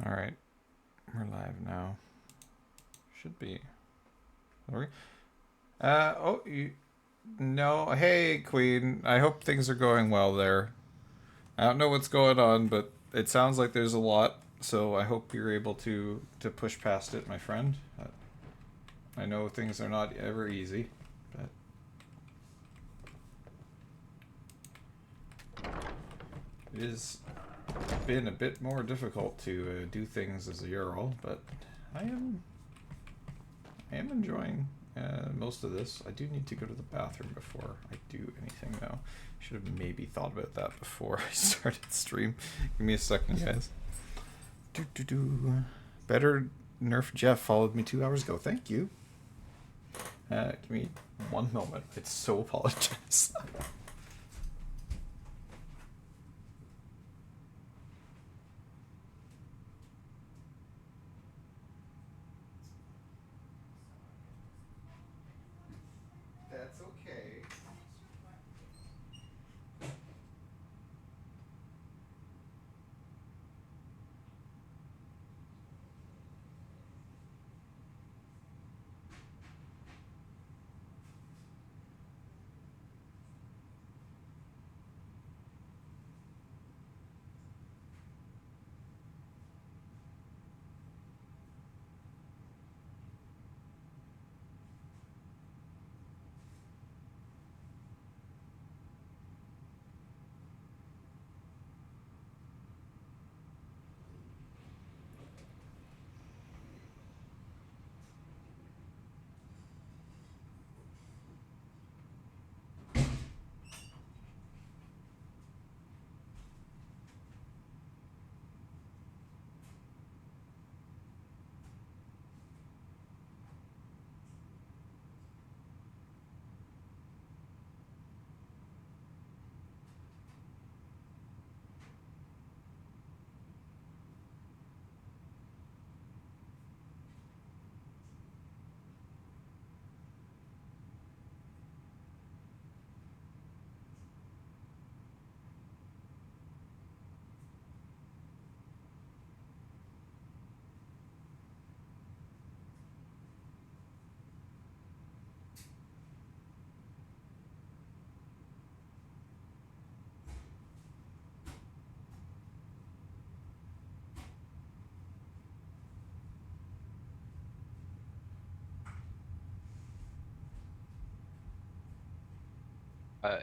Alright, we're live now. Should be. Are we? Oh, you. No, hey, Queen. I hope things are going well there. I don't know what's going on, but it sounds like there's a lot, so I hope you're able to push past it, my friend. I know things are not ever easy, but it has been a bit more difficult to do things as a Jarl, but I am I am enjoying most of this. I do need to go to the bathroom before I do anything, though. Should have maybe thought about that before I started stream. Give me a second, guys. Better Nerf Jeff followed me 2 hours ago. Thank you. Give me one moment. I so apologize. That's okay.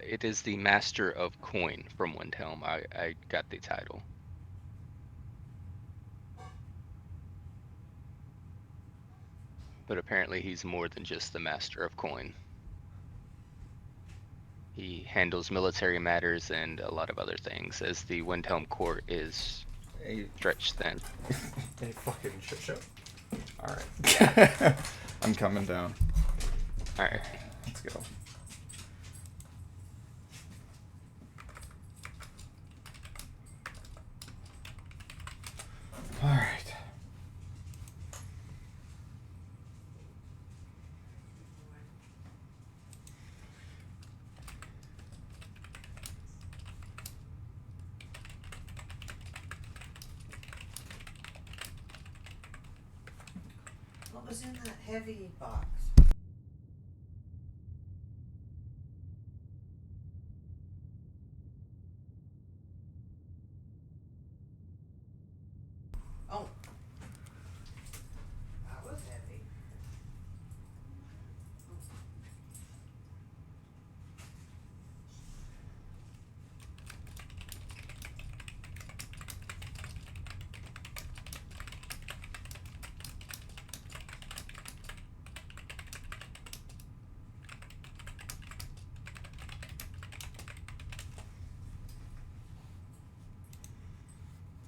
It is the Master of Coin from Windhelm. I got the title. But apparently he's more than just the Master of Coin. He handles military matters and a lot of other things, as the Windhelm court is stretched thin. A fucking shit show. Alright. I'm coming down. Alright. Let's go. Alright. What was in that heavy box? Oh. That was heavy.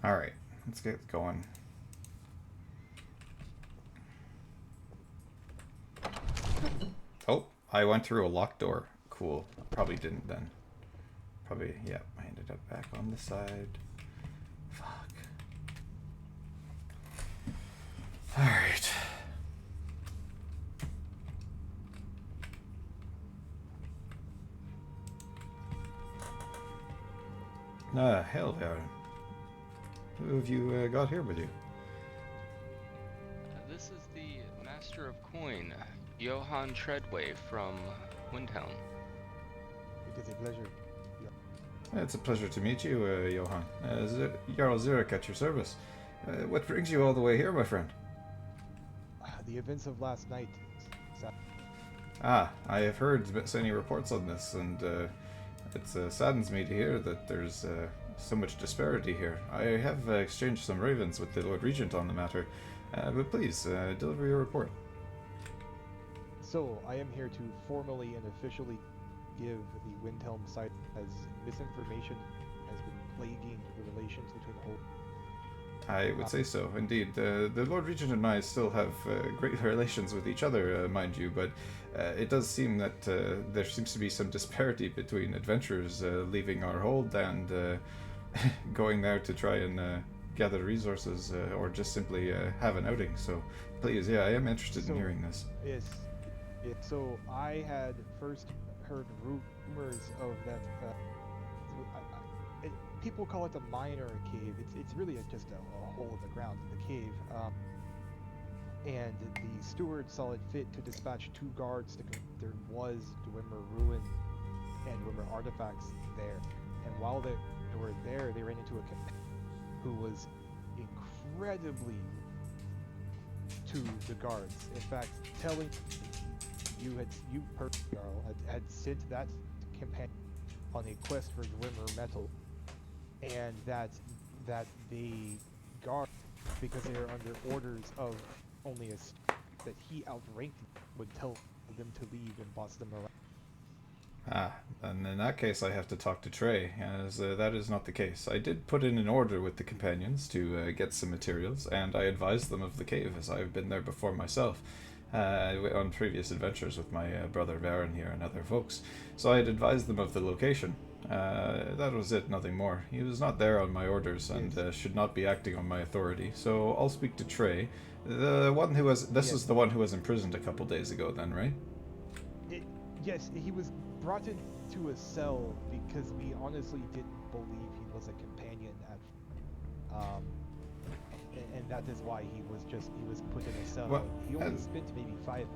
Alright, let's get going. Oh, I went through a locked door. Cool. Probably didn't then. Probably, yeah, I ended up back on the side. Fuck. Alright. Hell, Aaron. Who have you got here with you? Coin, Johann Treadway from Windhelm. It is a pleasure. It's a pleasure to meet you, Johann. Jarl Zyrik at your service. What brings you all the way here, my friend? The events of last night. Ah, I have heard many reports on this, and it saddens me to hear that there's so much disparity here. I have exchanged some ravens with the Lord Regent on the matter, but please, deliver your report. So, I am here to formally and officially give the Windhelm site as misinformation has been plaguing the relations between the whole. I would say so, indeed. The Lord Regent and I still have great relations with each other, mind you, but it does seem that there seems to be some disparity between adventurers leaving our hold and going there to try and gather resources or just simply have an outing. So, please, yeah, I am interested in hearing this. Yes. So, I had first heard rumors of that. People call it a mine or a cave. It's really just a hole in the ground in the cave. And the steward saw it fit to dispatch 2 guards to there was Dwemer ruin and Dwemer artifacts there. And while they were there, they ran into a companion who was incredibly to the guards. In fact, telling you personally, Jarl, had sent that companion on a quest for Dwemer metal, and that the guard, because they are under orders of only that he outranked, would tell them to leave and boss them around. Ah, and in that case I have to talk to Trey, as that is not the case. I did put in an order with the companions to get some materials, and I advised them of the cave, as I have been there before myself, on previous adventures with my brother Baron here and other folks. So I had advised them of the location. That was it, nothing more. He was not there on my orders and should not be acting on my authority, so I'll speak to Trey. The one who was... This is the one who was imprisoned a couple days ago then, right? Yes, he was brought into a cell because we honestly didn't believe he was a companion and that is why he was put in a cell. Well, he only spent maybe 5.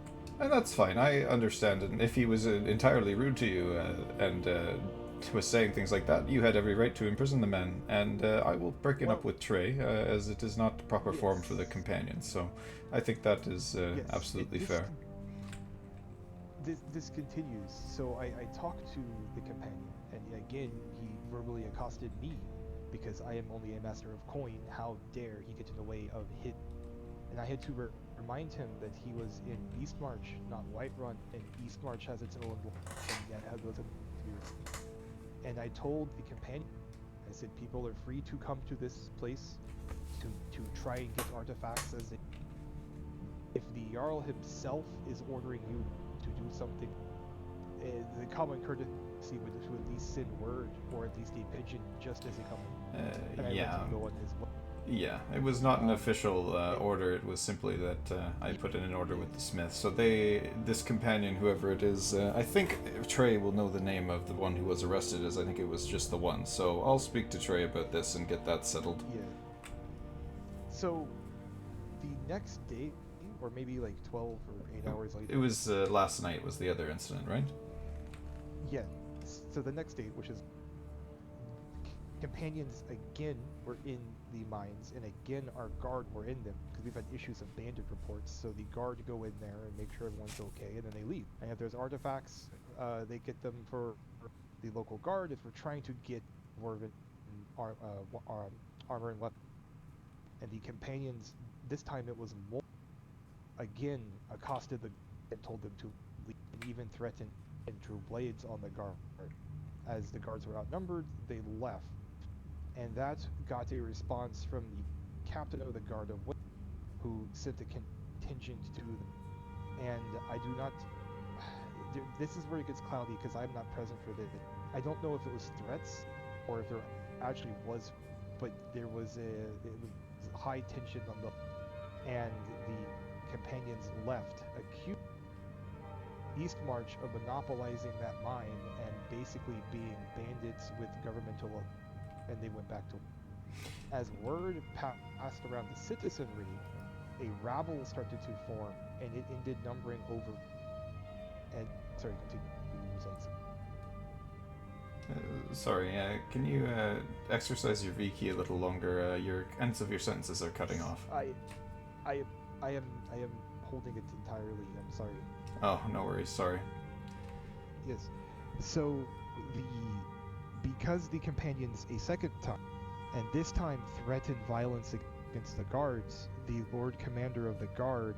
And that's fine, I understand, and if he was entirely rude to you and was saying things like that, you had every right to imprison the man, and I will break it up with Trey, as it is not proper form for the companions, so I think that is absolutely fair. This continues, so I talked to the companion, and again, he verbally accosted me, because I am only a master of coin. How dare he get in the way of his... And I had to remind him that he was in Eastmarch, not Whiterun, and Eastmarch has its own... And I told the companion, I said, people are free to come to this place to try and get artifacts as they... If the Jarl himself is ordering you to do something, the common courtesy would to at least send word, or at least a pigeon, just as a common. And I let him go on his way. Yeah, it was not an official order, it was simply that I put in an order with the smith. So this companion, whoever it is, I think Trey will know the name of the one who was arrested, as I think it was just the one. So I'll speak to Trey about this and get that settled. Yeah. So, the next day, or maybe like 12 or 8 hours later... It was last night was the other incident, right? Yeah. So the next day, which is... Companions again were in the mines, and again our guard were in them, because we've had issues of bandit reports. So the guard go in there and make sure everyone's okay, and then they leave. And if there's artifacts, they get them for the local guard. If we're trying to get more armor and weapons, and the companions, this time it was more, again accosted the and told them to leave, and even threatened and drew blades on the guard. As the guards were outnumbered, they left. And that got a response from the captain of the guard of Wind, who sent a contingent to them. And I do not... This is where it gets cloudy, because I'm not present for this. I don't know if it was threats, or if there actually was, but there was it was high tension on the... And the companions left, accused Eastmarch of monopolizing that mine and basically being bandits with governmental... And they went back to... As word passed around the citizenry, a rabble started to form, and it ended numbering over. And sorry, continue. You were saying something. Sorry, can you exercise your V key a little longer? Your ends of your sentences are cutting off. I am holding it entirely. I'm sorry. Oh, no worries. Sorry. Yes. So because the companions a second time, and this time threatened violence against the guards, the Lord Commander of the Guard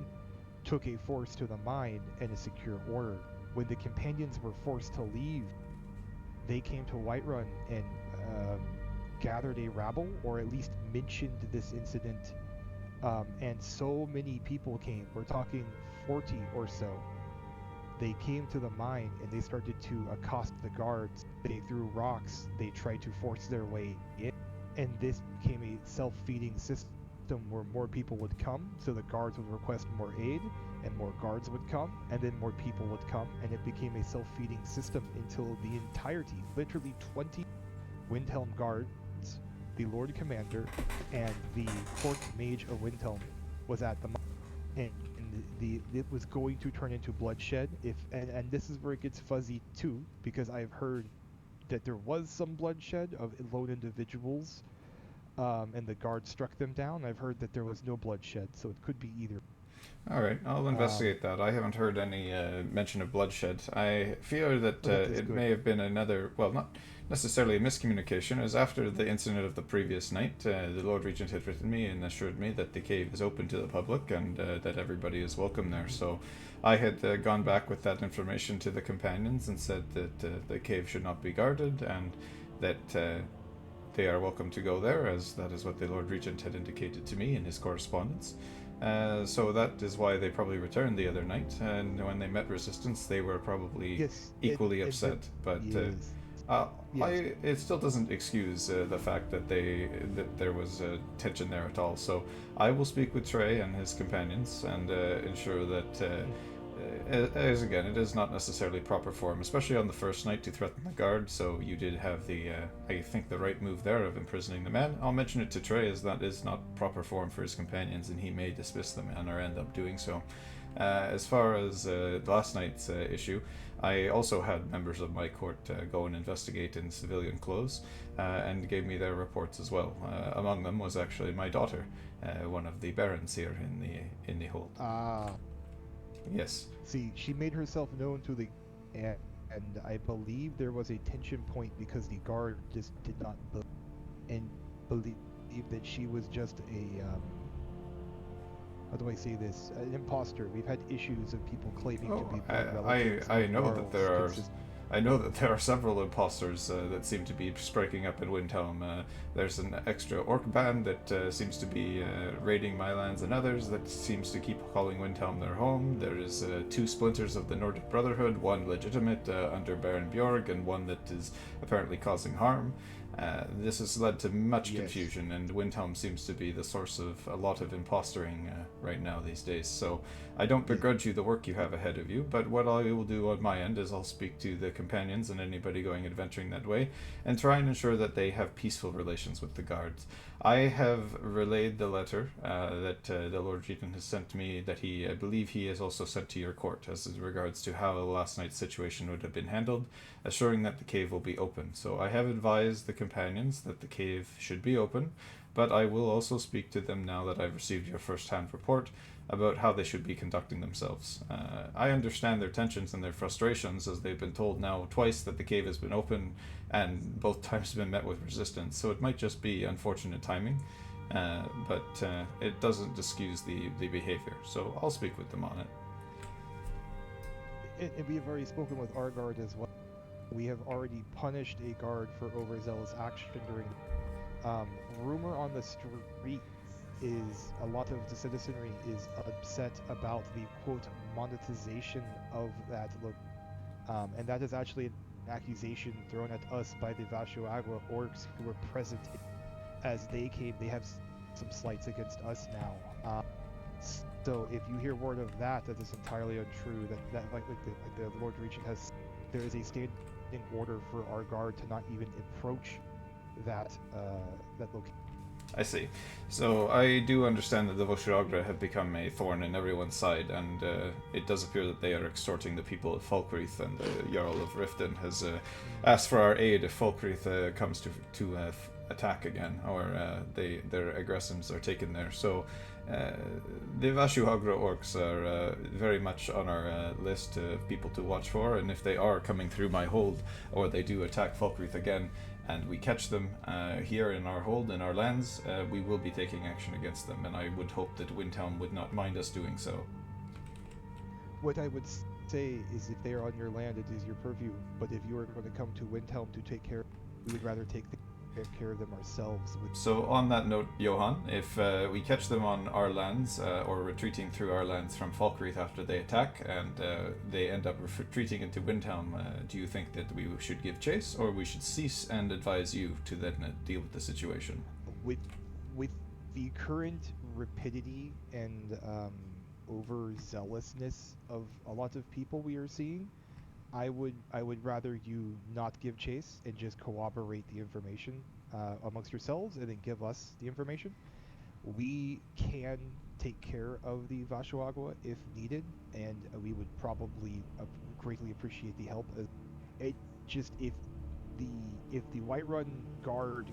took a force to the mine and a secure order. When the companions were forced to leave, they came to Whiterun and gathered a rabble, or at least mentioned this incident. And so many people came. We're talking 40 or so. They came to the mine and they started to accost the guards. They threw rocks. They tried to force their way in. And this became a self-feeding system where more people would come, so the guards would request more aid, and more guards would come, and then more people would come, and it became a self-feeding system until the entirety, literally 20 Windhelm guards, the Lord Commander, and the Court Mage of Windhelm was at the mine. And it was going to turn into bloodshed, and this is where it gets fuzzy too, because I've heard that there was some bloodshed of lone individuals, and the guard struck them down. I've heard that there was no bloodshed, so it could be either. All right, I'll investigate that. I haven't heard any mention of bloodshed. I fear that it may have been another, well, not necessarily a miscommunication. As after the incident of the previous night, the Lord Regent had written me and assured me that the cave is open to the public and that everybody is welcome there. So I had gone back with that information to the companions and said that the cave should not be guarded and that they are welcome to go there, as that is what the Lord Regent had indicated to me in his correspondence. So that is why they probably returned the other night, and when they met resistance, they were probably equally upset. But it still doesn't excuse the fact that there was tension there at all. So I will speak with Trey and his companions and ensure that. As again, it is not necessarily proper form, especially on the first night to threaten the guard. So you did have the, I think, the right move there of imprisoning the man. I'll mention it to Trey, as that is not proper form for his companions, and he may dismiss the man or end up doing so. As far as last night's issue, I also had members of my court go and investigate in civilian clothes, and gave me their reports as well. Among them was actually my daughter, one of the barons here in the hold. Yes. See, she made herself known to the, and I believe there was a tension point because the guard just did not believe that she was just a how do I say this? An imposter. We've had issues of people claiming to be blood relatives. I know that there are. I know that there are several imposters that seem to be striking up in Windhelm. There's an extra orc band that seems to be raiding my lands, and others that seems to keep calling Windhelm their home. There is two splinters of the Nordic Brotherhood, one legitimate under Baron Bjorg, and one that is apparently causing harm. This has led to much confusion, and Windhelm seems to be the source of a lot of impostering right now these days. So I don't begrudge you the work you have ahead of you, but what I will do on my end is I'll speak to the companions and anybody going adventuring that way, and try and ensure that they have peaceful relations with the guards. I have relayed the letter that the Lord Regent has sent me, that I believe he has also sent to your court, as regards to how last night's situation would have been handled, assuring that the cave will be open. So I have advised the companions that the cave should be open, but I will also speak to them now that I've received your first-hand report about how they should be conducting themselves. I understand their tensions and their frustrations, as they've been told now twice that the cave has been open, and both times been met with resistance, so it might just be unfortunate timing, but it doesn't excuse the behavior, so I'll speak with them on it. And we have already spoken with our guard as well. We have already punished a guard for overzealous action during. Rumor on the street is a lot of the citizenry is upset about the quote monetization of that look, and that is actually an accusation thrown at us by the Vashuagua orcs who were present as they came. They have some slights against us now. So if you hear word of that, that is entirely untrue. That like the Lord Regent has, there is a standing order for our guard to not even approach that location. I see. So I do understand that the Voshiagra have become a thorn in everyone's side, and it does appear that they are extorting the people of Falkreath, and the Jarl of Riften has asked for our aid if Falkreath comes to attack again, or their aggressions are taken there. So the Vashuagra orcs are very much on our list of people to watch for, and if they are coming through my hold, or they do attack Falkreath again, and we catch them here in our hold, in our lands, we will be taking action against them, and I would hope that Windhelm would not mind us doing so. What I would say is if they are on your land, it is your purview, but if you are going to come to Windhelm to take care, we would rather take care of them ourselves. So on that note, Johan, if we catch them on our lands, or retreating through our lands from Falkreath after they attack, and they end up retreating into Windhelm, do you think that we should give chase, or we should cease and advise you to then deal with the situation? With the current rapidity and overzealousness of a lot of people we are seeing, I would rather you not give chase and just corroborate the information amongst yourselves, and then give us the information. We can take care of the Vashuagua if needed, and we would probably greatly appreciate the help. It just if the Whiterun Guard,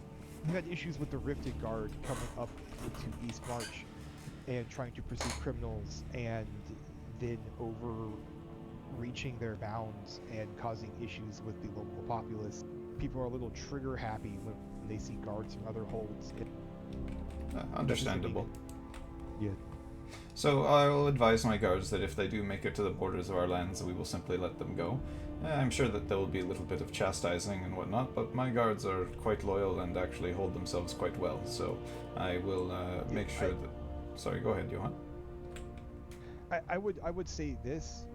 we had issues with the Rifted Guard coming up into East March and trying to pursue criminals, and then overreaching their bounds and causing issues with the local populace. People are a little trigger happy when they see guards from other holds. Understandable. Yeah. So I will advise my guards that if they do make it to the borders of our lands, we will simply let them go. I'm sure that there will be a little bit of chastising and whatnot, but my guards are quite loyal and actually hold themselves quite well, so I will make sure that... Sorry, go ahead, Johan. I would say this,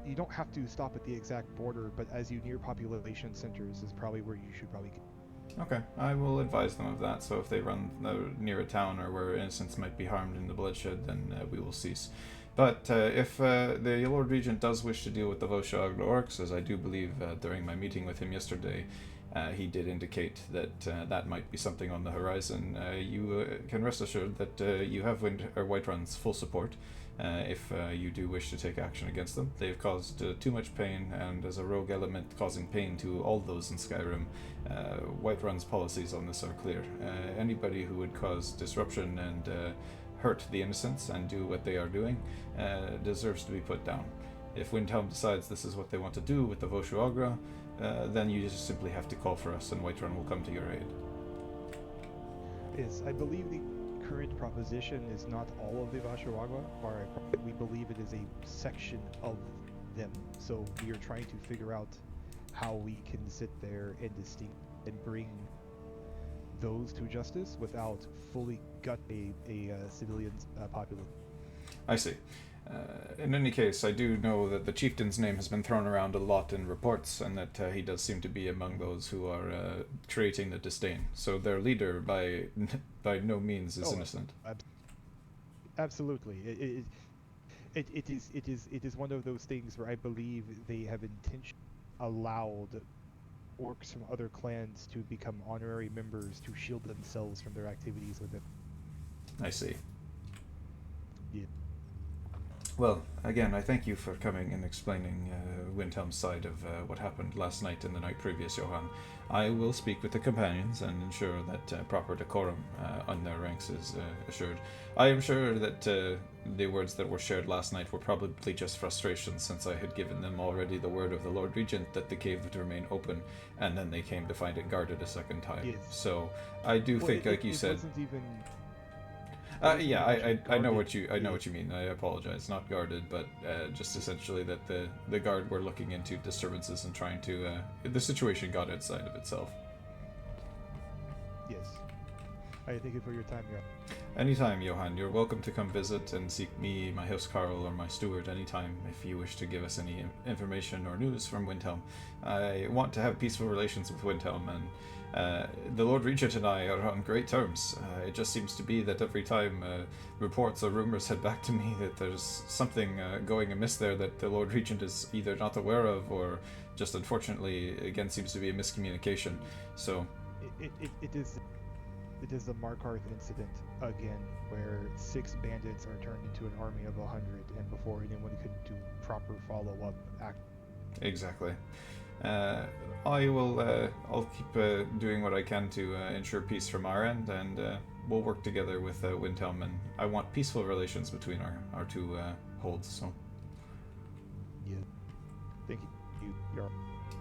you don't have to stop at the exact border, but as you near population centers is probably where you should probably get. Okay, I will advise them of that, so if they run near a town or where innocents might be harmed in the bloodshed, then we will cease. But if the Lord Regent does wish to deal with the Voshiagra orcs, as I do believe during my meeting with him yesterday, he did indicate that that might be something on the horizon, you can rest assured that you have Whiterun's full support. If you do wish to take action against them. They've caused too much pain, and as a rogue element causing pain to all those in Skyrim, Whiterun's policies on this are clear. Anybody who would cause disruption and hurt the innocents and do what they are doing deserves to be put down. If Windhelm decides this is what they want to do with the Voshuagra, then you just simply have to call for us and Whiterun will come to your aid. Yes, I believe the current proposition is not all of the Vashuagua, or we believe it is a section of them. So we are trying to figure out how we can sit there and and bring those to justice without fully gut a civilian populace. I see. In any case, I do know that the chieftain's name has been thrown around a lot in reports, and that he does seem to be among those who are creating the disdain. So their leader, by no means, is innocent. Absolutely, it is one of those things where I believe they have intentionally allowed orcs from other clans to become honorary members to shield themselves from their activities with it. I see. Yeah. Well, again, I thank you for coming and explaining Windhelm's side of what happened last night and the night previous, Johan. I will speak with the companions and ensure that proper decorum on their ranks is assured. I am sure that the words that were shared last night were probably just frustration, since I had given them already the word of the Lord Regent that the cave would remain open, and then they came to find it guarded a second time. Yes. So I do think, like you said... Wasn't even... yeah, I know what you mean. I apologize. Not guarded, but just essentially that the guard were looking into disturbances and trying to. The situation got outside of itself. Yes. I thank you for your time, Jarl. Anytime, Johan. You're welcome to come visit and seek me, my house Carl, or my steward anytime if you wish to give us any information or news from Windhelm. I want to have peaceful relations with Windhelm, and the Lord Regent and I are on great terms. It just seems to be that every time reports or rumors head back to me that there's something going amiss there that the Lord Regent is either not aware of or just unfortunately, again, seems to be a miscommunication. So... It is... It is the Markarth incident again, where 6 bandits are turned into an army of 100, and before anyone could do proper follow-up act. Exactly. I'll keep doing what I can to ensure peace from our end, and we'll work together with Windhelm. And I want peaceful relations between our two holds. So Yeah. Thank you, Jarl.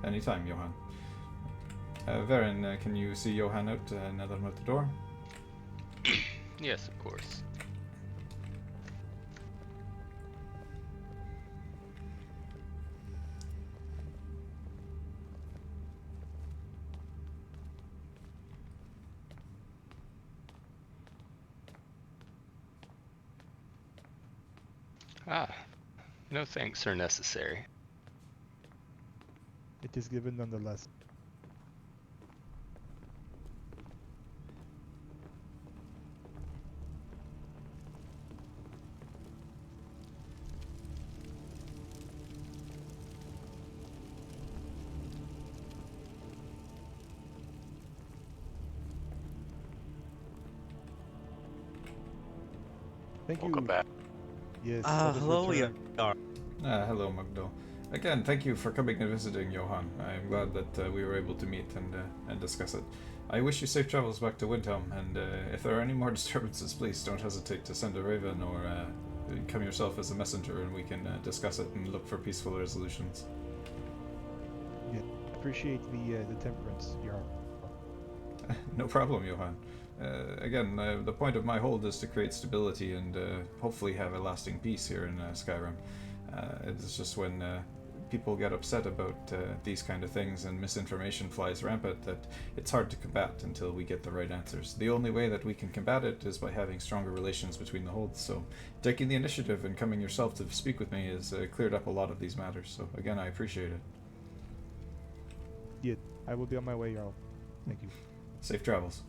anytime, Johan. Varen, can you see Johan out now that I'm at the door? Yes, of course. Ah, no thanks are necessary. It is given nonetheless. Thank Welcome you. back. Yes. let us Hello, return. Jarl. Hello, Magdo. Again, thank you for coming and visiting, Johan. I'm glad that we were able to meet and discuss it. I wish you safe travels back to Windhelm, and if there are any more disturbances, please don't hesitate to send a raven or come yourself as a messenger, and we can discuss it and look for peaceful resolutions. Yeah. Appreciate the temperance, Jarl. No problem, Johan. Again, the point of my hold is to create stability and hopefully have a lasting peace here in Skyrim. It's just when people get upset about these kind of things and misinformation flies rampant that it's hard to combat until we get the right answers. The only way that we can combat it is by having stronger relations between the holds. So taking the initiative and coming yourself to speak with me has cleared up a lot of these matters. So again, I appreciate it. Yeah. I will be on my way, Jarl. Thank you. Safe travels.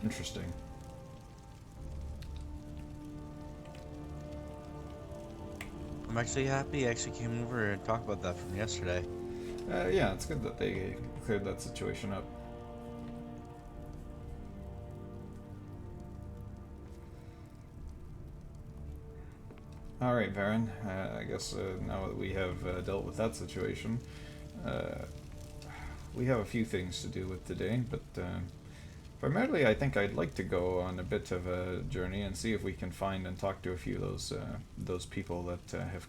Interesting. I'm actually happy I actually came over and talked about that from yesterday. Yeah, it's good that they cleared that situation up. Alright, Varen. I guess now that we have dealt with that situation, we have a few things to do with today, but primarily I think I'd like to go on a bit of a journey and see if we can find and talk to a few of those people that have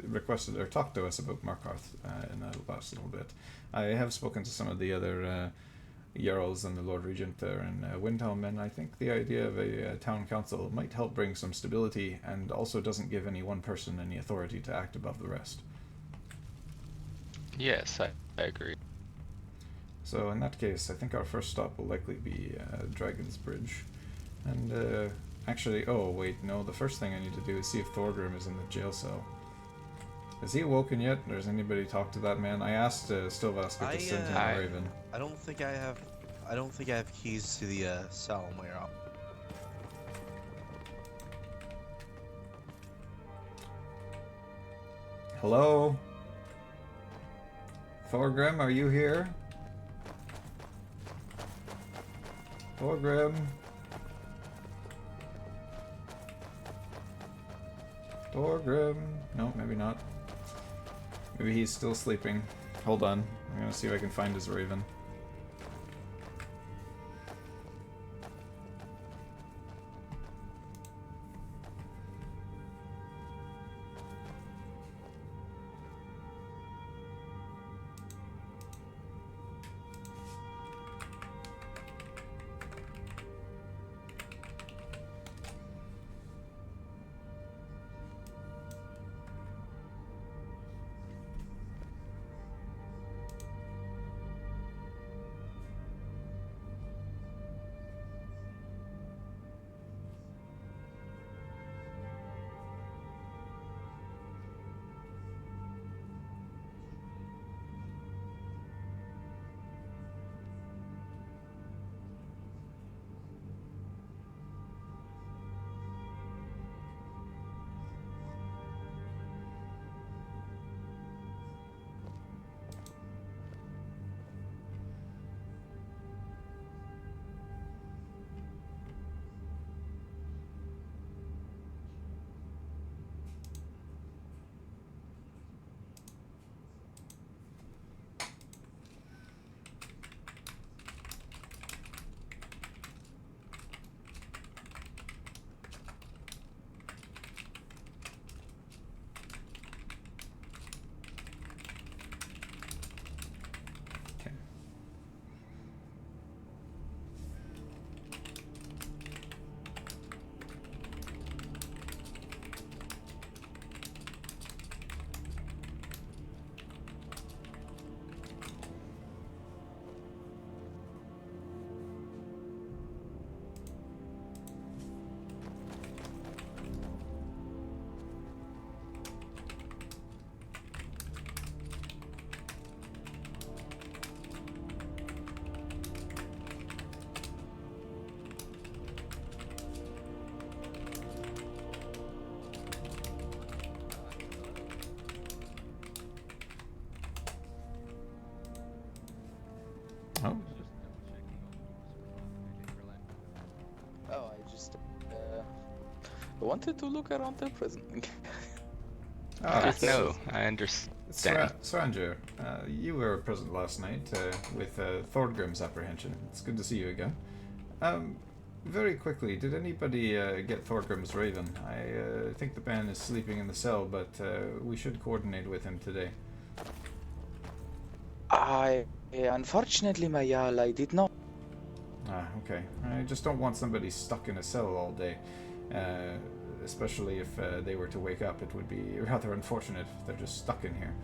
requested or talked to us about Markarth in the last little bit. I have spoken to some of the other Jarls and the Lord Regent there in Windhelm, and I think the idea of a town council might help bring some stability and also doesn't give any one person any authority to act above the rest. Yes, I agree. So in that case, I think our first stop will likely be Dragon's Bridge. And actually, oh wait, no, the first thing I need to do is see if Thorgrim is in the jail cell. Is he awoken yet? Or has anybody talked to that man? I asked Stilvaska to send him a raven. I don't think I have. I don't think I have keys to the cell, Jarl. Hello? Thorgrim, are you here? Thorgrim? Thorgrim? No, maybe not. Maybe he's still sleeping. Hold on. I'm gonna see if I can find his raven. Oh, Oh, I just wanted to look around the prison. it's No, I understand. Sranger. You were present last night with Thorgrim's apprehension. It's good to see you again. Very quickly, did anybody get Thorgrim's raven? I think the man is sleeping in the cell, but we should coordinate with him today. Unfortunately, my Jarl, I did not. Ah, okay. I just don't want somebody stuck in a cell all day. Especially if they were to wake up. It would be rather unfortunate if they're just stuck in here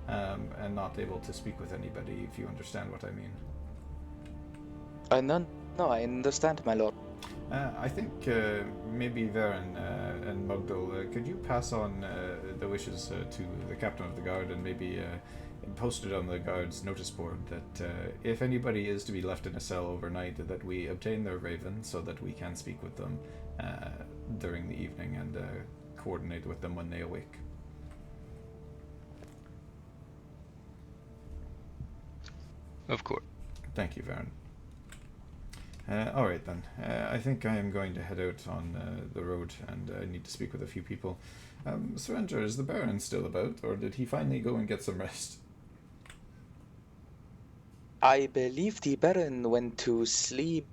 and not able to speak with anybody, if you understand what I mean. No, I understand, my lord. I think maybe Varen and Mugdal, could you pass on the wishes to the captain of the guard and maybe post it on the guard's notice board that if anybody is to be left in a cell overnight, that we obtain their raven so that we can speak with them during the evening and coordinate with them when they awake. Of course. Thank you, Varen. Alright then. I think I am going to head out on the road and I need to speak with a few people. Sranger, is the Baron still about, or did he finally go and get some rest? I believe the Baron went to sleep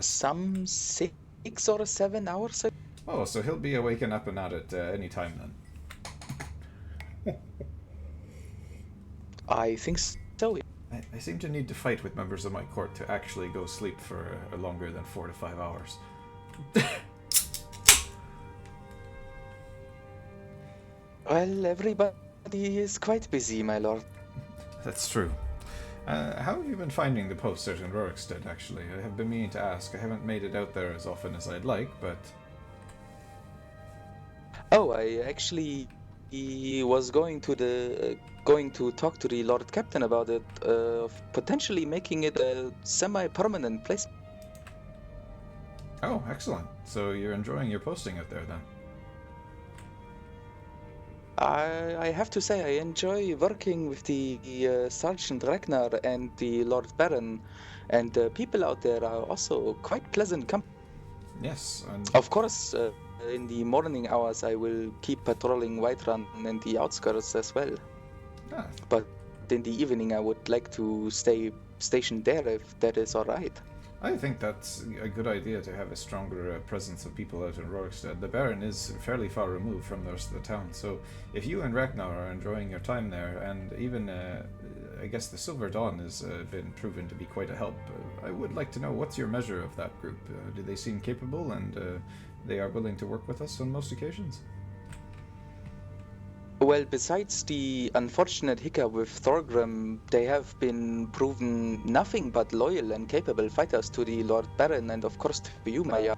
some 6 or 7 hours ago. Oh, so he'll be awake and up and at it any time then. I think so. I seem to need to fight with members of my court to actually go sleep for longer than 4 to 5 hours. Well, everybody is quite busy, my lord. That's true. How have you been finding the post out in Rorikstead, actually? I have been meaning to ask. I haven't made it out there as often as I'd like, but... Oh, I actually was going to talk to the Lord Captain about it, potentially making it a semi-permanent place. Oh, excellent. So you're enjoying your posting out there, then? I have to say, I enjoy working with the Sergeant Ragnar and the Lord Baron, and the people out there are also quite pleasant company. Yes, and... Of course, in the morning hours, I will keep patrolling Whiterun and the outskirts as well. Ah, But in the evening, I would like to stay stationed there if that is alright. I think that's a good idea to have a stronger presence of people out in Rorikstead. The Baron is fairly far removed from the rest of the town, so if you and Ragnar are enjoying your time there, and even, I guess the Silver Dawn has been proven to be quite a help, I would like to know what's your measure of that group. Do they seem capable and they are willing to work with us on most occasions? Well, besides the unfortunate hiccup with Thorgrim, they have been proven nothing but loyal and capable fighters to the Lord Baron and of course to you, Maya.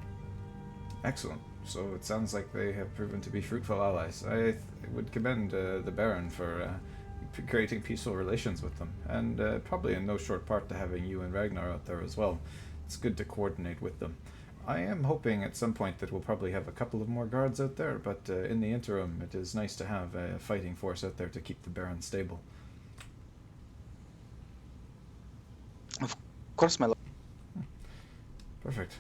Excellent. So it sounds like they have proven to be fruitful allies. I would commend the Baron for creating peaceful relations with them, and probably in no short part to having you and Ragnar out there as well. It's good to coordinate with them. I am hoping at some point that we'll probably have a couple of more guards out there, but in the interim, it is nice to have a fighting force out there to keep the Baron stable. Of course, my lord. Perfect.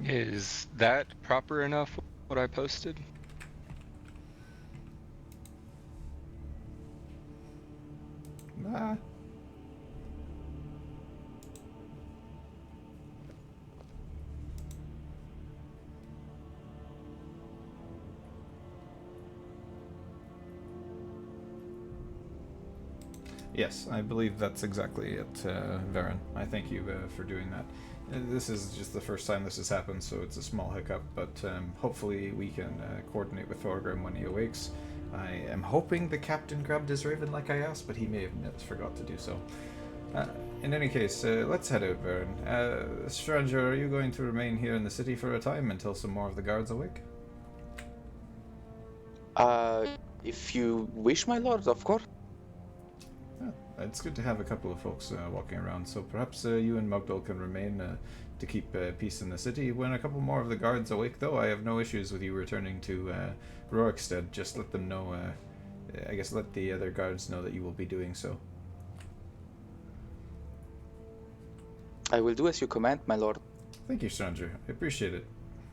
Is that proper enough, what I posted? Ah. Yes, I believe that's exactly it, Varen. I thank you for doing that. This is just the first time this has happened, so it's a small hiccup, but hopefully we can coordinate with Thorgrim when he awakes. I am hoping the captain grabbed his raven like I asked, but he may have forgot to do so. In any case, let's head out, Varen. Stranger, are you going to remain here in the city for a time until some more of the guards awake? If you wish, my lord, of course. It's good to have a couple of folks walking around, so perhaps you and Mugdal can remain to keep peace in the city. When a couple more of the guards awake, though, I have no issues with you returning to Rorikstead. Just let them know, I guess let the other guards know that you will be doing so. I will do as you command, my lord. Thank you, stranger. I appreciate it.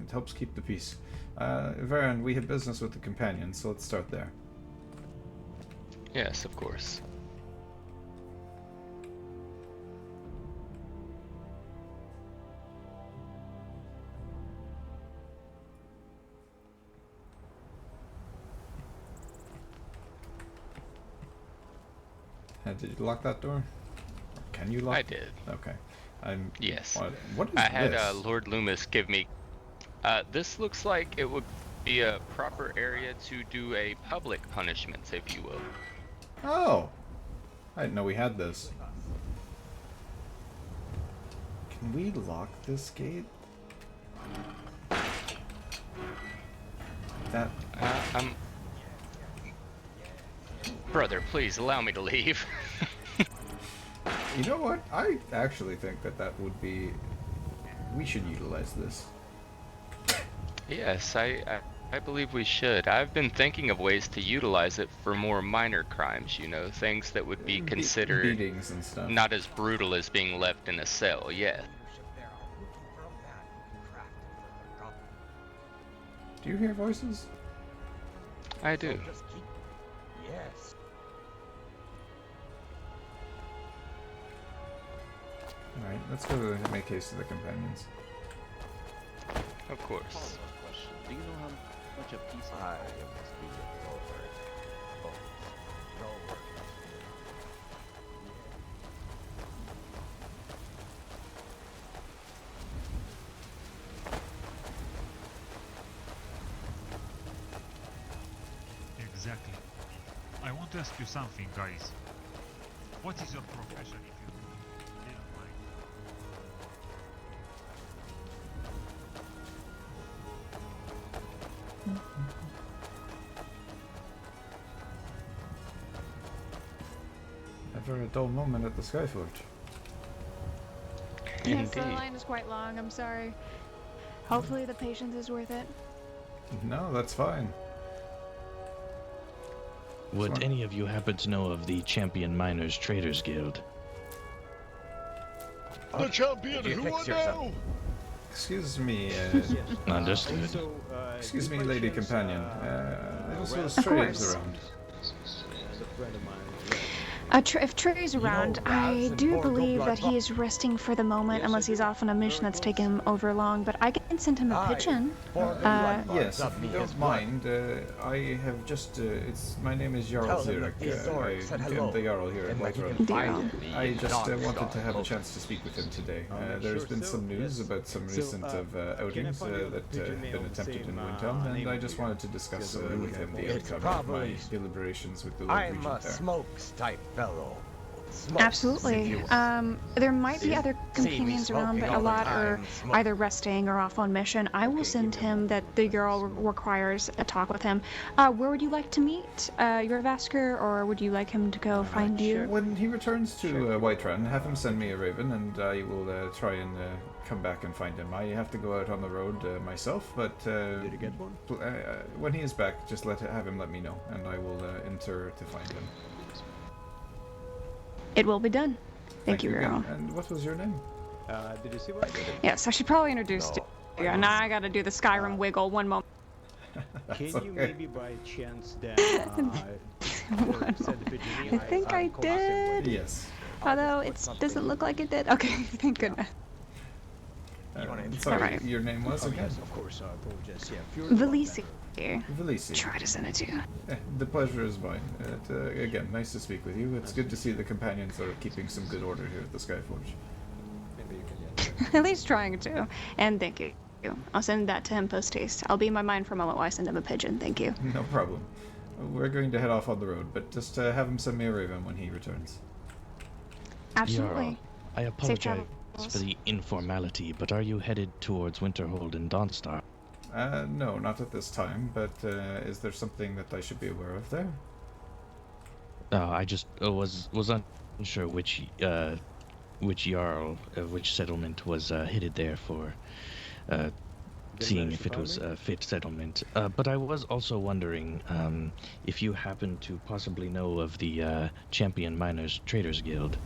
It helps keep the peace. Varen, we have business with the companions, so let's start there. Yes, of course. Did you lock that door? Or can you lock? I did. Okay. Yes. What is I had this? Lord Loomis give me. This looks like it would be a proper area to do a public punishment, if you will. Oh! I didn't know we had this. Can we lock this gate? That... Brother, please allow me to leave. You know what? I actually think that would be... We should utilize this. Yes, I believe we should. I've been thinking of ways to utilize it for more minor crimes, you know, things that would be considered Beatings and stuff. not as brutal as being left in a cell, yeah. Do you hear voices? I do. Yes. Alright, let's go to make case to the companions. Of course. Do you know how much a piece of I must be over. Oh, Exactly. I want to ask you something, guys. What is your profession, if you didn't mind? Never a dull moment at the Skyforge. Yes, the Indeed. line is quite long, I'm sorry. Hopefully the patience is worth it. No, that's fine. Would Smart. any of you happen to know of the Champion Miners Traders Guild? The champion who are now? Excuse me, Understood. excuse me, lady companion. There's those Of trays course. around. A friend of mine. If Trey's around, I do believe that he is resting for the moment, unless he's off on a mission that's taken him over long, but I can send him a pigeon. Yes, if you don't mind, I have just, my name is Jarl Zyrik. I am the Jarl here at Whiterun. Deal. I just wanted to have a chance to speak with him today. There's been some news about some recent outings that have been attempted in Windhelm, and I just wanted to discuss with him the outcome of my deliberations with the Lord Regent there. smokes type fellow. Absolutely. There might be other companions around, but a lot are either resting or off on mission. I will send him that the girl requires a talk with him. Where would you like to meet? Your Vasker, or would you like him to go find you? When he returns to Whiterun, have him send me a raven, and I will try and come back and find him. I have to go out on the road myself, but Did you get one? When he is back, just have him let me know, and I will enter to find him. It will be done. Thank you, again. girl. And what was your name? Did you see what I did? Yes, I should probably introduce No. you. And now I gotta do the Skyrim wiggle. One moment. That's Can you okay. maybe by chance then One send the pigeon? I think I did. Yes. Although it doesn't look like it did. Okay, thank goodness. Sorry, Alright. your name was Oh again? yes, of course. I apologize. Yeah, Fury. Valisi here. Velisi. Try to send it to you. The pleasure is mine. Again, nice to speak with you. It's good to see the companions are keeping some good order here at the Skyforge. Maybe you can At least trying to. And thank you. I'll send that to him post haste. I'll be in my mind for a moment while I send him a pigeon. Thank you. No problem. We're going to head off on the road, but just have him send me a raven when he returns. Absolutely. Jarl, I apologize for the informality, but are you headed towards Winterhold and Dawnstar? No, not at this time, but is there something that I should be aware of there? I just was unsure which Jarl, which settlement was headed there for, seeing if it was a fit settlement. But I was also wondering if you happen to possibly know of the Champion Miners Traders Guild.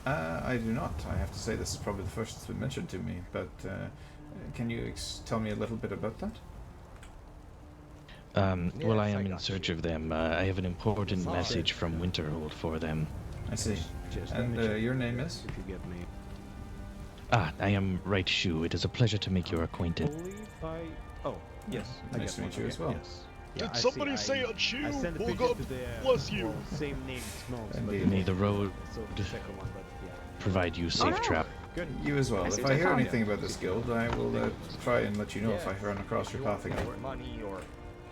I do not. I have to say this is probably the first that's been mentioned to me, but can you tell me a little bit about that? Well, I am in search of them. I have an important message from Winterhold for them. I see. Just And your name is? If you get me. I am Right Shoe. It is a pleasure to make your acquaintance. Oh, yes. Nice to meet you as well. Yes. Yeah, Did somebody say a chew? I sent a Oh, picture God to the bless you. well, same name smells. Indeed. May the road So the second one, but yeah. provide you safe travel. Good. You as well. I see If I hear what anything about this guild, I will try and let you know if I run across your path again. Money or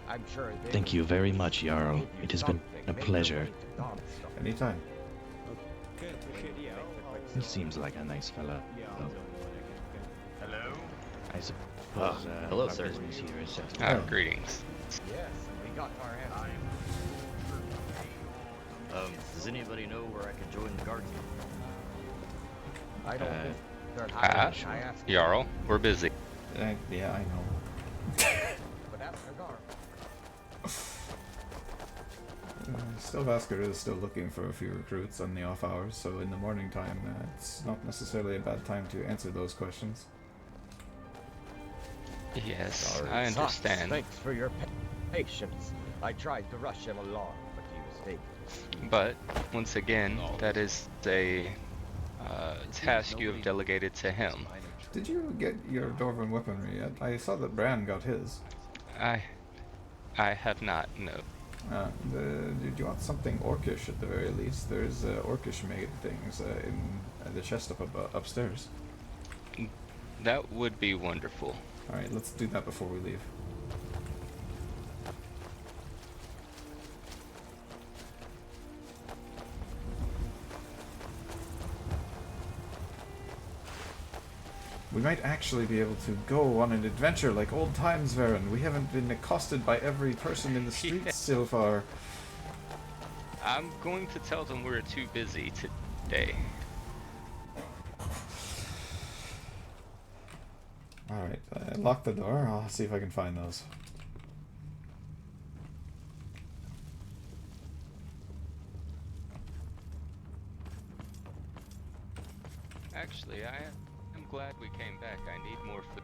I'm sure Thank you very much, Jarl. It has been a pleasure. Anytime. Okay, appreciate it. Yeah. He seems like a nice fella. Yeah, I'll tell you when I can. Okay. Hello? I suppose hello, our sir. business here is settled. Greetings. Yes, we got our hands. Does anybody know where I can join the guards? I don't think they're I asked Jarl, we're busy. Yeah, I know. but after dark. Stilvasker is still looking for a few recruits on the off hours, so in the morning time, it's not necessarily a bad time to answer those questions. Yes, I understand. Thanks for your patience. I tried to rush him along, but he was taken. But, once again, that is a task you have delegated to him. Did you get your Dwarven weaponry yet? I saw that Bran got his. I have not, no. Did you want something orcish at the very least? There's orcish made things in the chest upstairs. That would be wonderful. Alright, let's do that before we leave. We might actually be able to go on an adventure like old times, Varen. We haven't been accosted by every person in the streets so far. I'm going to tell them we're too busy today. Alright, lock the door. I'll see if I can find those. Actually, I am glad we came back. I need more food.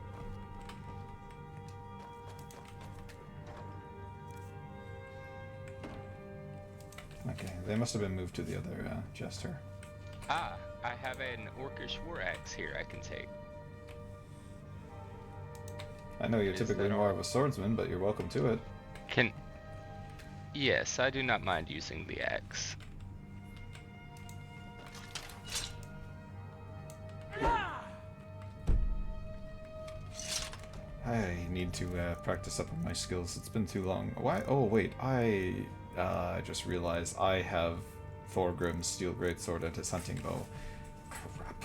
Okay, they must have been moved to the other chest here. Ah, I have an orcish war axe here I can take. I know you're typically more of a swordsman, but you're welcome to it. Yes, I do not mind using the axe. I need to practice up on my skills. It's been too long. Why? Oh wait, I just realized I have Thorgrim's steel greatsword and his hunting bow. Crap.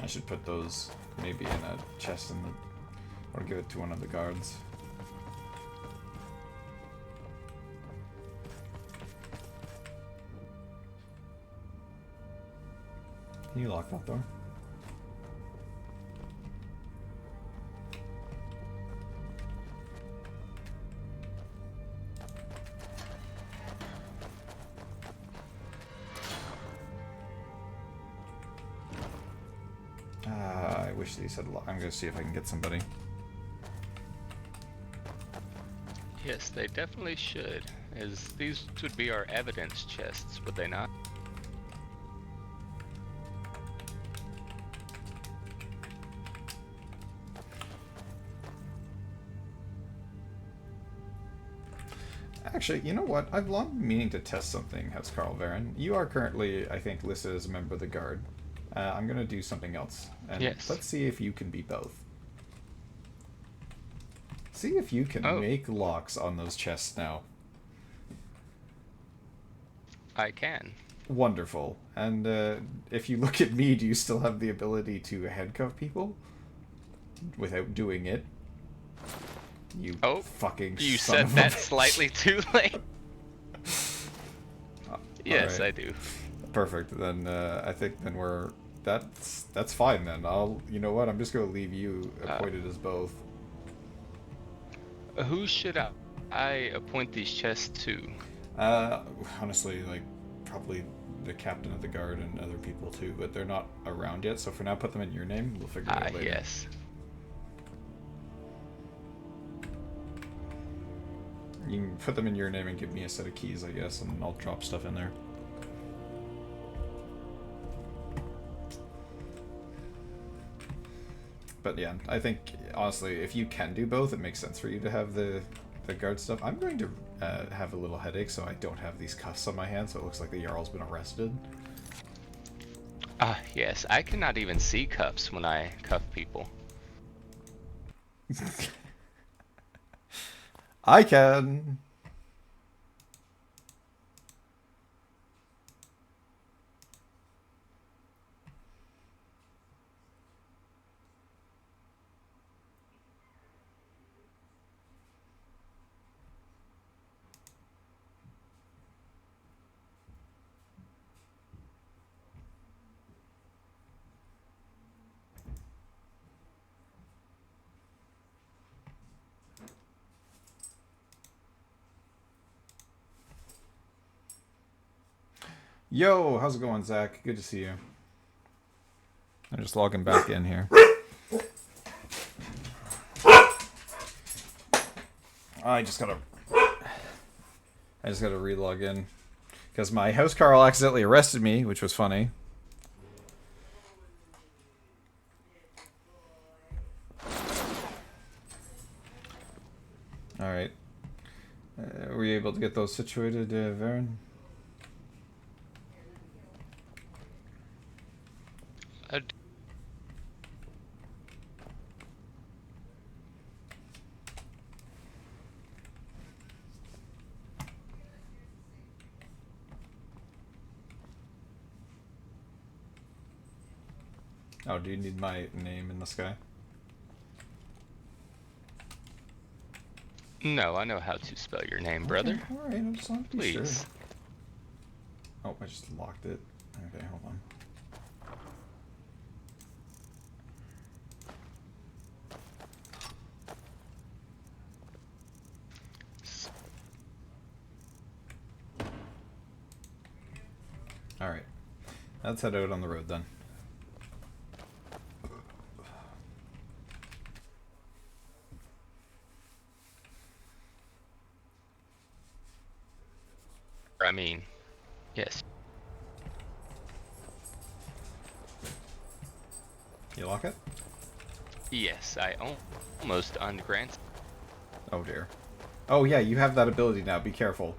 I should put those maybe in a chest in the, or give it to one of the guards. Can you lock that door? I wish these had locked. I'm gonna see if I can get somebody. Yes, they definitely should, as these would be our evidence chests, would they not? Actually, you know what? I've long been meaning to test something, Housecarl Varen. You are currently, I think, listed as a member of the Guard. I'm gonna do something else. And yes. Let's see if you can be both. See if you can make locks on those chests now. I can. Wonderful. And if you look at me, do you still have the ability to handcuff people? Without doing it? You fucking You son said of a that bitch. slightly too late. Yes, Alright. I do. Perfect. Then I think then that's fine then. You know what? I'm just gonna leave you appointed as both. Who should I appoint these chests to? Honestly, like, probably the captain of the guard and other people too, but they're not around yet, so for now put them in your name. We'll figure it out later. Yes. You can put them in your name and give me a set of keys, I guess, and I'll drop stuff in there. But yeah, I think, honestly, if you can do both, it makes sense for you to have the guard stuff. I'm going to have a little headache, so I don't have these cuffs on my hand, so it looks like the Jarl's been arrested. Yes, I cannot even see cuffs when I cuff people. I can! Yo, how's it going, Zach? Good to see you. I'm just logging back in here. I just gotta re-log in because my house Carl accidentally arrested me, which was funny. All right, were you able to get those situated, Varen? Oh, do you need my name in the sky? No, I know how to spell your name, brother. Alright, I just want to be sure. Please. Oh, I just locked it. Okay, hold on. Alright. Let's head out on the road then. I mean, yes. You lock it? Yes, I almost ungranted. Oh dear. Oh yeah, you have that ability now. Be careful.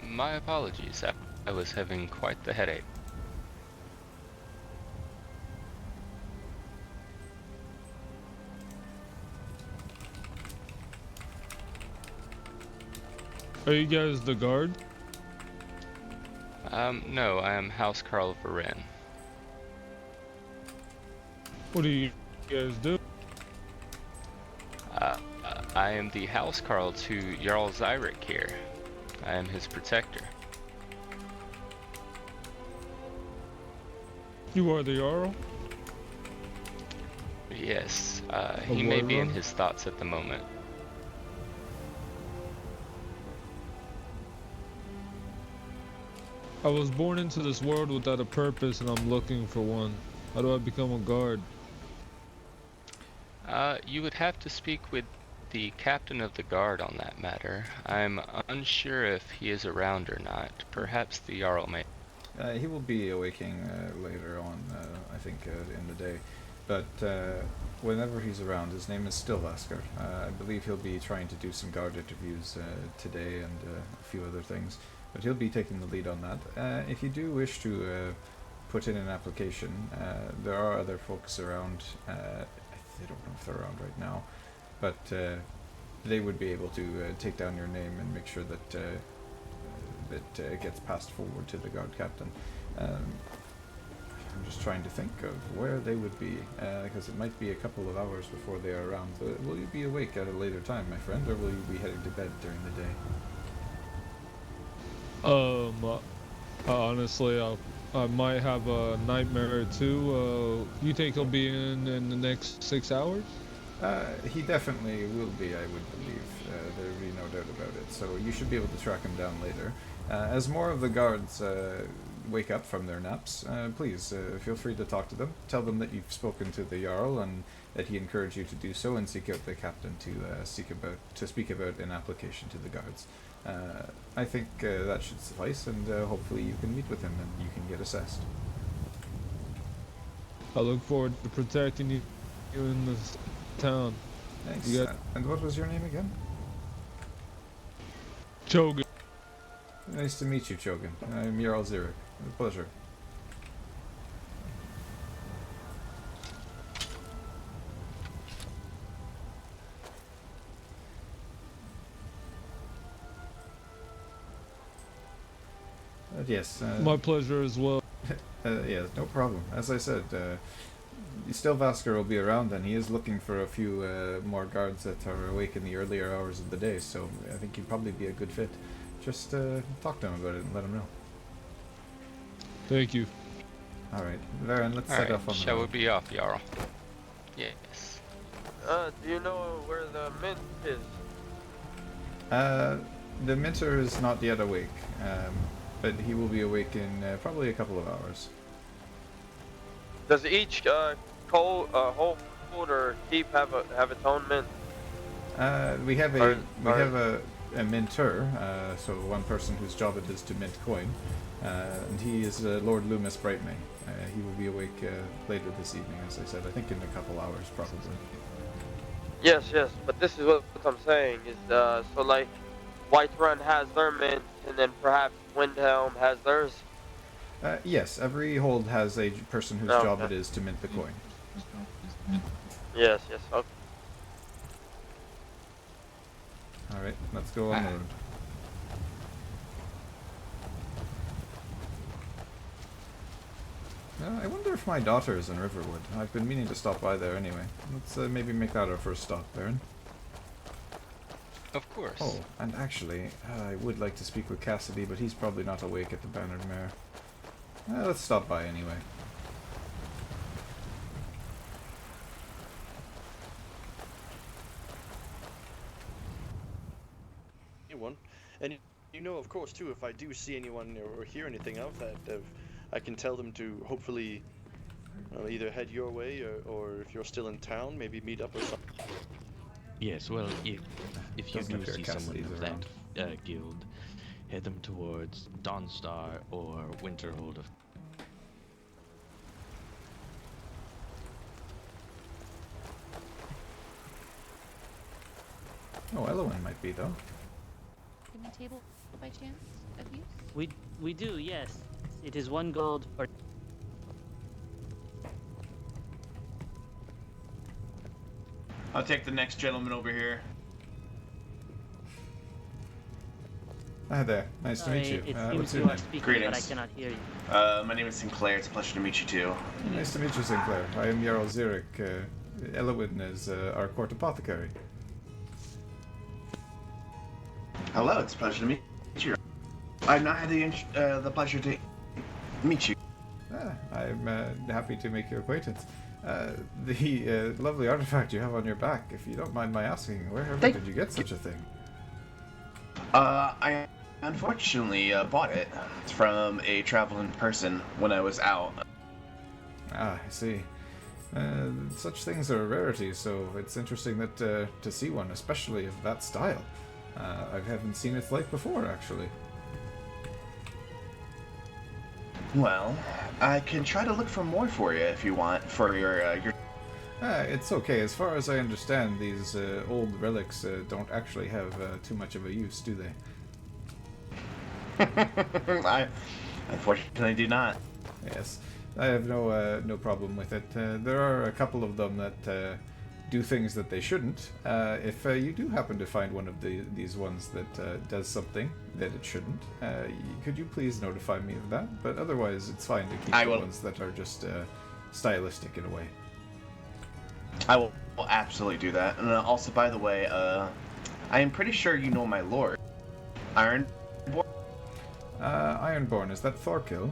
My apologies. I was having quite the headache. Are you guys the guard? No, I am House Carl Varen. What do you guys do? I am the House Carl to Jarl Zyrik here. I am his protector. You are the Jarl? Yes, he may be in his thoughts at the moment. I was born into this world without a purpose and I'm looking for one. How do I become a guard? You would have to speak with the captain of the guard on that matter. I'm unsure if he is around or not. Perhaps the Jarl may. He will be awaking later on, I think, in the day. But whenever he's around, his name is still Lasker. I believe he'll be trying to do some guard interviews today and a few other things. But he'll be taking the lead on that. If you do wish to put in an application, there are other folks around. I don't know if they're around right now. But they would be able to take down your name and make sure that it gets passed forward to the guard captain. I'm just trying to think of where they would be, because it might be a couple of hours before they are around. But will you be awake at a later time, my friend, or will you be heading to bed during the day? Honestly, I might have a nightmare or two. You think he'll be in the next 6 hours? He definitely will be, I would believe. There would be no doubt about it. So you should be able to track him down later. As more of the guards wake up from their naps, please feel free to talk to them. Tell them that you've spoken to the Jarl and that he encouraged you to do so, and seek out the captain to speak about an application to the guards. I think that should suffice, and hopefully you can meet with him and you can get assessed. I look forward to protecting you in this town. Thanks. You got And what was your name again? Chogan. Nice to meet you, Chogan. I'm Jarl Zyrik. A pleasure. Yes. My pleasure as well. Yeah, no problem. As I said, Stilvasker will be around, and he is looking for a few more guards that are awake in the earlier hours of the day, so I think he'd probably be a good fit. Just talk to him about it and let him know. Thank you. Alright, Varen, let's set off on the Shall we road. be off, Jarl? Yes. Do you know where the mint is? The Minter is not yet awake, but he will be awake in probably a couple of hours. Does each hold or keep have its own mint? We have a minter, so one person whose job it is to mint coin, and he is Lord Loomis Brightmay. He will be awake later this evening, as I said. I think in a couple hours, probably. Yes, but this is what I'm saying is so like Whiterun has their mint, and then perhaps Windhelm has theirs. Yes, every hold has a person whose job it is to mint the coin. Yes, okay. Alright, let's go on the road. I wonder if my daughter is in Riverwood. I've been meaning to stop by there anyway. Let's maybe make that our first stop, Baron. Of course. Oh, and actually, I would like to speak with Cassidy, but he's probably not awake at the Bannered Mare. Let's stop by anyway. Anyone, and you know, of course, too, if I do see anyone or hear anything of that, I can tell them to hopefully either head your way or if you're still in town, maybe meet up or something. Yes, well, if you Doesn't do appear see someone Cassidy's of around. that guild, head them towards Dawnstar or Winterhold of. Oh, Elowen might be, though. Any table by chance of use? We do, yes. It is 1 gold for. I'll take the next gentleman over here. Hi there. Nice to meet you. It What's seems your you name? are speaking, Greetings. but I cannot hear you. My name is Sinclair. It's a pleasure to meet you too. Nice to meet you, Sinclair. I am Jarl Zyrik. Elowen is our court apothecary. Hello, it's a pleasure to meet you. I've not had the pleasure to meet you. I'm happy to make your acquaintance. The lovely artifact you have on your back, if you don't mind my asking, wherever did you get such a thing? I unfortunately bought it from a traveling person when I was out. Ah, I see. Such things are a rarity, so it's interesting that to see one, especially of that style. I haven't seen its like before, actually. Well, I can try to look for more for you if you want, for your It's okay. As far as I understand, these old relics don't actually have too much of a use, do they? I unfortunately do not. Yes, I have no problem with it. There are a couple of them that do things that they shouldn't. If you do happen to find one of these ones that does something that it shouldn't, could you please notify me of that? But otherwise, it's fine to keep the ones that are just stylistic in a way. I will absolutely do that. And also, by the way, I am pretty sure you know my lord, Ironborn. Ironborn, is that Thorkill?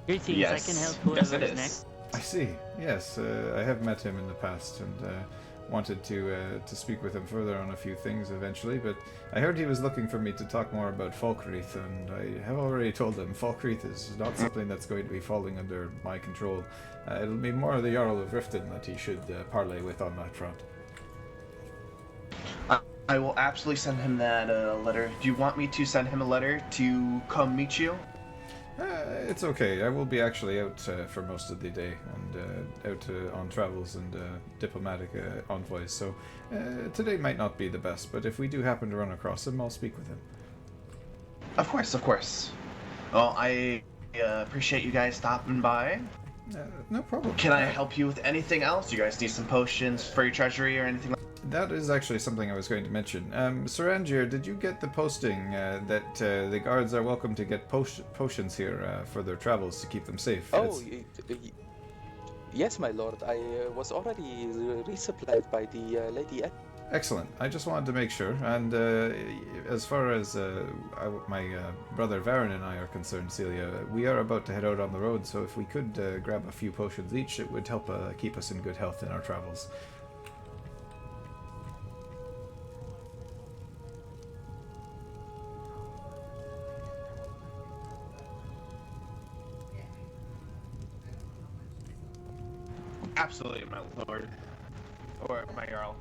Greetings, Yes. I can help Yes, whoever it is is. next. I see. Yes, I have met him in the past and wanted to speak with him further on a few things eventually. But I heard he was looking for me to talk more about Falkreath, and I have already told him Falkreath is not something that's going to be falling under my control. It'll be more the Jarl of Riften that he should parley with on that front. I will absolutely send him that letter. Do you want me to send him a letter to come meet you? It's okay. I will be actually out for most of the day and out on travels and diplomatic envoys. So today might not be the best, but if we do happen to run across him, I'll speak with him. Of course, of course. Well, I appreciate you guys stopping by. No problem. Can I help you with anything else? You guys need some potions for your treasury or anything like that? That is actually something I was going to mention. Saranjir, did you get the posting that the guards are welcome to get potions here for their travels to keep them safe? Oh, yes, my lord. I was already resupplied by the lady. Excellent. I just wanted to make sure. And as far as my brother Varen and I are concerned, Celia, we are about to head out on the road, so if we could grab a few potions each, it would help keep us in good health in our travels. Absolutely, my lord. Or my Jarl.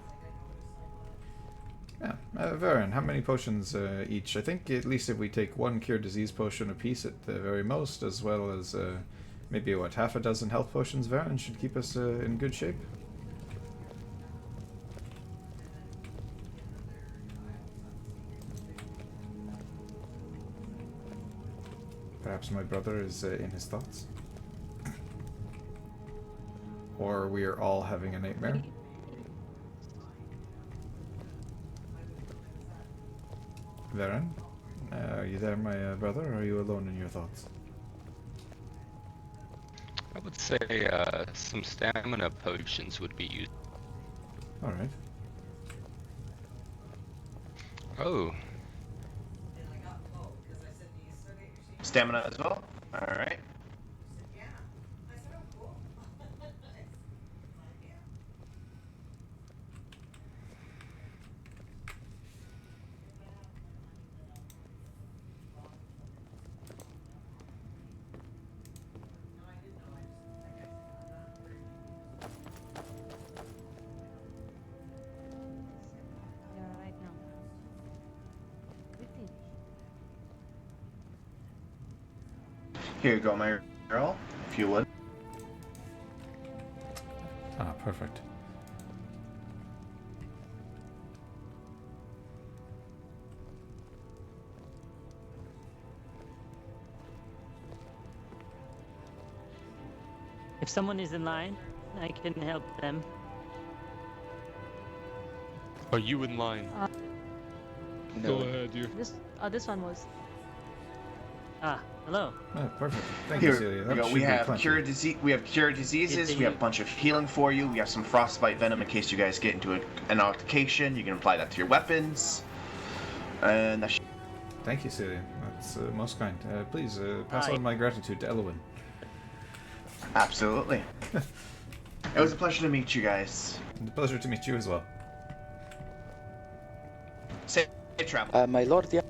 Yeah. Varen, how many potions each? I think at least if we take one cure disease potion apiece at the very most, as well as maybe, half a dozen health potions, Varen, should keep us in good shape. Perhaps my brother is in his thoughts. Or we are all having a nightmare. Varen, are you there, my brother, or are you alone in your thoughts? I would say some stamina potions would be used. Alright. Oh. Stamina as well? Alright. Right now. Here you go, my Jarl, if you would. Ah, perfect. If someone is in line, I can help them. Are you in line? Go ahead, you. This one was. Hello. Oh, perfect. Thank you, Celia. Here we That go. should We be have plenty. cure disease. We have cure diseases. We have a bunch of healing for you. We have some frostbite venom in case you guys get into an altercation. You can apply that to your weapons. And that Thank you, Celia. That's most kind. Please pass Hi. on my gratitude to Elwyn. Absolutely. It was a pleasure to meet you guys. And a pleasure to meet you as well. Safe travel. My lord, yeah.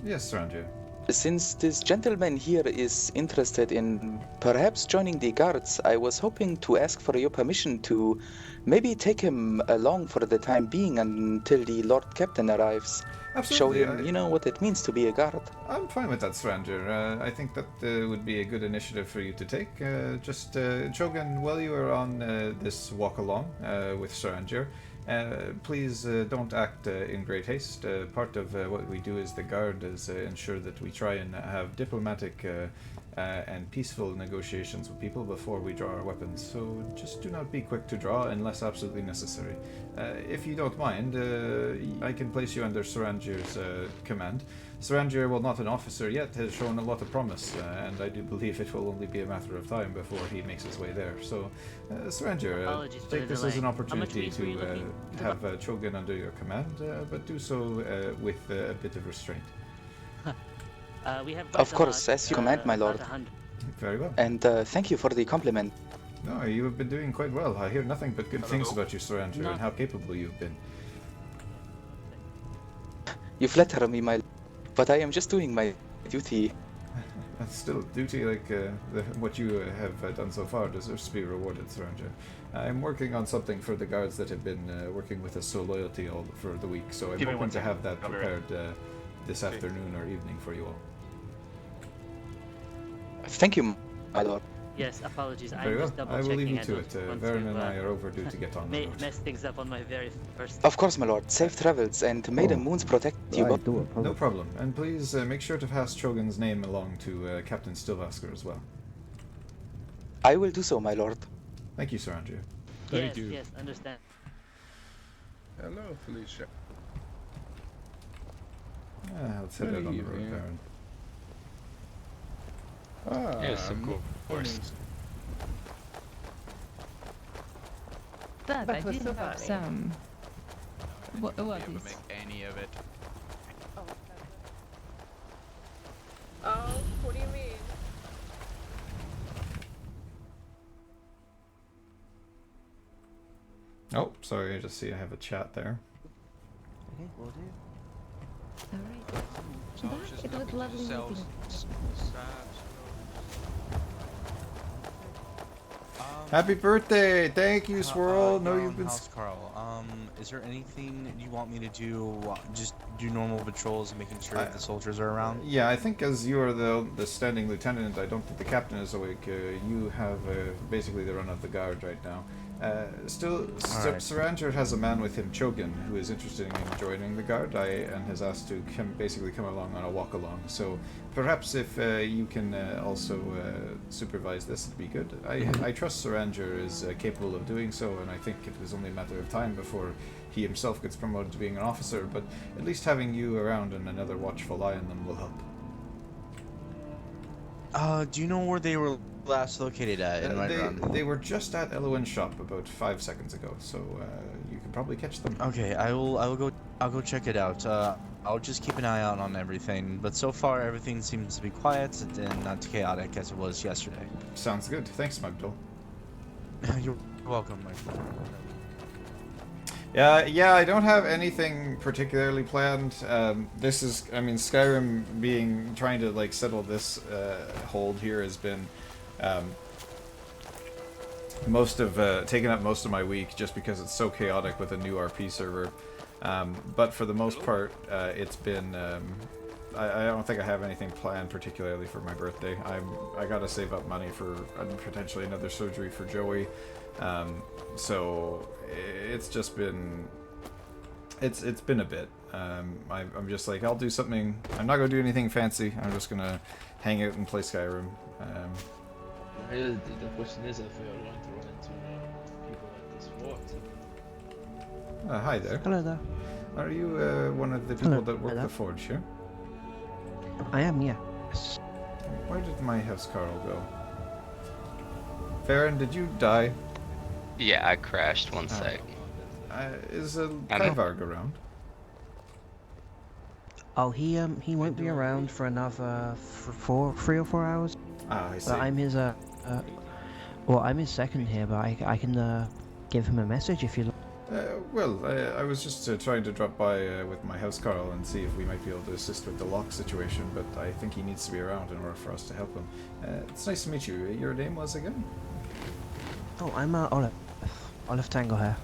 Yes, Saranjir. Since this gentleman here is interested in perhaps joining the guards, I was hoping to ask for your permission to maybe take him along for the time being until the Lord Captain arrives. Absolutely, Show him, you know, what it means to be a guard. I'm fine with that, Saranjir. I think that would be a good initiative for you to take. Just, Chogan, while you are on this walk along with Saranjir, please don't act in great haste. Part of what we do as the guard is ensure that we try and have diplomatic and peaceful negotiations with people before we draw our weapons. So just do not be quick to draw unless absolutely necessary. If you don't mind, I can place you under Saranjir's command. Saranjir, while not an officer yet, has shown a lot of promise, and I do believe it will only be a matter of time before he makes his way there. So, Saranjir, take this as an opportunity to have Chogan under your command, but do so with a bit of restraint. We have Of quite a course, lot, as you command, my about lord. 100. Very well. And thank you for the compliment. No, you have been doing quite well. I hear nothing but good things Hello? about you, Sir Andrew, and how capable you've been. You flatter me, my lord, but I am just doing my duty. That's still duty like what you have done so far deserves to be rewarded, Sir Andrew. I'm working on something for the guards that have been working with us so loyalty all for the week, so I'm Give me hoping one to have second. that I'll be right prepared this afternoon or evening for you all. Thank you, my lord. Yes, apologies. Very I'm well. just double I will checking. leave you I to don't it. want Varen to, and I are overdue to get on the road. mess things up on my very first. Of course, my lord. Safe travels, and may the moons protect you both. No problem. And please make sure to pass Chogan's name along to Captain Stilvasker as well. I will do so, my lord. Thank you, Sir Andrew. Yes, yes, understand. Hello, Felicia. Let's head out on the road, Varen. Yes, of course. Dad, That I was did so have funny. some. What Be is? able to make any of it. Oh, what do you mean? Oh, sorry, I just see I have a chat there. Okay, will do. Alright. So I was just It was looking lovely to sell meeting Happy birthday! Thank you, Swirl. No, Jarl you've been. House Carl. Is there anything you want me to do? Just do normal patrols and making sure that the soldiers are around? Yeah, I think as you are the standing lieutenant, I don't think the captain is awake. You have basically the run of the guard right now. Sir Andrew has a man with him, Chogan, who is interested in joining the guard and has asked to basically come along on a walk along. So perhaps if you can also supervise this, it'd be good. I trust Sir Andrew is capable of doing so, and I think it was only a matter of time before he himself gets promoted to being an officer, but at least having you around and another watchful eye on them will help. Do you know where they were last located at in my run? They were just at Eloin's shop about 5 seconds ago, so you can probably catch them. Okay, I'll go check it out. I'll just keep an eye out on everything, but so far everything seems to be quiet and not chaotic as it was yesterday. Sounds good. Thanks, Magdal. You're welcome, my friend. Yeah, I don't have anything particularly planned. This is, I mean, Skyrim trying to like settle this hold here has been taken up most of my week just because it's so chaotic with a new RP server. But for the most part, it's been. I don't think I have anything planned particularly for my birthday. I gotta save up money for potentially another surgery for Joey. So it's just been. It's been a bit. I'm just like, I'll do something. I'm not gonna do anything fancy. I'm just gonna hang out and play Skyrim. The question is if we are going to run into people at this fort. Hi there. Hello there. Are you one of the people Hello. that work Hello. the forge here? I am, yes. Where did my house Carl go? Farron, did you die? Yeah, I crashed. One sec. Is I'm- Kaivarg around? Oh, he won't be around for another 3 or 4 hours. Ah, I see. But I'm his I'm his second here, but I can give him a message if you like. Well, I was just trying to drop by with my house Carl and see if we might be able to assist with the lock situation, but I think he needs to be around in order for us to help him. It's nice to meet you. Your name was again? Oh, I'm Olive. Olive Tangle here.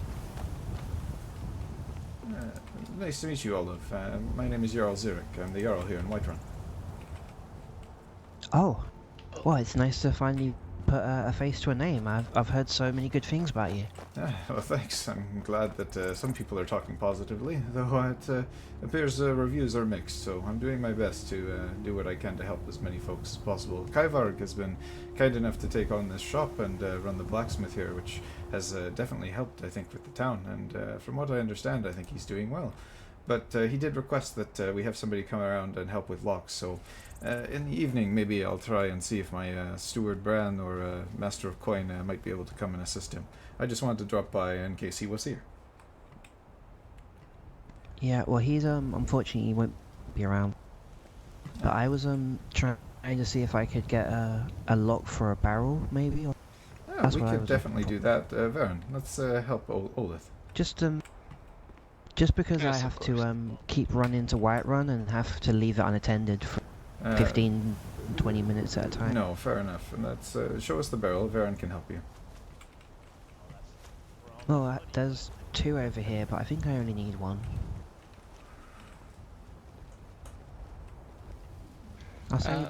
Nice to meet you, Olive. My name is Jarl Zyrik. I'm the Jarl here in Whiterun. Oh, well, it's nice to finally put a face to a name. I've heard so many good things about you. Well, thanks. I'm glad that some people are talking positively, though it appears reviews are mixed, so I'm doing my best to do what I can to help as many folks as possible. Keivarg has been kind enough to take on this shop and run the blacksmith here, which has definitely helped, I think, with the town, and from what I understand, I think he's doing well. But he did request that we have somebody come around and help with locks, so in the evening maybe I'll try and see if my steward Bran or master of coin might be able to come and assist him. I just wanted to drop by in case he was here. Yeah, well, he's unfortunately he won't be around. But I was trying to see if I could get a lock for a barrel, maybe. Or Yeah, that's we what I could was definitely looking do that. Varen, let's help Olith. Just because I Yes, of have course. to keep running to Whiterun and have to leave it unattended for 15, 20 minutes at a time. No, fair enough. And let's show us the barrel. Varen can help you. Well, there's 2 over here, but I think I only need 1. I'll say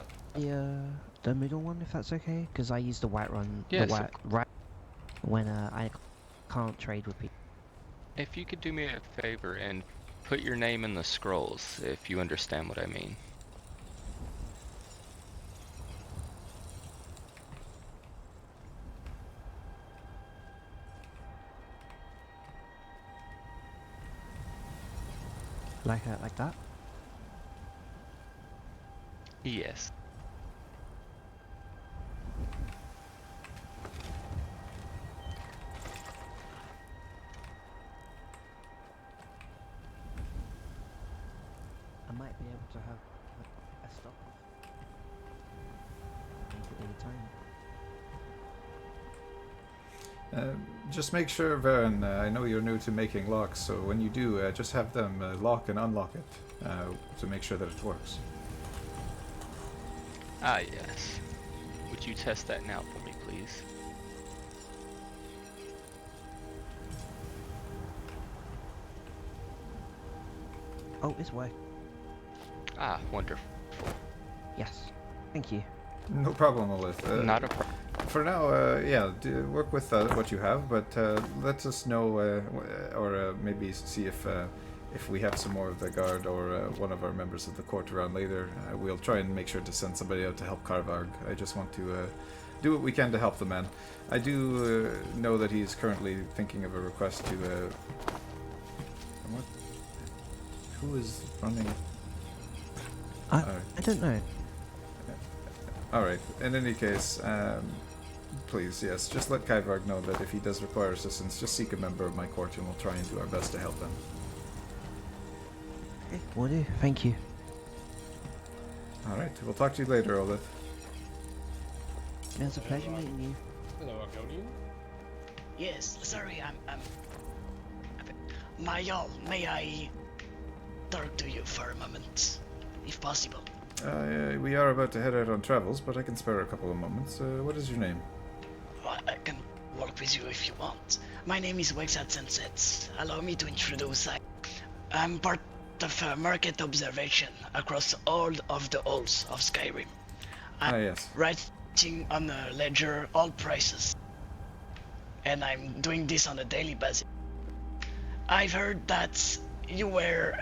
the middle one, if that's okay, because I use the Whiterun, Yes, the right when I can't trade with people. If you could do me a favor and put your name in the scrolls, if you understand what I mean. Like that? Yes. I might be able to have a stop any time. Just make sure, Varen, I know you're new to making locks, so when you do, just have them lock and unlock it to make sure that it works. Ah, yes. Would you test that now for me, please? Oh, it's working. Ah, wonderful. Yes. Thank you. No problem, Olith. Not a problem. For now, yeah, work with what you have, but let us know, or maybe see if we have some more of the guard or one of our members of the court around later. We'll try and make sure to send somebody out to help Karvarg. I just want to do what we can to help the man. I do know that he's currently thinking of a request to... what? Who is running? I don't know. Alright, in any case, please, yes, just let Keivarg know that if he does require assistance, just seek a member of my court and we'll try and do our best to help him. Okay, will do. Thank you. Alright, we'll talk to you later, Olith. It was a pleasure meeting you. Hello, Argonian. Yes, sorry, I'm... My Jarl, may I talk to you for a moment, if possible? We are about to head out on travels, but I can spare a couple of moments. What is your name? Well, I can work with you if you want. My name is Wexat Sunset. Allow me to introduce. I'm part of market observation across all of the halls of Skyrim. I'm yes. writing on a ledger all prices, and I'm doing this on a daily basis. I've heard that you were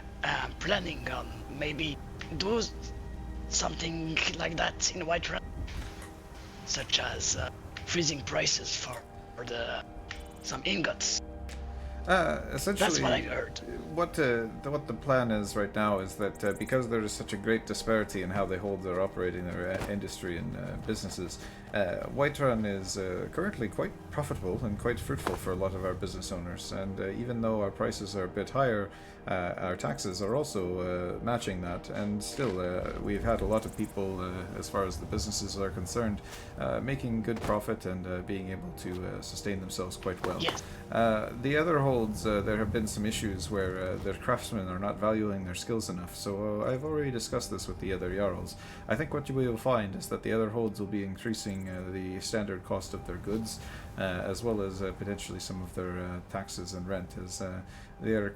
planning on maybe do something like that in Whiterun, such as freezing prices for some ingots. Essentially, that's what I heard. What the plan is right now is that because there is such a great disparity in how they hold their operating their industry and businesses, Whiterun is currently quite profitable and quite fruitful for a lot of our business owners. And even though our prices are a bit higher, our taxes are also matching that. And still, we've had a lot of people, as far as the businesses are concerned, making good profit and being able to sustain themselves quite well. Yes. The other holds, there have been some issues where their craftsmen are not valuing their skills enough. So I've already discussed this with the other Jarls. I think what you will find is that the other holds will be increasing the standard cost of their goods, as well as potentially some of their taxes and rent, as they are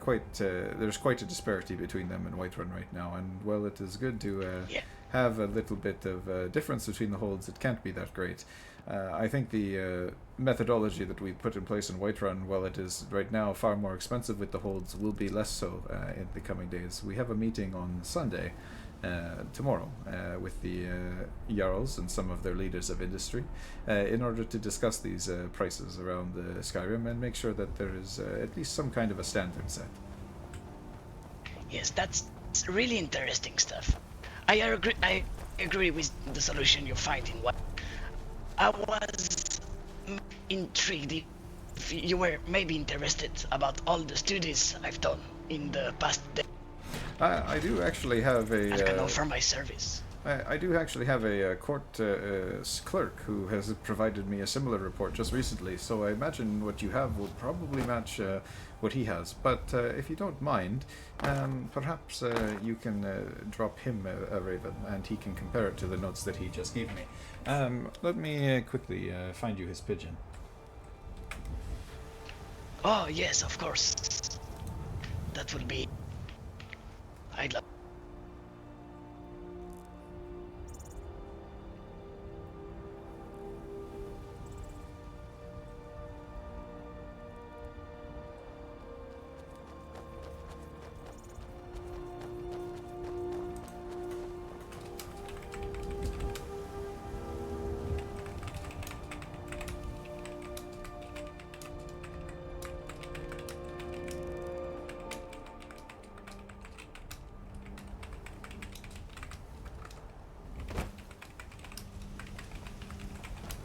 there's quite a disparity between them and Whiterun right now. And while it is good to have a little bit of difference between the holds, it can't be that great. I think the methodology that we've put in place in Whiterun, while it is right now far more expensive with the holds, will be less so in the coming days. We have a meeting on Sunday, tomorrow, with the Jarls and some of their leaders of industry, in order to discuss these prices around Skyrim and make sure that there is at least some kind of a standard set. Yes, that's really interesting stuff. I agree with the solution you find in what. I was intrigued if you were maybe interested about all the studies I've done in the past day. I do actually have a. I can offer my service. I do actually have a court clerk who has provided me a similar report just recently, so I imagine what you have will probably match what he has. But if you don't mind, perhaps you can drop him a raven, and he can compare it to the notes that he just gave me. Let me quickly find you his pigeon. Oh, yes, of course. That would be... I'd love...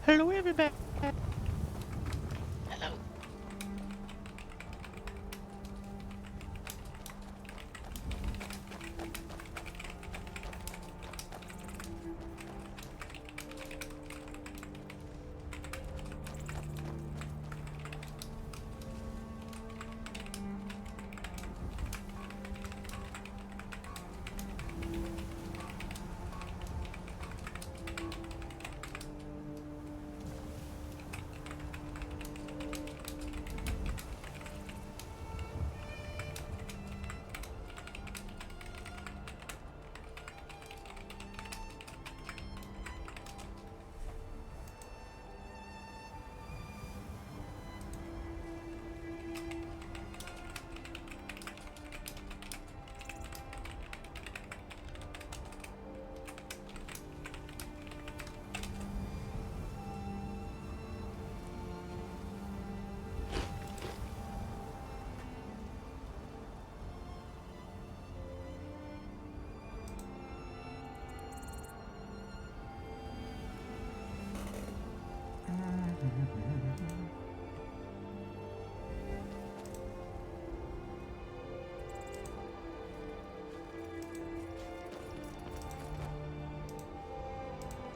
Hello, everybody. Hello.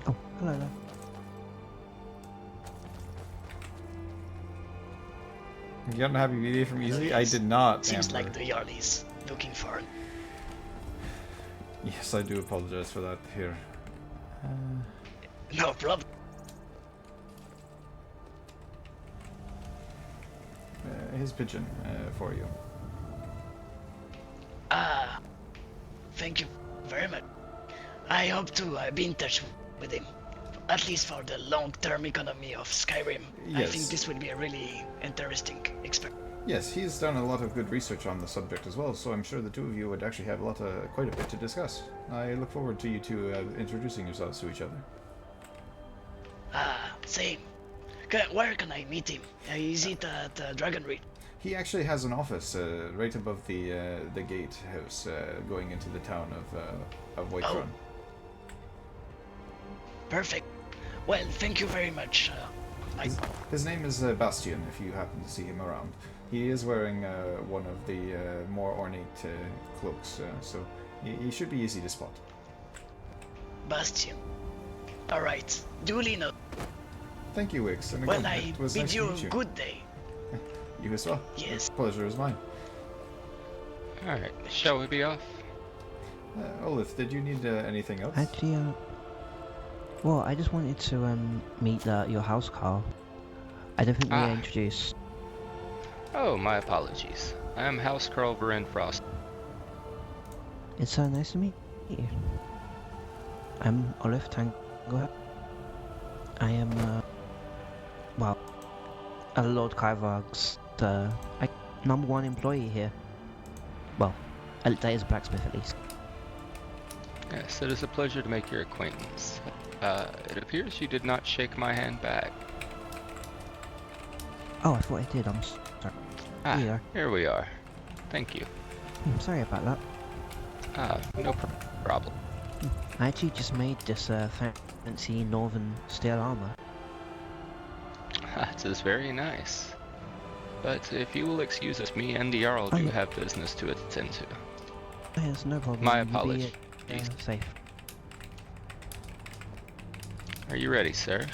Oh, hello there. You got a happy birthday from Easy? I did not. Seems Amber. like the Jarl is looking for... Yes, I do apologize for that. Here. No problem. His pigeon for you. Ah, thank you very much. I hope to be in touch with him, at least for the long-term economy of Skyrim. I Yes. think this would be a really interesting experience. Yes, he's done a lot of good research on the subject as well, so I'm sure the two of you would actually have quite a bit to discuss. I look forward to you two introducing yourselves to each other. Ah, same. Where can I meet him? Is it at Dragon Reach? He actually has an office right above the gatehouse going into the town of Whiterun. Oh. Perfect. Well, thank you very much. His name is Bastian, if you happen to see him around. He is wearing one of the more ornate cloaks, so he should be easy to spot. Bastian. Alright, duly noted. Thank you, Wix. And Well, again, I it was bid nice you to meet a you. good day. You as well. Yes. The pleasure is mine. Alright, shall we be off? Olaf, did you need anything else? Actually, well, I just wanted to meet your house, Carl. I don't think we were introduced. Oh, my apologies. I am House Carl Frost. It's nice to meet you. I'm Olaf Tango. I am, well, Lord Keizaal's #1 employee here. Well, that is a blacksmith at least. Yes, it is a pleasure to make your acquaintance. It appears you did not shake my hand back. Oh, I thought I did. I'm sorry. Yeah. Here we are. Thank you. Sorry about that. No problem. I actually just made this fancy northern steel armor. That is very nice. But if you will excuse us, me and the Jarl do have business to attend to. Yes, no problem. My You be, apologies. safe. Are you ready, sir?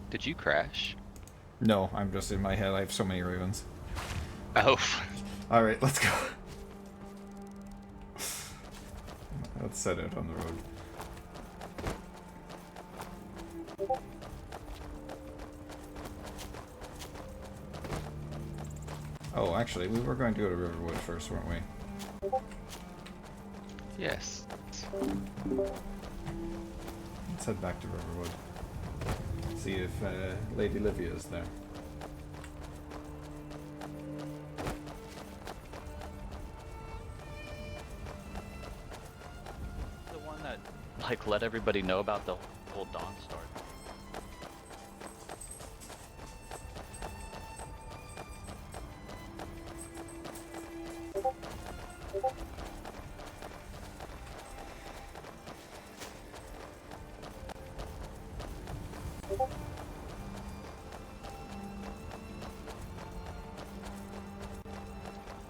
Did you crash? No, I'm just in my head. I have so many ravens. Oh. Alright, let's go. Let's set it on the road. Oh, actually, we were going to go to Riverwood first, weren't we? Yes. Let's head back to Riverwood. See if Lady Livia is there. The one that, like, let everybody know about the whole Dawn Star.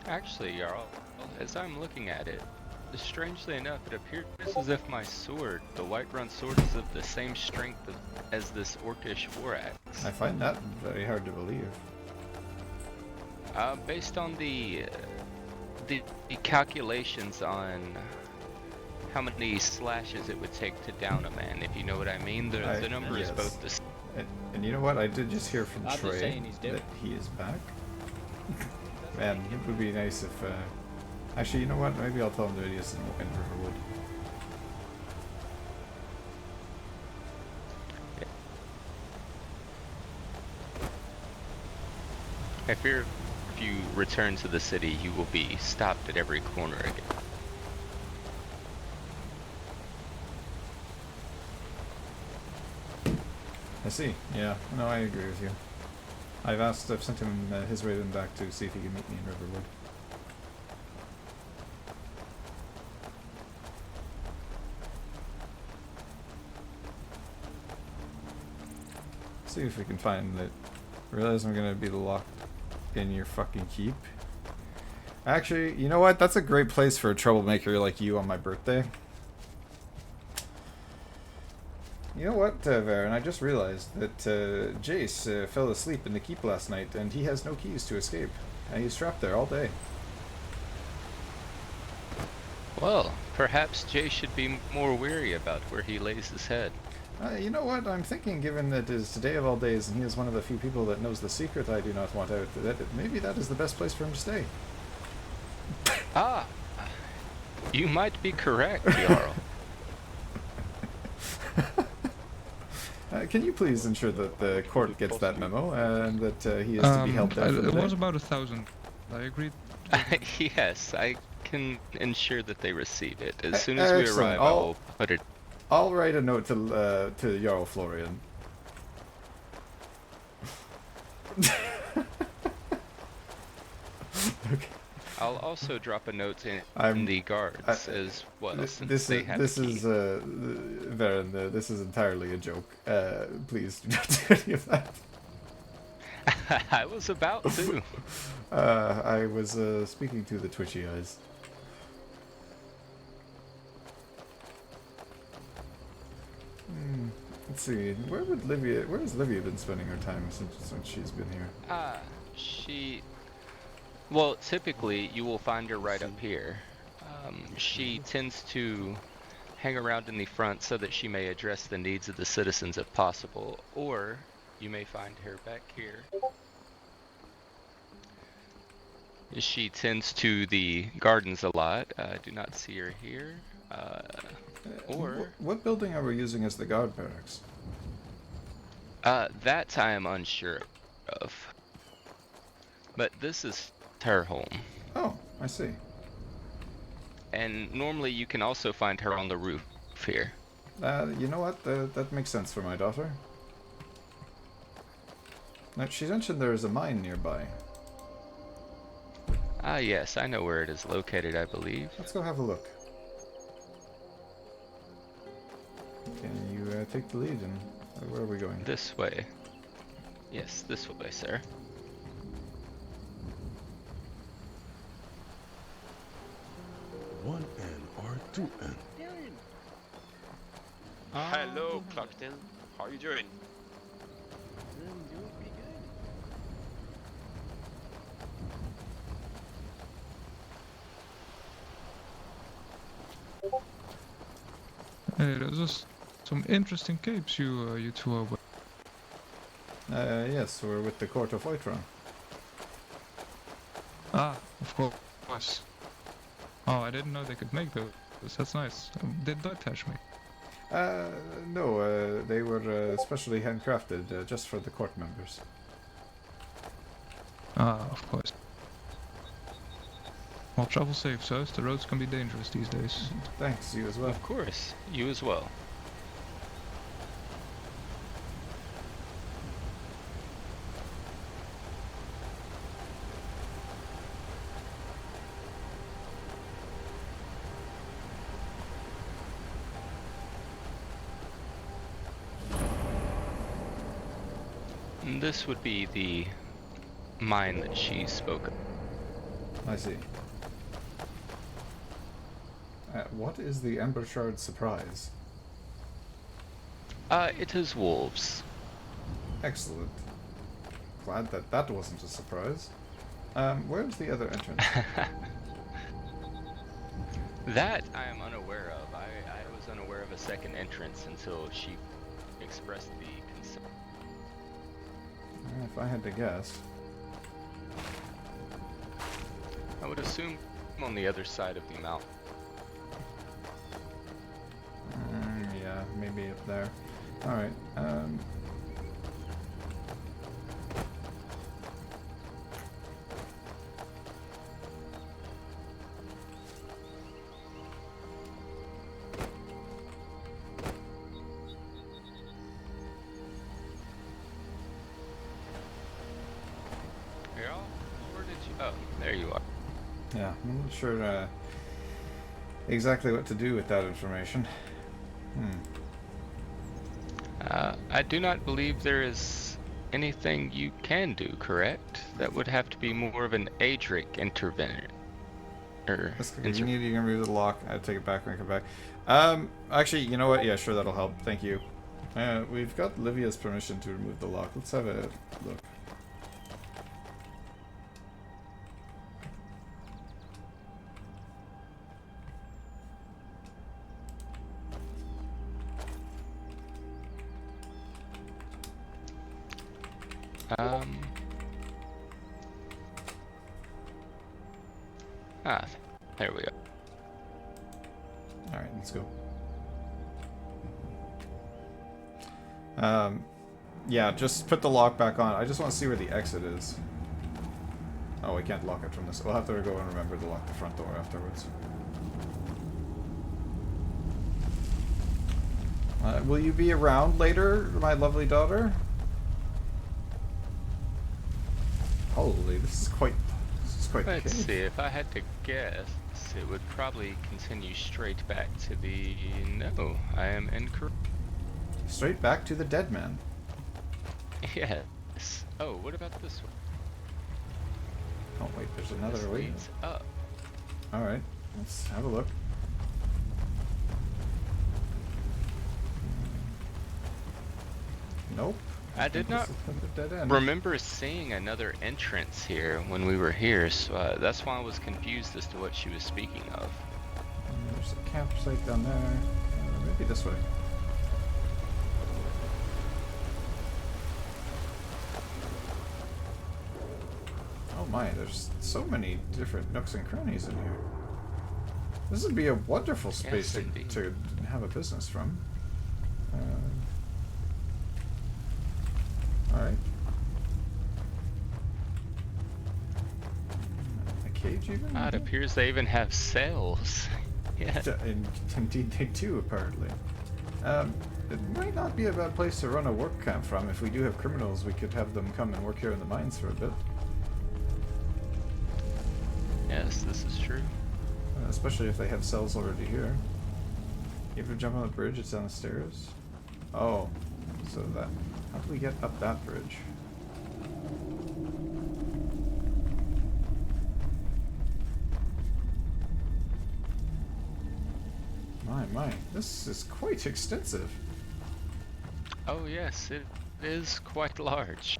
Actually, Jarl, as I'm looking at it, strangely enough, it appears as if my sword, the Whiterun sword, is of the same strength as this orcish war axe. I find that very hard to believe. Based on the calculations on how many slashes it would take to down a man, if you know what I mean, the number is both the same. And you know what? I did just hear from I'm just Trey saying he's dead. that he is back. Man, it would be nice if... Actually, you know what? Maybe I'll tell him that he is in Riverwood. I fear if you return to the city, you will be stopped at every corner again. I see. Yeah. No, I agree with you. I've sent him his raven back to see if he can meet me in Riverwood. See if we can find that. Realize I'm gonna be locked in your fucking keep. Actually, you know what? That's a great place for a troublemaker like you on my birthday. You know what, Varen? I just realized that Jace fell asleep in the keep last night, and he has no keys to escape. And he's trapped there all day. Well, perhaps Jay should be more weary about where he lays his head. You know what? I'm thinking, given that it is today of all days, and he is one of the few people that knows the secret I do not want out, that maybe that is the best place for him to stay. Ah, you might be correct, Jarl. Can you please ensure that the court gets that memo, and that he is to be held there for the It day? was about 1,000. I agreed. Yes, I can ensure that they receive it. As soon as we arrive, I will put it... I'll write a note to Jarl Florian. Okay. I'll also drop a note in the guards as well. This is Varen. This is entirely a joke. Please do not do any of that. I was about to. I was speaking to the twitchy eyes. Let's see. Where has Livia been spending her time since she's been here? Well, typically you will find her right up here. She tends to hang around in the front so that she may address the needs of the citizens if possible, or you may find her back here. She tends to the gardens a lot. I do not see her here. What building are we using as the guard barracks? That I am unsure of. But this is her home. Oh, I see. And normally you can also find her on the roof here. You know what? That makes sense for my daughter. Now, she mentioned there is a mine nearby. Ah, yes, I know where it is located, I believe. Let's go have a look. Can you take the lead and Where are we going? This way. Yes, this way, sir. One N or two N. Hello, Clarkton. How are you doing? Hey, those are some interesting capes you two are wearing. Yes, we're with the Court of Whiterun. Ah, of course. Oh, I didn't know they could make those. That's nice. Did Dogtash make? No, they were specially handcrafted just for the court members. Ah, of course. Well, travel safe, sirs. The roads can be dangerous these days. Thanks, you as well. Of course, you as well. This would be the mine that she spoke of. I see. What is the Ember Shard surprise? It is wolves. Excellent. Glad that that wasn't a surprise. Where's the other entrance? That I am unaware of. I was unaware of a second entrance until she expressed the concern. If I had to guess. I would assume on the other side of the mountain. Yeah, maybe up there. Alright, Jarl, where did you? Oh, there you are. yeah, I'm not sure exactly what to do with that information. I do not believe there is anything you can do, correct? That would have to be more of an Adric intervention. You need to remove the lock. I'd take it back when I come back. Actually, you know what? Yeah, sure, that'll help. Thank you. We've got Livia's permission to remove the lock. Let's have a look. There we go. Alright, let's go. Yeah, just put the lock back on. I just want to see where the exit is. Oh, we can't lock it from this. We'll have to go and remember to lock the front door afterwards. Will you be around later, my lovely daughter? Holy, this is quite Let's see, if I had to guess, it would probably continue straight back to the... No, I am incorrect. Straight back to the dead man. Yes. Oh, what about this one? Oh wait, there's another This way. leads up. Alright, let's have a look. Nope. I did not remember seeing another entrance here when we were here, so that's why I was confused as to what she was speaking of. There's a campsite down there. Maybe this way. Oh my, there's so many different nooks and crannies in here. This would be a wonderful space to have a business from. Alright. A cage even? It appears they even have cells. Yeah. Indeed they do, apparently. It might not be a bad place to run a work camp from. If we do have criminals, we could have them come and work here in the mines for a bit. Yes, this is true. Especially if they have cells already here. You ever jump on the bridge? It's down the stairs. Oh. So that... How do we get up that bridge? My, this is quite extensive. Oh yes, it is quite large.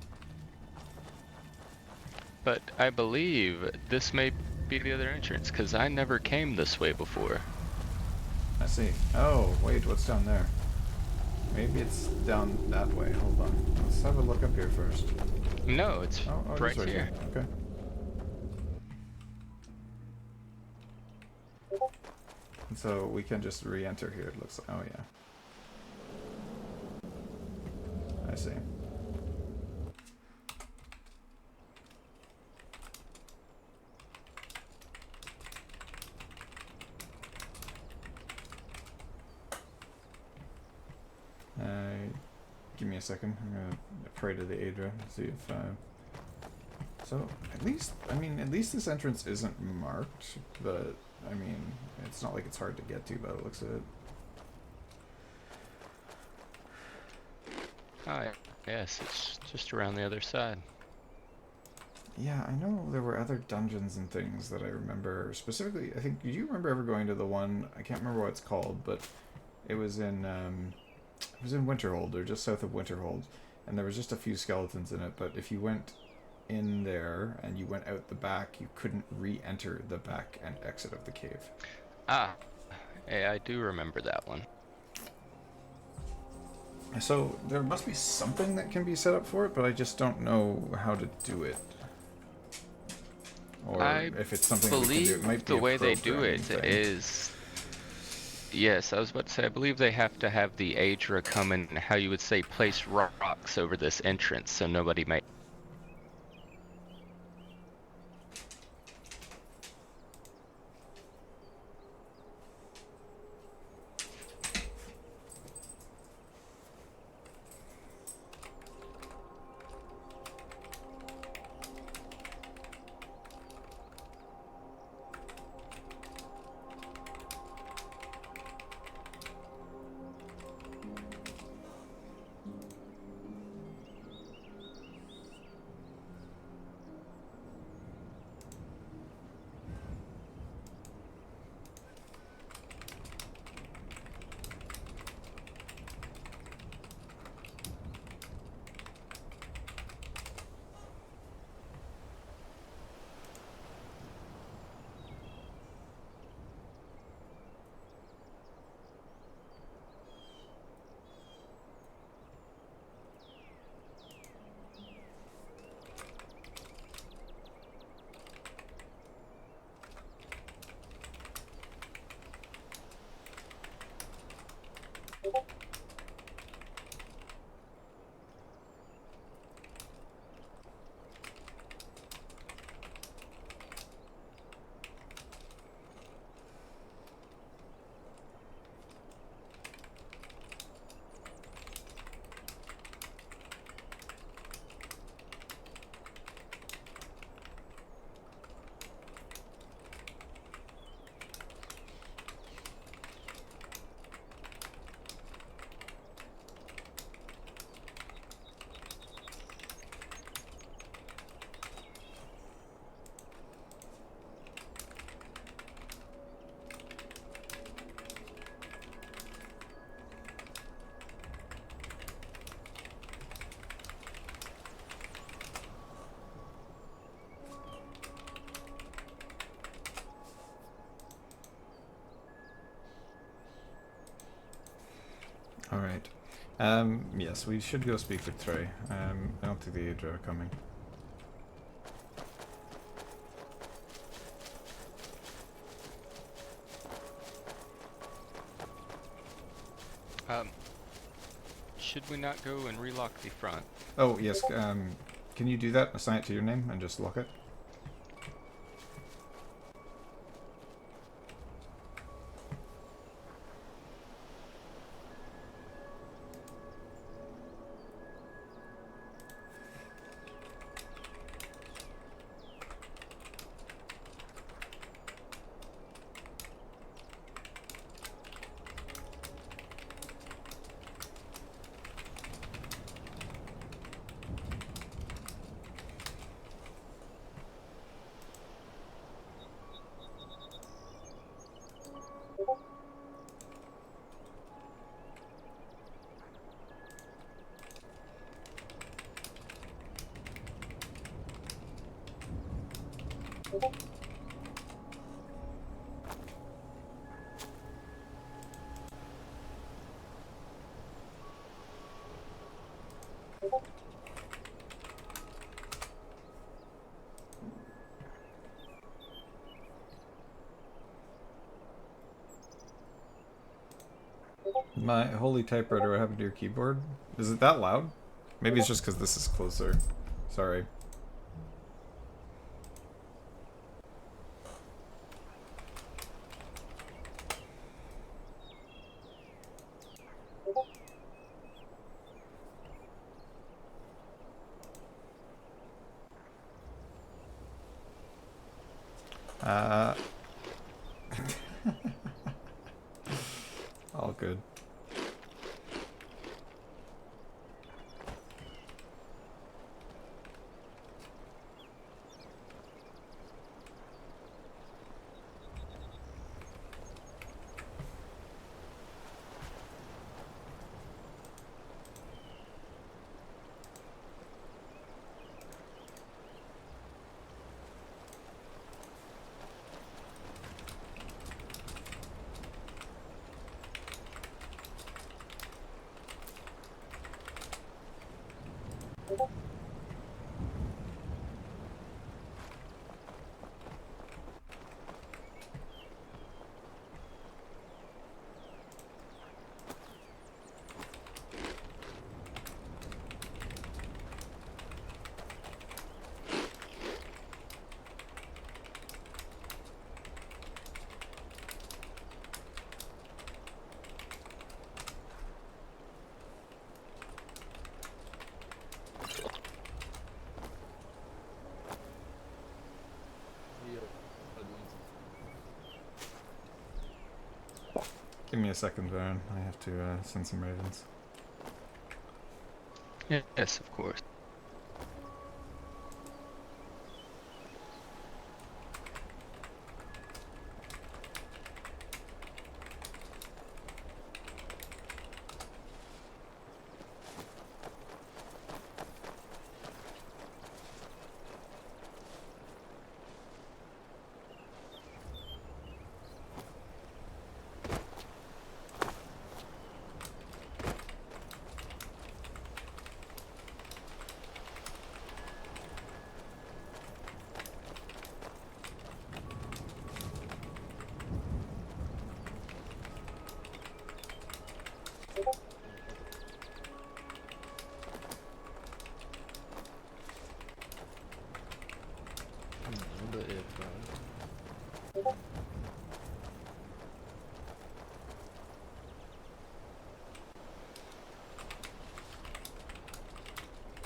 But I believe this may be the other entrance, because I never came this way before. I see. Oh, wait, what's down there? Maybe it's down that way. Hold on. Let's have a look up here first. No, it's it right is here. Okay. And so we can just re-enter here, it looks like. Oh, yeah. I see. Give me a second. I'm gonna pray to the Aedra and see if. So at least this entrance isn't marked, but I mean it's not like it's hard to get to by the looks of it. Oh yes, it's just around the other side. Yeah, I know there were other dungeons and things that I remember specifically. I think, do you remember ever going to the one? I can't remember what it's called, but it was in Winterhold, or just south of Winterhold, and there was just a few skeletons in it. But if you went in there and you went out the back, you couldn't re-enter the back and exit of the cave. Ah, yeah, I do remember that one. So there must be something that can be set up for it, but I just don't know how to do it. Or if it's something that we can do. It might be the way they do it is... Yes, I was about to say, I believe they have to have the Aedra come and, how you would say, place rocks over this entrance so nobody may... Alright. Yes, we should go speak with Trey. I don't think the Aedra are coming. Should we not go and relock the front? Oh, yes. Can you do that? Assign it to your name and just lock it? My holy typewriter, what happened to your keyboard? Is it that loud? Maybe it's just because this is closer. Sorry. All good. Give me a second, Baron. I have to send some ravens. Yes, of course.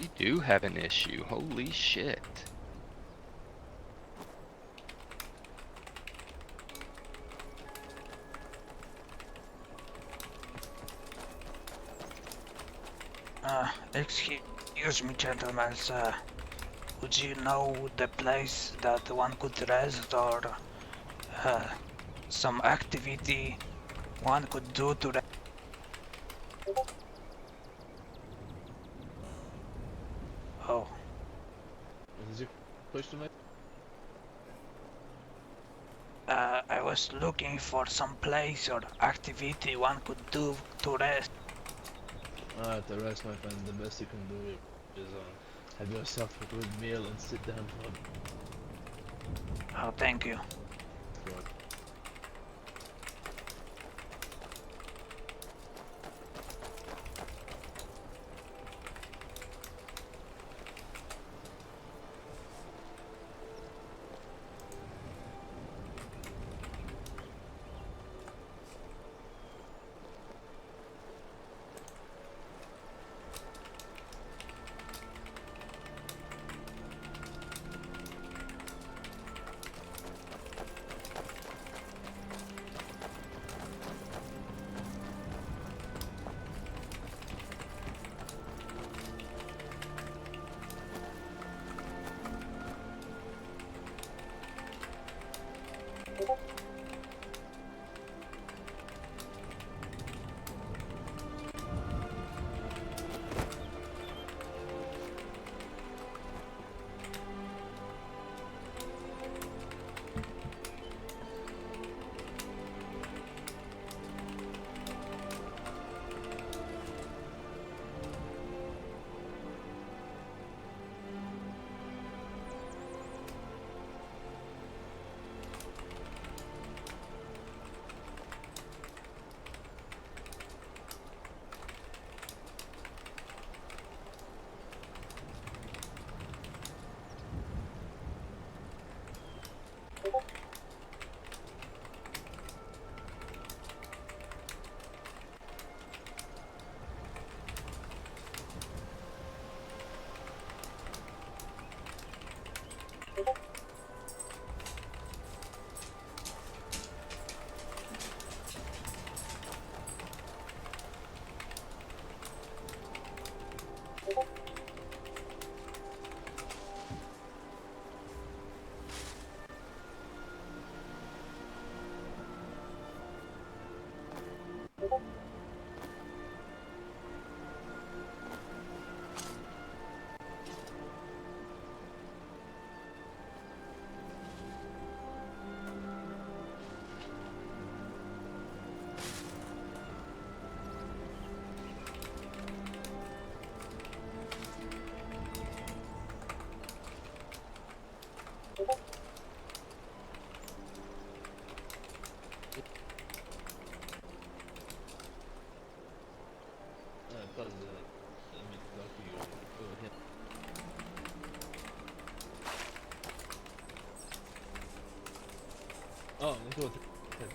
You do have an issue. Holy shit. Excuse me, gentlemen. Would you know the place that one could rest or some activity one could do to rest? Oh. Is your question, mate? I was looking for some place or activity one could do to rest. To rest, my friend, the best you can do is have yourself a good meal and sit down for a... Oh, thank you. Oh, let's go with 10.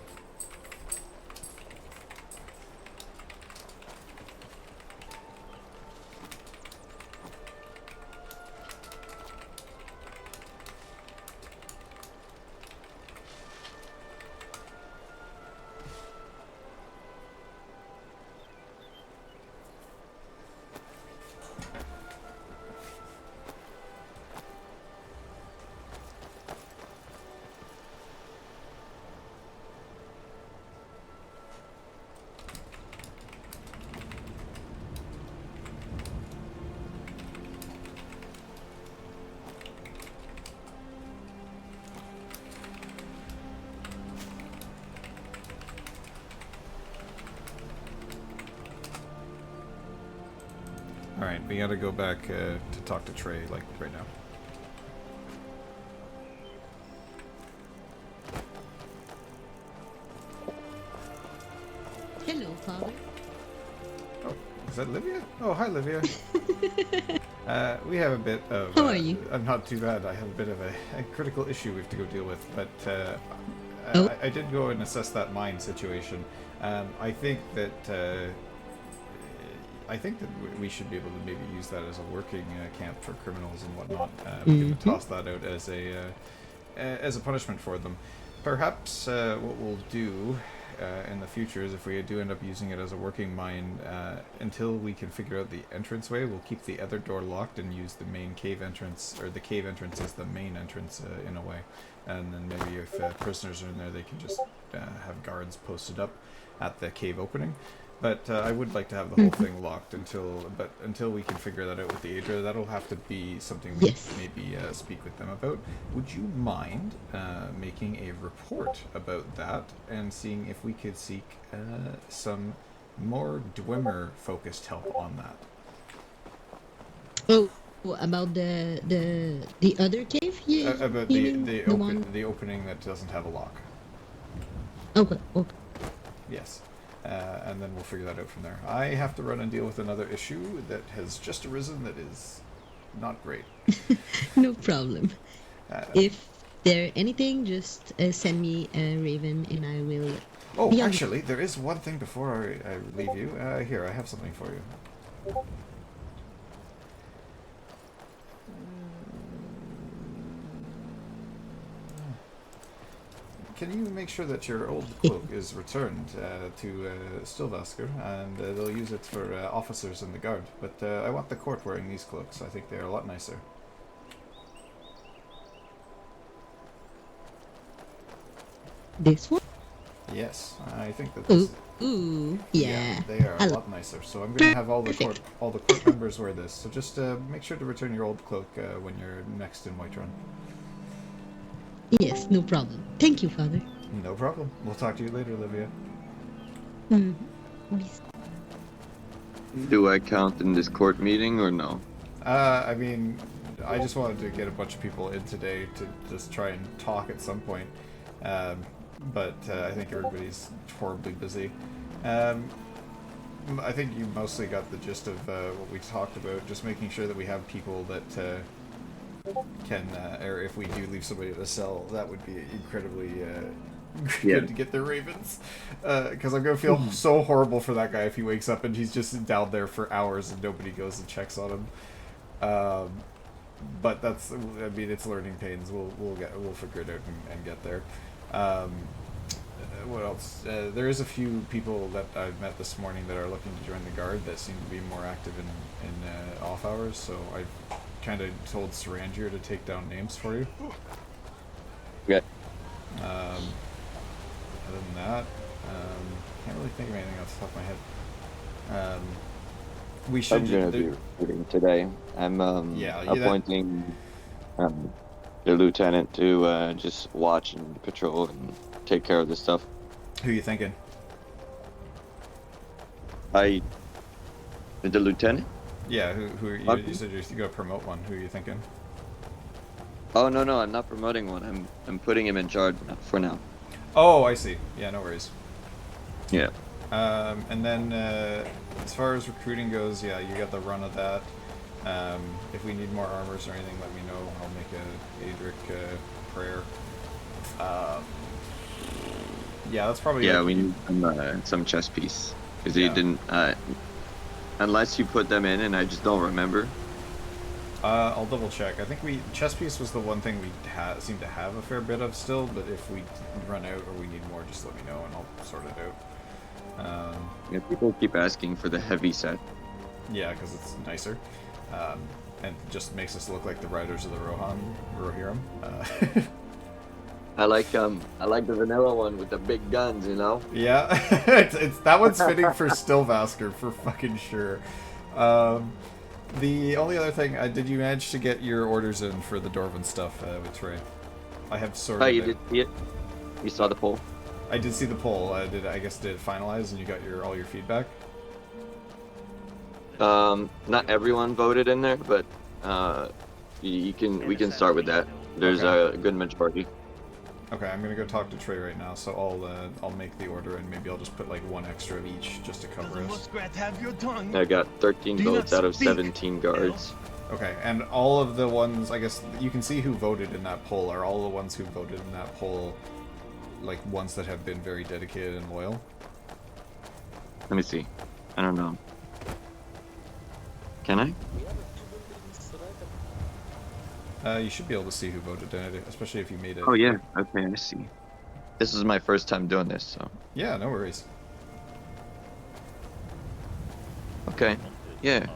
Alright, we gotta go back to talk to Trey, like, right now. Hello, Father. Oh, is that Livia? Oh, hi, Livia. We have a bit of... How are you? I'm not too bad. I have a bit of a critical issue we have to go deal with, but I did go and assess that mine situation. I think that we should be able to maybe use that as a working camp for criminals and whatnot. We can toss that out as a punishment for them. Perhaps what we'll do in the future is, if we do end up using it as a working mine, until we can figure out the entranceway, we'll keep the other door locked and use the main cave entrance, or the cave entrance as the main entrance in a way. And then maybe if prisoners are in there, they can just have guards posted up at the cave opening. But I would like to have the whole thing locked until we can figure that out with the Aedra. That'll have to be something we maybe speak with them about. Would you mind making a report about that and seeing if we could seek some more Dwemer-focused help on that? Oh, about the other cave? About the opening that doesn't have a lock. Okay. Yes. And then we'll figure that out from there. I have to run and deal with another issue that has just arisen that is not great. No problem. If there anything, just send me a raven and I will... Oh, actually, there is one thing before I leave you. Here, I have something for you. Can you make sure that your old cloak is returned to Stilvasker, and they'll use it for officers in the guard. But I want the court wearing these cloaks. I think they're a lot nicer. This one? Yes, I think that this... Ooh, yeah. They are a lot nicer. So I'm going to have all the court members wear this. So just make sure to return your old cloak when you're next in Whiterun. Yes, no problem. Thank you, Father. No problem. We'll talk to you later, Olivia. Do I count in this court meeting or no? I mean, I just wanted to get a bunch of people in today to just try and talk at some point. But I think everybody's horribly busy. I think you mostly got the gist of what we talked about, just making sure that we have people that can, or if we do leave somebody at a cell, that would be incredibly good to get their ravens. Because I'm going to feel so horrible for that guy if he wakes up and he's just down there for hours and nobody goes and checks on him. But that's, I mean, it's learning pains. We'll figure it out and get there. What else? There is a few people that I've met this morning that are looking to join the guard that seem to be more active in off hours, so I've kind of told Sarangier to take down names for you. Okay. Other than that, can't really think of anything off the top of my head. We should. I'm gonna be recruiting today. I'm appointing the lieutenant to just watch and patrol and take care of this stuff. Who are you thinking? The lieutenant? Yeah, who are you? You said you're gonna promote one. Who are you thinking? Oh no, I'm not promoting one. I'm putting him in charge for now. Oh, I see. Yeah, no worries. Yeah. And then as far as recruiting goes, yeah, you got the run of that. If we need more armors or anything, let me know. I'll make a Adric prayer. Yeah, that's probably. Yeah, we need some chess piece because you didn't. Unless you put them in, and I just don't remember. I'll double check. I think chess piece was the one thing we seem to have a fair bit of still, but if we run out or we need more, just let me know and I'll sort it out. Yeah, people keep asking for the heavy set. Yeah, because it's nicer, and just makes us look like the riders of the Rohirrim. I like the vanilla one with the big guns, you know. Yeah, it's that one's fitting for Stillvasker for fucking sure. The only other thing, did you manage to get your orders in for the Dwarven stuff with Trey? I have sort of. Oh, you did see it? You saw the poll? I did see the poll. I guess did it finalize and you got all your feedback? Not everyone voted in there, but we can start with that. There's a good majority. Okay, I'm gonna go talk to Trey right now, so I'll make the order and maybe I'll just put like one extra of each just to cover us. I got 13 votes out of 17 guards. Okay, and all of the ones, I guess you can see who voted in that poll. Are all the ones who voted in that poll like ones that have been very dedicated and loyal? Let me see. I don't know. Can I? You should be able to see who voted in it, especially if you made it. Oh yeah, okay, I see. This is my first time doing this, so. Yeah, no worries. Okay, yeah.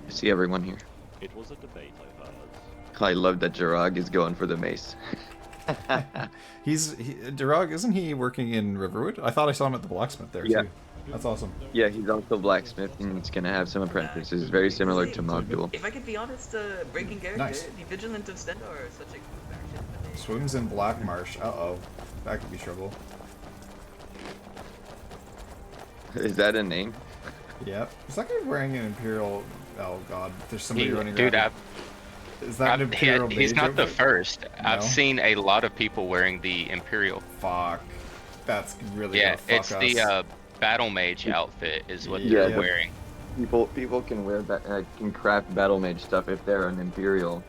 I see everyone here. It was a debate, I heard. I love that Jarag is going for the mace. Jarag, isn't he working in Riverwood? I thought I saw him at the blacksmith there too. That's awesome. Yeah, he's also blacksmith and he's gonna have some apprentices, very similar to Mogdul. If I could be honest, breaking character, the Vigilant of Stendor is such a cool faction. Swims in Black Marsh. Uh-oh. That could be trouble. Is that a name? Yep. Is that guy wearing an Imperial... Oh god, there's somebody running dude, around. Is that an Imperial he's mage not the outfit? first. No? I've seen a lot of people wearing the Imperial. Fuck. That's really Yeah, gonna fuck it's us. the Battle Mage outfit is what they're wearing. People can wear can craft battle mage stuff if they're an Imperial.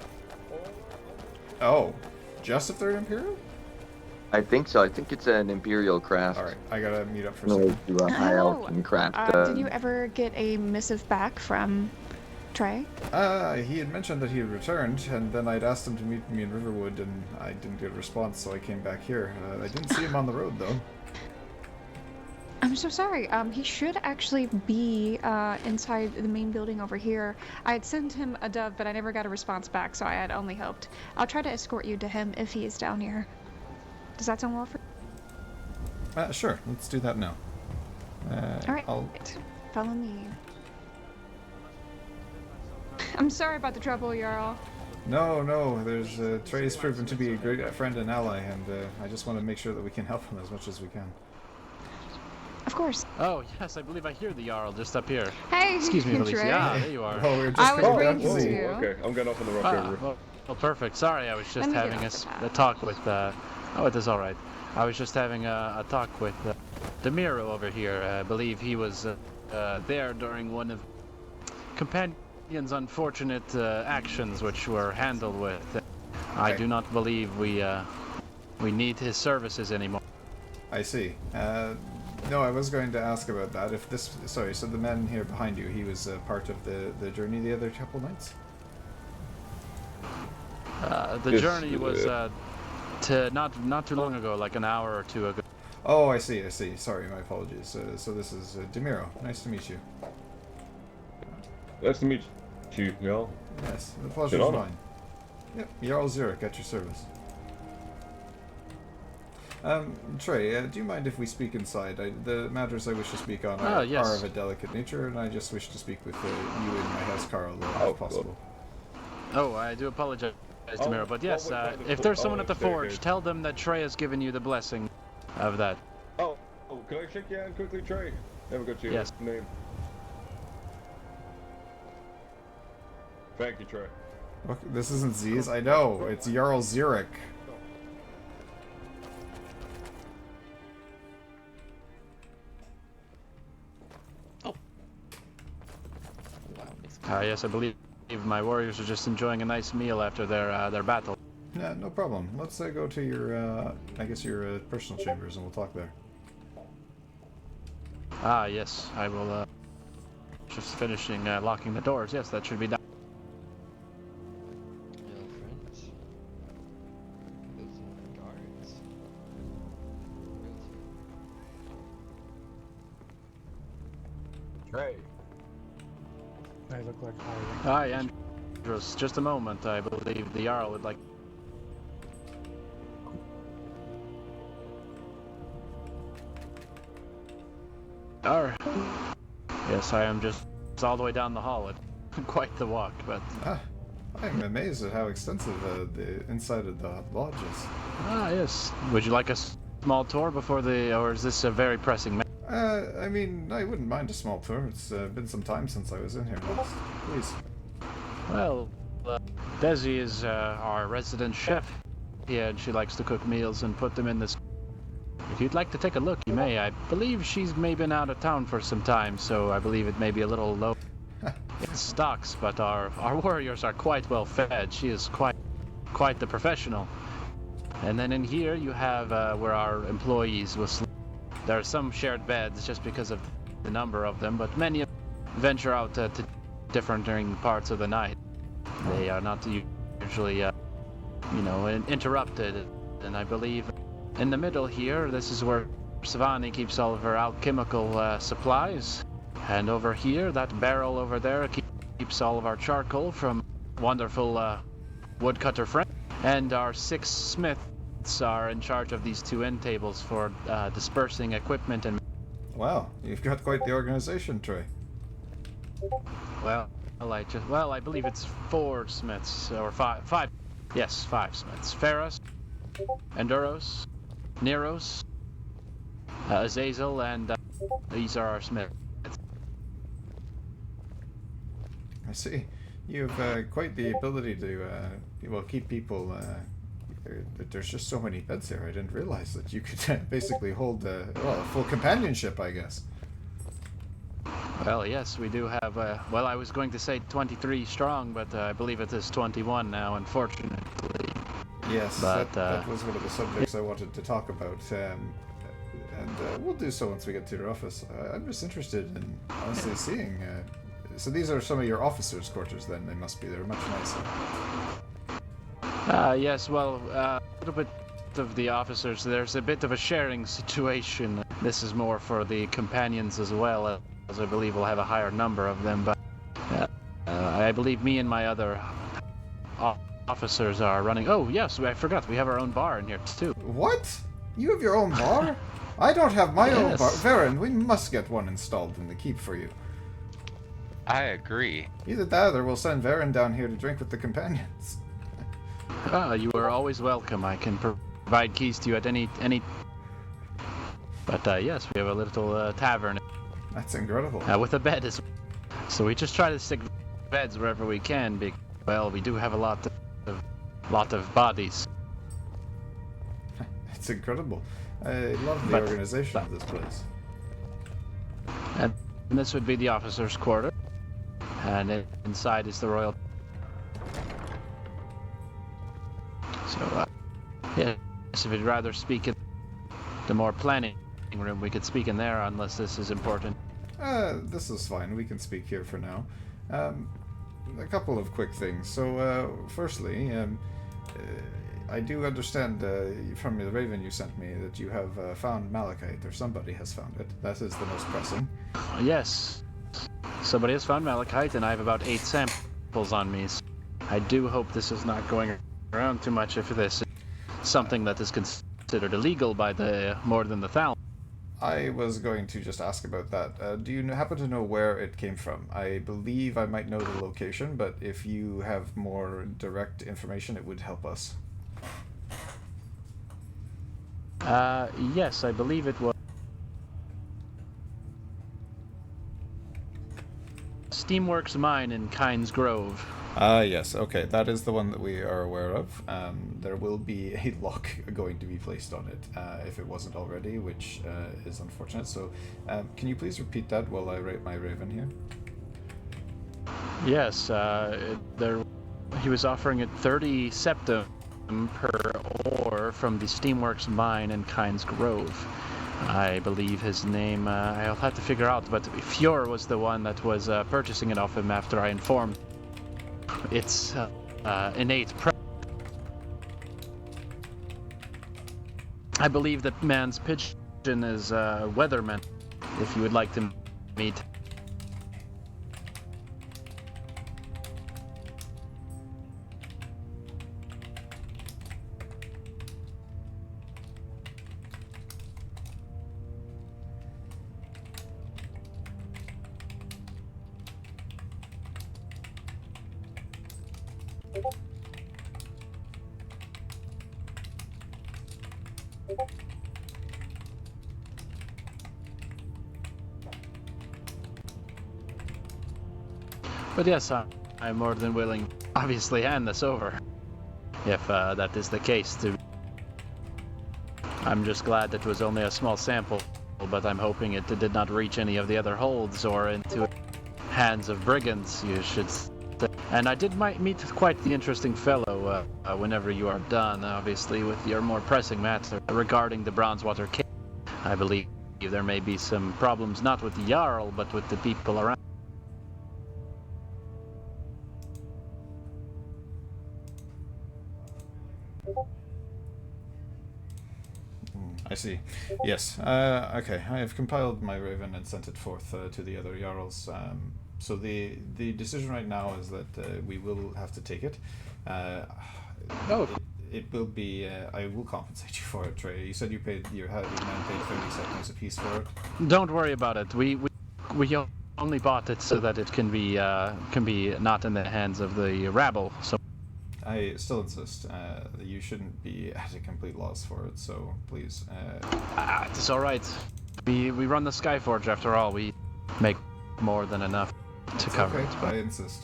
Oh, just if they're an Imperial? I think so. I think it's an Imperial craft. Alright, I gotta meet up for a Similar second. to a high elf can craft. Did you ever get a missive back from Trey? He had mentioned that he had returned, and then I'd asked him to meet me in Riverwood, and I didn't get a response, so I came back here. I didn't see him on the road, though. I'm so sorry. He should actually be inside the main building over here. I had sent him a dove, but I never got a response back, so I had only hoped. I'll try to escort you to him if he is down here. Does that sound well for you? Sure. Let's do that now. Alright, follow me. I'm sorry about the trouble, Jarl. No, there's Trey's proven to be a great friend and ally, and I just want to make sure that we can help him as much as we can. Of course. Oh, yes, I believe I hear the Jarl just up here. Hey, excuse me, Felicia. Trey. Ah, there you are. Oh, we're just I was bringing you. Okay, I'm getting off on the rock river. Well, perfect. Sorry, I was just Let me get having off a talk with, oh, it is alright. I was just having a talk with Demiro over here. I believe he was there during one of Companion's unfortunate actions which were handled with. I do not believe we need his services anymore. I see. No, I was going to ask about that. If this, sorry, so the man here behind you, he was part of the journey the other couple nights? The journey was not too long ago, like an hour or two ago. Oh, I see. Sorry, my apologies. So this is Demiro. Nice to meet you. Nice to meet you, Jarl. Yes, the pleasure's mine. Yep, Jarl Zyrik at your service. Trey, do you mind if we speak inside? The matters I wish to speak on are of a delicate nature, and I just wish to speak with you and my house, Carl, if possible. Oh, I do apologize, Demiro, but yes, if there's someone at the forge, tell them that Trey has given you the blessing of that. Oh, can I shake your hand quickly, Trey? Never got your name. Thank you, Trey. Look, this isn't Z's. I know, it's Jarl Zyrik. Yes, I believe my warriors are just enjoying a nice meal after their battle. Yeah, no problem. Let's go to your, I guess your personal chambers, and we'll talk there. Ah, yes. I will, just finishing locking the doors. Yes, that should be done. Trey. I look like Hi, Andros. Just a moment. I believe the Jarl would like... Yes, I am just all the way down the hall. It's quite the walk, but... I'm amazed at how extensive the inside of the lodge is. Ah, yes. Would you like a small tour before the... or is this a very pressing... I mean, I wouldn't mind a small tour. It's been some time since I was in here last. Please. Well, Desi is our resident chef. Yeah, and she likes to cook meals and put them in this... If you'd like to take a look, you may. I believe she's maybe been out of town for some time, so I believe it may be a little low in stocks, but our warriors are quite well fed. She is quite the professional. And then in here you have where our employees will sleep. There are some shared beds just because of the number of them, but many venture out to different during parts of the night. They are not usually, interrupted. And I believe in the middle here, this is where Savani keeps all of her alchemical supplies. And over here, that barrel over there keeps all of our charcoal from wonderful woodcutter friend. And our 6 smiths are in charge of these 2 end tables for dispersing equipment and... Wow, you've got quite the organization, Trey. Well, I believe it's 4 smiths, or 5. Yes, 5 smiths. Ferros, Enduros, Neros, Azazel, and these are our smiths. I see. You've quite the ability to, keep people... There's just so many beds here. I didn't realize that you could basically hold a full companionship, I guess. Well, yes, we do have, I was going to say 23 strong, but I believe it is 21 now, unfortunately. Yes, but, that was one of the subjects I wanted to talk about, and we'll do so once we get to your office. I'm just interested in honestly seeing... so these are some of your officers' quarters, then? They must be. They're much nicer. Yes, well, a little bit of the officers, there's a bit of a sharing situation. This is more for the companions as well, as I believe we'll have a higher number of them, but I believe me and my other officers are running... Oh, yes, I forgot, we have our own bar in here, too. What? You have your own bar? I don't have my own bar. Varen, we must get one installed in the keep for you. I agree. Either that, or we'll send Varen down here to drink with the companions. You are always welcome. I can provide keys to you at any... But yes, we have a little tavern. That's incredible. With a bed as well. So we just try to stick beds wherever we can. Well, we do have a lot of bodies. It's incredible. I love the organization of this place. And this would be the officers' quarter. And inside is the royal... So, yes, if you'd rather speak in the more planning room, we could speak in there unless this is important. This is fine. We can speak here for now. A couple of quick things. So, firstly, I do understand from the raven you sent me that you have found malachite, or somebody has found it. That is the most pressing. Yes. Somebody has found malachite, and I have about 8 samples on me. So I do hope this is not going around too much if this is something that is considered illegal by the more than the Thalm. I was going to just ask about that. Do you happen to know where it came from? I believe I might know the location, but if you have more direct information, it would help us. Yes, I believe it was Steamworks Mine in Kynes Grove. Yes, okay, that is the one that we are aware of. There will be a lock going to be placed on it, if it wasn't already, which is unfortunate. So, can you please repeat that while I rate my raven here? Yes, he was offering it 30 septum per ore from the Steamworks mine in Kynes Grove. I believe his name, I'll have to figure out, but Fjord was the one that was purchasing it off him after I informed its innate I believe that man's pigeon is Weatherman, if you would like to meet. But yes, I'm more than willing, obviously, hand this over, if that is the case. I'm just glad that it was only a small sample, but I'm hoping it did not reach any of the other holds or into hands of brigands, you should say. And I did meet quite the interesting fellow whenever you are done, obviously, with your more pressing matter regarding the Bronzewater Cave. I believe there may be some problems not with the Jarl, but with the people around. I see. Yes. Okay. I have compiled my raven and sent it forth to the other Jarls. So the decision right now is that we will have to take it. It will be. I will compensate you for it, Trey. You said you paid. Your man paid 30 seconds apiece for it. Don't worry about it. We only bought it so that it can be not in the hands of the rabble. So. I still insist. You shouldn't be at a complete loss for it, so please. It's all right. We run the Skyforge after all. We make more than enough to cover it. But I insist.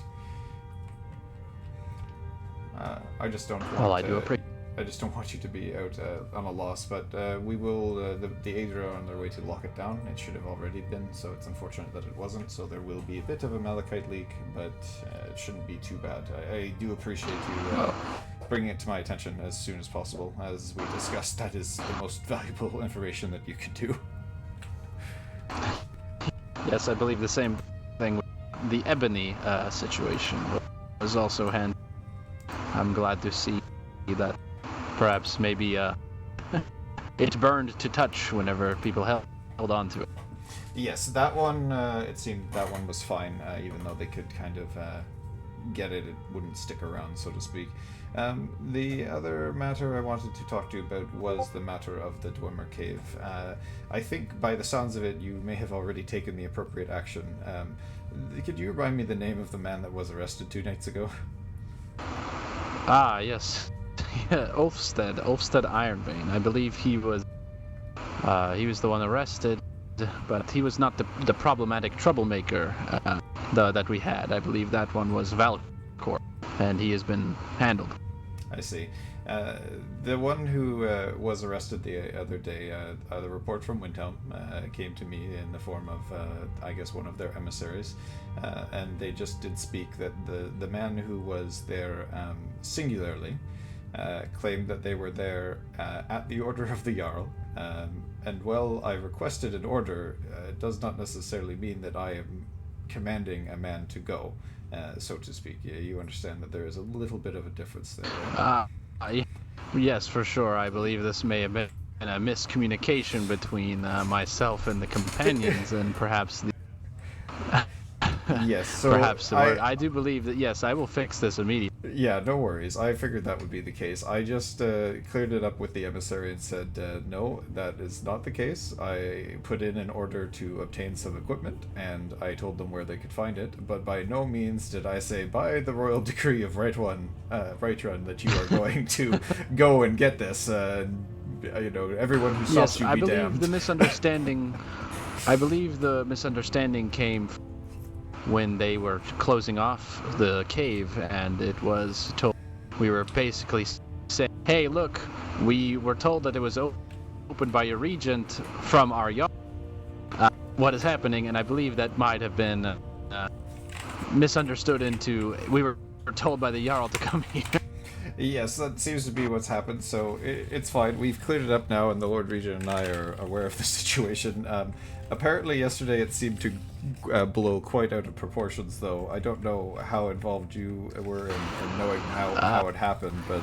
I just don't. Want, well, I do appreciate. I just don't want you to be out on a loss, but we will. The Aedra are on their way to lock it down. It should have already been, so it's unfortunate that it wasn't. So there will be a bit of a Malachite leak, but it shouldn't be too bad. I do appreciate you bringing it to my attention as soon as possible. As we discussed, that is the most valuable information that you could do. Yes, I believe the same thing with the Ebony situation was also handled. I'm glad to see that. Perhaps maybe it burned to touch whenever people held on to it. Yes, that one, it seemed that one was fine, even though they could kind of get it, it wouldn't stick around, so to speak. The other matter I wanted to talk to you about was the matter of the Dwemer Cave. I think by the sounds of it, you may have already taken the appropriate action. Could you remind me the name of the man that was arrested 2 nights ago? Ah, yes. Yeah, Ulfstead Ironbane. I believe he was the one arrested, but he was not the problematic troublemaker that we had. I believe that one was Valcor, and he has been handled. I see. The one who was arrested the other day, the report from Windhelm came to me in the form of, I guess, one of their emissaries, and they just did speak that the man who was there singularly claimed that they were there at the order of the Jarl, and while I requested an order, it does not necessarily mean that I am commanding a man to go, so to speak. You understand that there is a little bit of a difference there, right? Yes, for sure. I believe this may have been a miscommunication between myself and the companions, and perhaps the... Yes, so perhaps I do believe that, yes, I will fix this immediately. Yeah, no worries. I figured that would be the case. I just cleared it up with the emissary and said, no, that is not the case. I put in an order to obtain some equipment, and I told them where they could find it, but by no means did I say, by the royal decree of Right-Run, that you are going to go and get this. Everyone who stops you be damned. I believe the misunderstanding came when they were closing off the cave, and it was told, we were basically saying, hey, look, we were told that it was opened by a regent from our yard. What is happening? And I believe that might have been misunderstood into, we were told by the Jarl to come here. Yes, that seems to be what's happened, so it's fine. We've cleared it up now, and the Lord Regent and I are aware of the situation. Apparently yesterday it seemed to blow quite out of proportions, though. I don't know how involved you were in knowing how it happened, but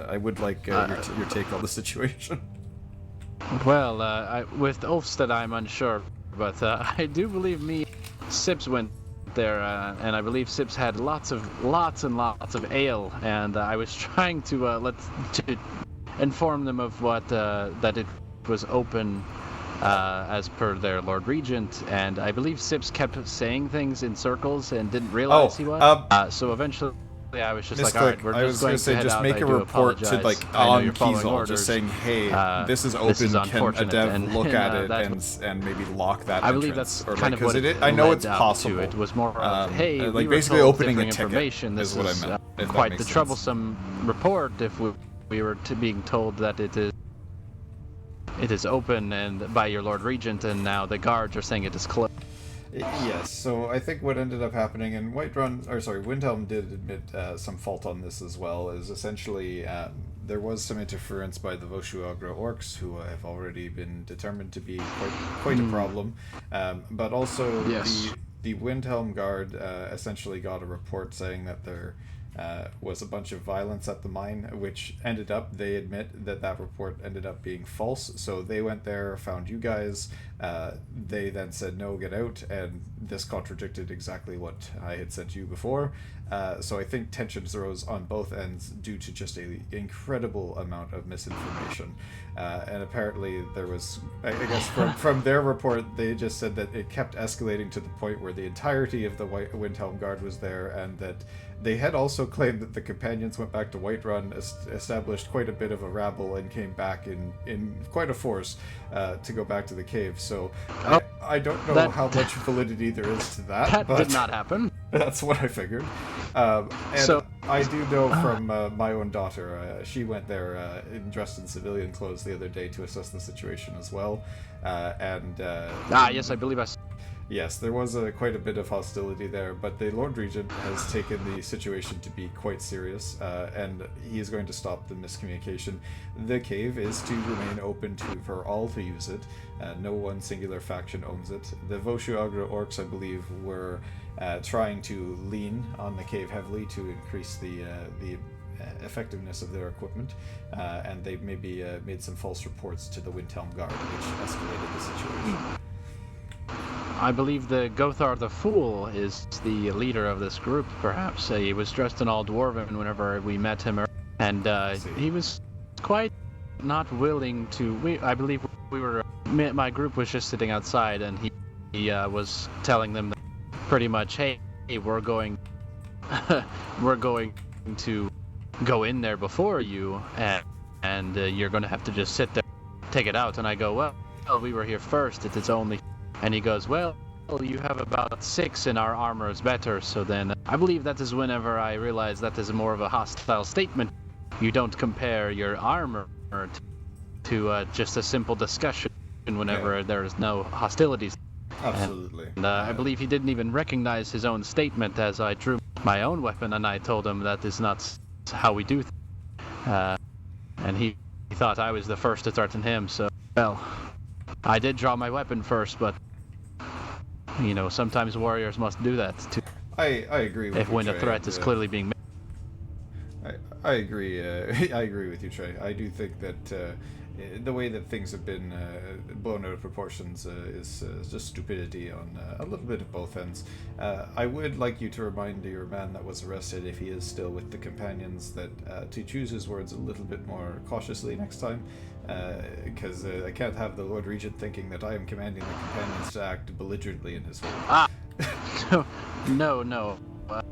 I would like your take on the situation. Well, with Ulfstead I'm unsure, but I do believe Sips went there, and I believe Sips had lots and lots of ale, and I was trying to inform them of what that it was open as per their Lord Regent, and I believe Sips kept saying things in circles and didn't realize he was. So eventually I was just like, all right, we're just going to head out. Make a report to on Keizaal, just saying, hey, this is open. This is can a dev look at it and maybe lock that? I believe that's kind of what I know it's possible. It was more of, hey, like we basically were told opening a ticket information. This is what I meant. Quite the troublesome report if we were being told that it is open and by your Lord Regent, and now the guards are saying it is closed. Yes, so I think what ended up happening, and Windhelm did admit some fault on this as well, is essentially there was some interference by the Voshuagra orcs, who have already been determined to be quite a problem, but also the Windhelm Guard essentially got a report saying that there was a bunch of violence at the mine, which they admit that report ended up being false. So they went there, found you guys, they then said no, get out, and this contradicted exactly what I had said to you before. So I think tensions arose on both ends due to just an incredible amount of misinformation. And apparently there was, I guess from their report, they just said that it kept escalating to the point where the entirety of the Windhelm Guard was there, and that they had also claimed that the companions went back to Whiterun, established quite a bit of a rabble, and came back in quite a force to go back to the cave. So I don't know how much validity there is to that. That did not happen. That's what I figured. And I do know from my own daughter, she went there dressed in civilian clothes the other day to assess the situation as well. Yes, I believe I saw. Yes, there was quite a bit of hostility there, but the Lord Regent has taken the situation to be quite serious, and he is going to stop the miscommunication. The cave is to remain open for all to use it. No one singular faction owns it. The Voshuagra orcs, I believe, were trying to lean on the cave heavily to increase the effectiveness of their equipment, and they maybe made some false reports to the Windhelm Guard, which escalated the situation. I believe the Gothar the Fool is the leader of this group, perhaps. He was dressed in all Dwarven whenever we met him, and he was quite not willing to... I believe my group was just sitting outside, and he was telling them that pretty much, hey, we're going to go in there before you, and you're going to have to just sit there, take it out. And I go, well, we were here first, it's only... And he goes, well, you have about 6 and our armor is better. So then I believe that is whenever I realized that is more of a hostile statement. You don't compare your armor to just a simple discussion whenever there is no hostilities. Absolutely. And I believe he didn't even recognize his own statement as I drew my own weapon, and I told him that is not how we do things. And he thought I was the first to threaten him, so, well, I did draw my weapon first, but sometimes warriors must do that too. I agree with you, when a threat is clearly being made. I agree. I agree with you, Trey. I do think that the way that things have been blown out of proportions is just stupidity on a little bit of both ends. I would like you to remind your man that was arrested, if he is still with the companions, that to choose his words a little bit more cautiously next time, because I can't have the Lord Regent thinking that I am commanding the companions to act belligerently in his way. No.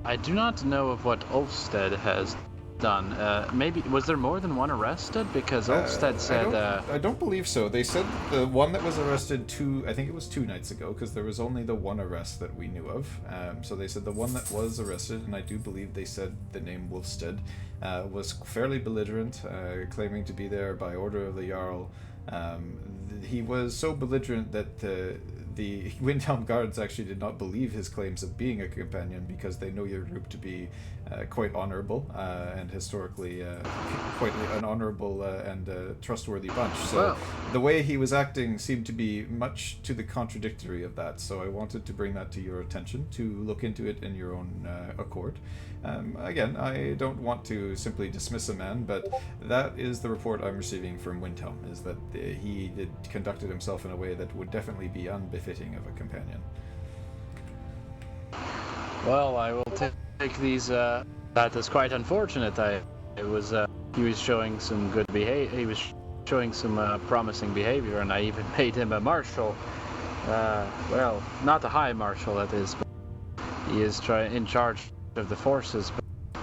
I do not know of what Ulfstead has done. Maybe was there more than one arrested? Because Ulfstead said I don't believe so. They said the one that was arrested I think it was 2 nights ago, because there was only the one arrest that we knew of. So they said the one that was arrested, and I do believe they said the name Wolfstead, was fairly belligerent, claiming to be there by order of the Jarl. He was so belligerent that the the Windhelm guards actually did not believe his claims of being a companion because they know your group to be quite honorable and historically quite an honorable and trustworthy bunch. So the way he was acting seemed to be much to the contradictory of that. So I wanted to bring that to your attention to look into it in your own accord. Again, I don't want to simply dismiss a man, but that is the report I'm receiving from Windhelm, is that he conducted himself in a way that would definitely be unbefitting of a companion. Well, I will take these. That is quite unfortunate. He was showing some good behavior. He was showing some promising behavior, and I even made him a marshal. Well, not a high marshal, that is, but he is in charge of the forces.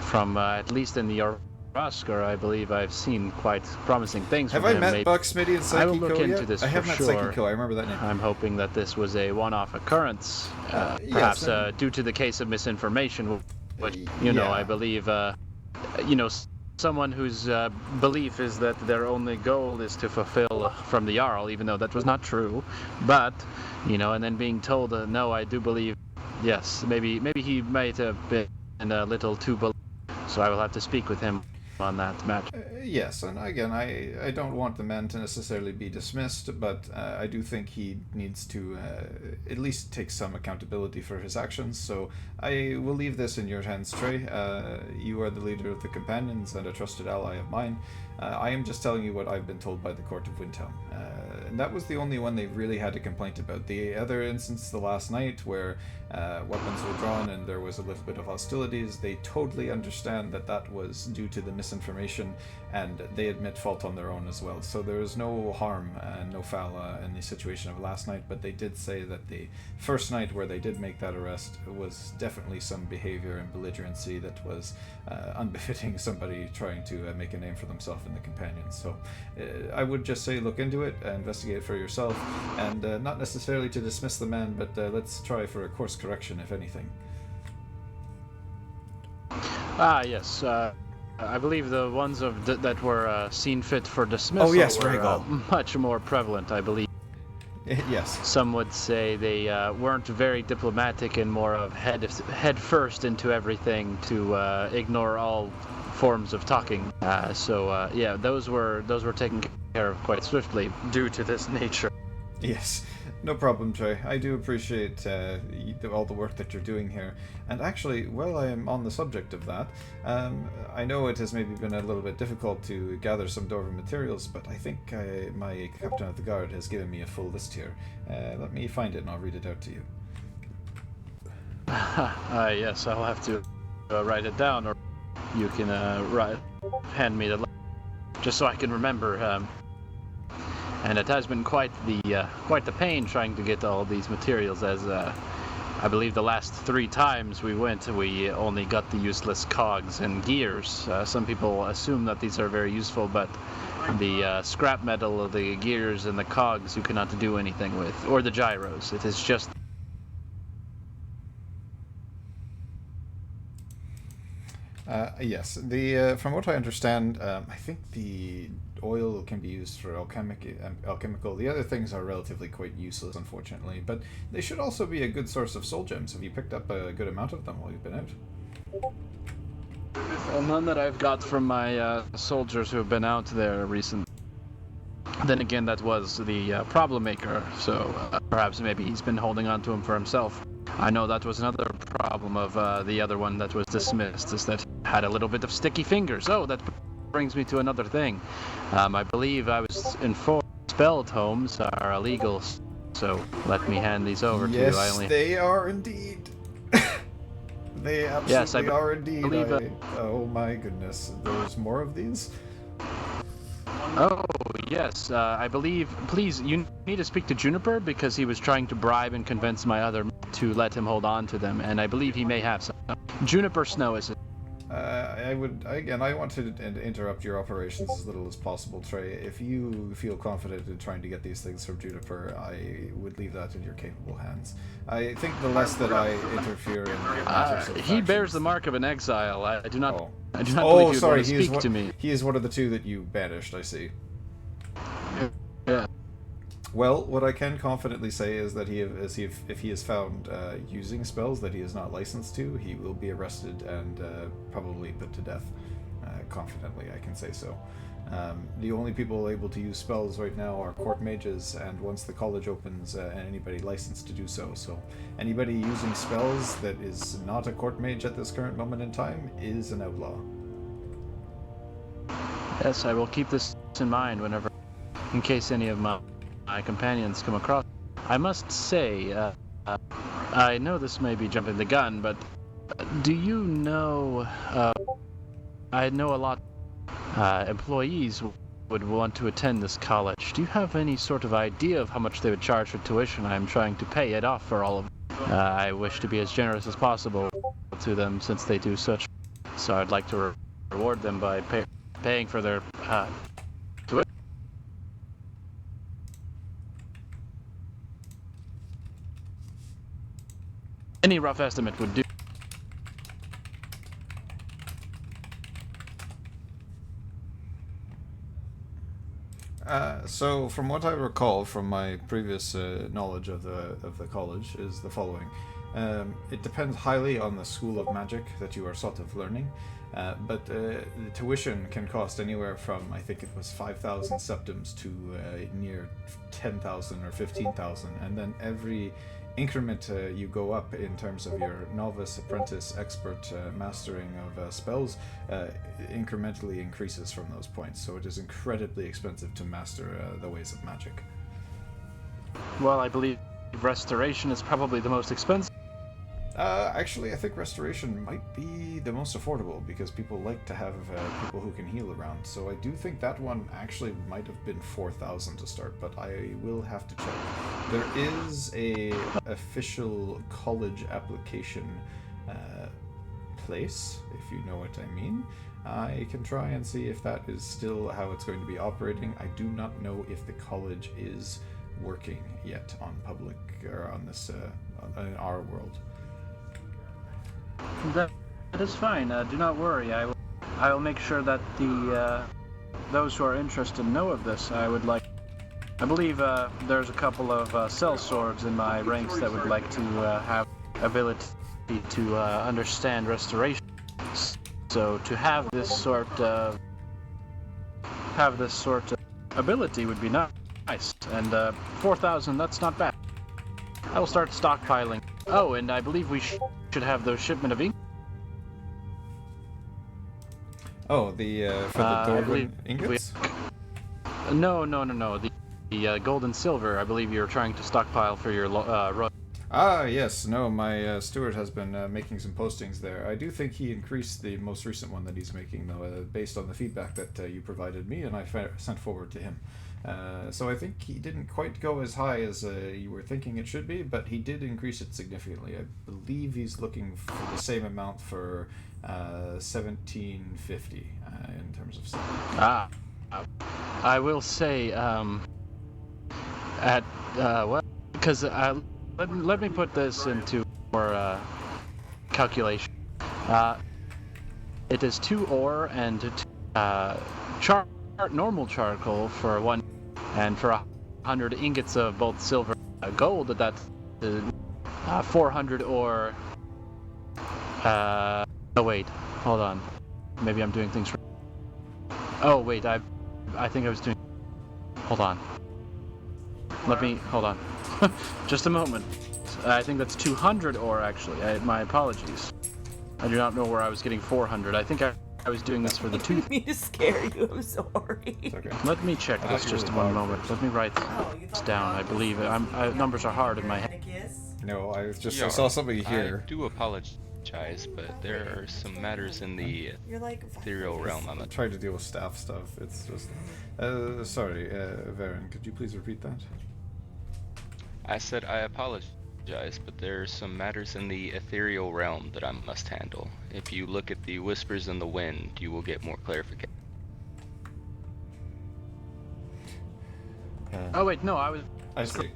From at least in the Oscar, I believe I've seen quite promising things from him. Have I met Buck, Smitty, and Psyche I will look into yet? this I have for met sure. Psyche. I remember that name. I'm hoping that this was a one-off occurrence, perhaps due to the case of misinformation, which, you know, I believe, someone whose belief is that their only goal is to fulfill from the Jarl, even though that was not true. But, and then being told, no, I do believe, yes, maybe he might have been a little too believed. So I will have to speak with him on that match. Yes, and again, I don't want the man to necessarily be dismissed, but I do think he needs to at least take some accountability for his actions. So I will leave this in your hands, Trey. You are the leader of the companions and a trusted ally of mine. I am just telling you what I've been told by the Court of Windhelm. And that was the only one they really had a complaint about. The other instance, the last night, where weapons were drawn and there was a little bit of hostilities, they totally understand that that was due to the misinformation, and they admit fault on their own as well. So there is no harm and no foul in the situation of last night, but they did say that the first night where they did make that arrest was definitely some behavior and belligerency that was unbefitting somebody trying to make a name for themselves in the companions. So I would just say look into it, investigate for yourself, and not necessarily to dismiss the man, but let's try for a course correction, if anything. Yes. I believe the ones that were seen fit for dismissal were much more prevalent, I believe. Yes. Some would say they weren't very diplomatic and more of head first into everything to ignore all forms of talking. Yeah, those were taken care of quite swiftly due to this nature. Yes. No problem, Trey. I do appreciate all the work that you're doing here. And actually, while I am on the subject of that, I know it has maybe been a little bit difficult to gather some Dwarven materials, but I think my captain of the guard has given me a full list here. Let me find it and I'll read it out to you. Yes, I'll have to write it down, or you can hand me the list, just so I can remember. And it has been quite the pain trying to get all these materials, as I believe the last 3 times we went, we only got the useless cogs and gears. Some people assume that these are very useful, but the scrap metal of the gears and the cogs you cannot do anything with, or the gyros. It is just... Yes, from what I understand, I think the oil can be used for alchemical. The other things are relatively quite useless, unfortunately, but they should also be a good source of soul gems. Have you picked up a good amount of them while you've been out? Well, none that I've got from my soldiers who have been out there recently. Then again, that was the problem maker, so perhaps maybe he's been holding on to him for himself. I know that was another problem of the other one that was dismissed, is that he had a little bit of sticky fingers. Oh, that brings me to another thing. I believe I was informed spell tomes are illegal, so let me hand these over to you. Yes, they are indeed. They absolutely are indeed. Oh my goodness, there's more of these? Oh, yes, I believe, please, you need to speak to Juniper, because he was trying to bribe and convince my other to let him hold on to them, and I believe he may have some. Juniper Snow is it? I want to interrupt your operations as little as possible, Trey. If you feel confident in trying to get these things from Juniper, I would leave that in your capable hands. I think the less that I interfere in matters of he bears the mark of an exile. I do not believe he would sorry, want to speak to me. He is one of the 2 that you banished, I see. Yeah. Well, what I can confidently say is that if he is found using spells that he is not licensed to, he will be arrested and probably put to death. Confidently, I can say so. The only people able to use spells right now are court mages, and once the college opens, anybody licensed to do so. So anybody using spells that is not a court mage at this current moment in time is an outlaw. Yes, I will keep this in mind whenever, in case any of my companions come across. I must say, I know this may be jumping the gun, but do you know, I know a lot employees would want to attend this college. Do you have any sort of idea of how much they would charge for tuition? I'm trying to pay it off for all of them. I wish to be as generous as possible to them since they do such. So I'd like to reward them by paying for their tuition. Any rough estimate would do. So, from what I recall from my previous knowledge of the college, is the following: it depends highly on the school of magic that you are sort of learning, but the tuition can cost anywhere from, I think it was 5,000 septims to near 10,000 or 15,000, and then every increment you go up in terms of your novice, apprentice, expert mastering of spells incrementally increases from those points. So it is incredibly expensive to master the ways of magic. Well, I believe restoration is probably the most expensive. Actually, I think restoration might be the most affordable because people like to have people who can heal around. So I do think that one actually might have been 4,000 to start, but I will have to check. There is a official college application place, if you know what I mean. I can try and see if that is still how it's going to be operating. I do not know if the college is working yet on public or on this in our world. That is fine. Do not worry. I will make sure that the those who are interested know of this. I believe there's a couple of sellswords in my ranks that would like to have ability to understand restoration. So to have this sort of ability would be nice. And 4,000, that's not bad. I will start stockpiling. Oh, and I believe we should have those shipment of ink. Oh, the for the dwarven ingots? No. The gold and silver. I believe you're trying to stockpile for your road. Ah, yes. No, my steward has been making some postings there. I do think he increased the most recent one that he's making, though, based on the feedback that you provided me, and I sent forward to him. So I think he didn't quite go as high as you were thinking it should be, but he did increase it significantly. I believe he's looking for the same amount for 1750 in terms of silver. I will say because let me put this into more calculation. It is 2 ore and normal charcoal for 1, and for 100 ingots of both silver and gold, that's 400 ore. Oh wait, hold on. Maybe I'm doing things wrong. Oh wait, I think I was doing. Hold on. Hold on. Just a moment. I think that's 200 ore actually. My apologies. I do not know where I was getting 400. I think I was doing this for the 2. I didn't mean to scare you, I'm sorry. Okay. Let me check this just one moment. Let me write this down. I believe numbers are hard in my head. No, I saw something here. I do apologize, but there are some matters in the ethereal realm. I'm trying to deal with staff stuff. It's just... sorry, Varen, could you please repeat that? I said I apologize, but there are some matters in the ethereal realm that I must handle. If you look at the whispers in the wind, you will get more clarification. Oh wait, no, I see.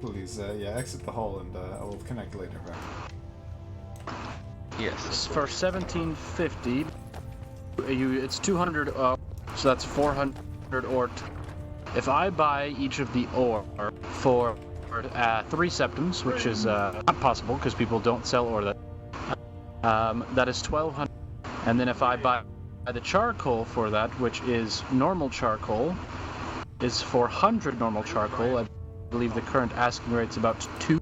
Please, exit the hall and I will connect later. Yes. For 1750, it's 200. So that's 400 or if I buy each of the ore for 3 septums, which is not possible because people don't sell ore that is 1,200. And then if I buy the charcoal for that, which is normal charcoal, is 400 normal charcoal. I believe the current asking rate's about 2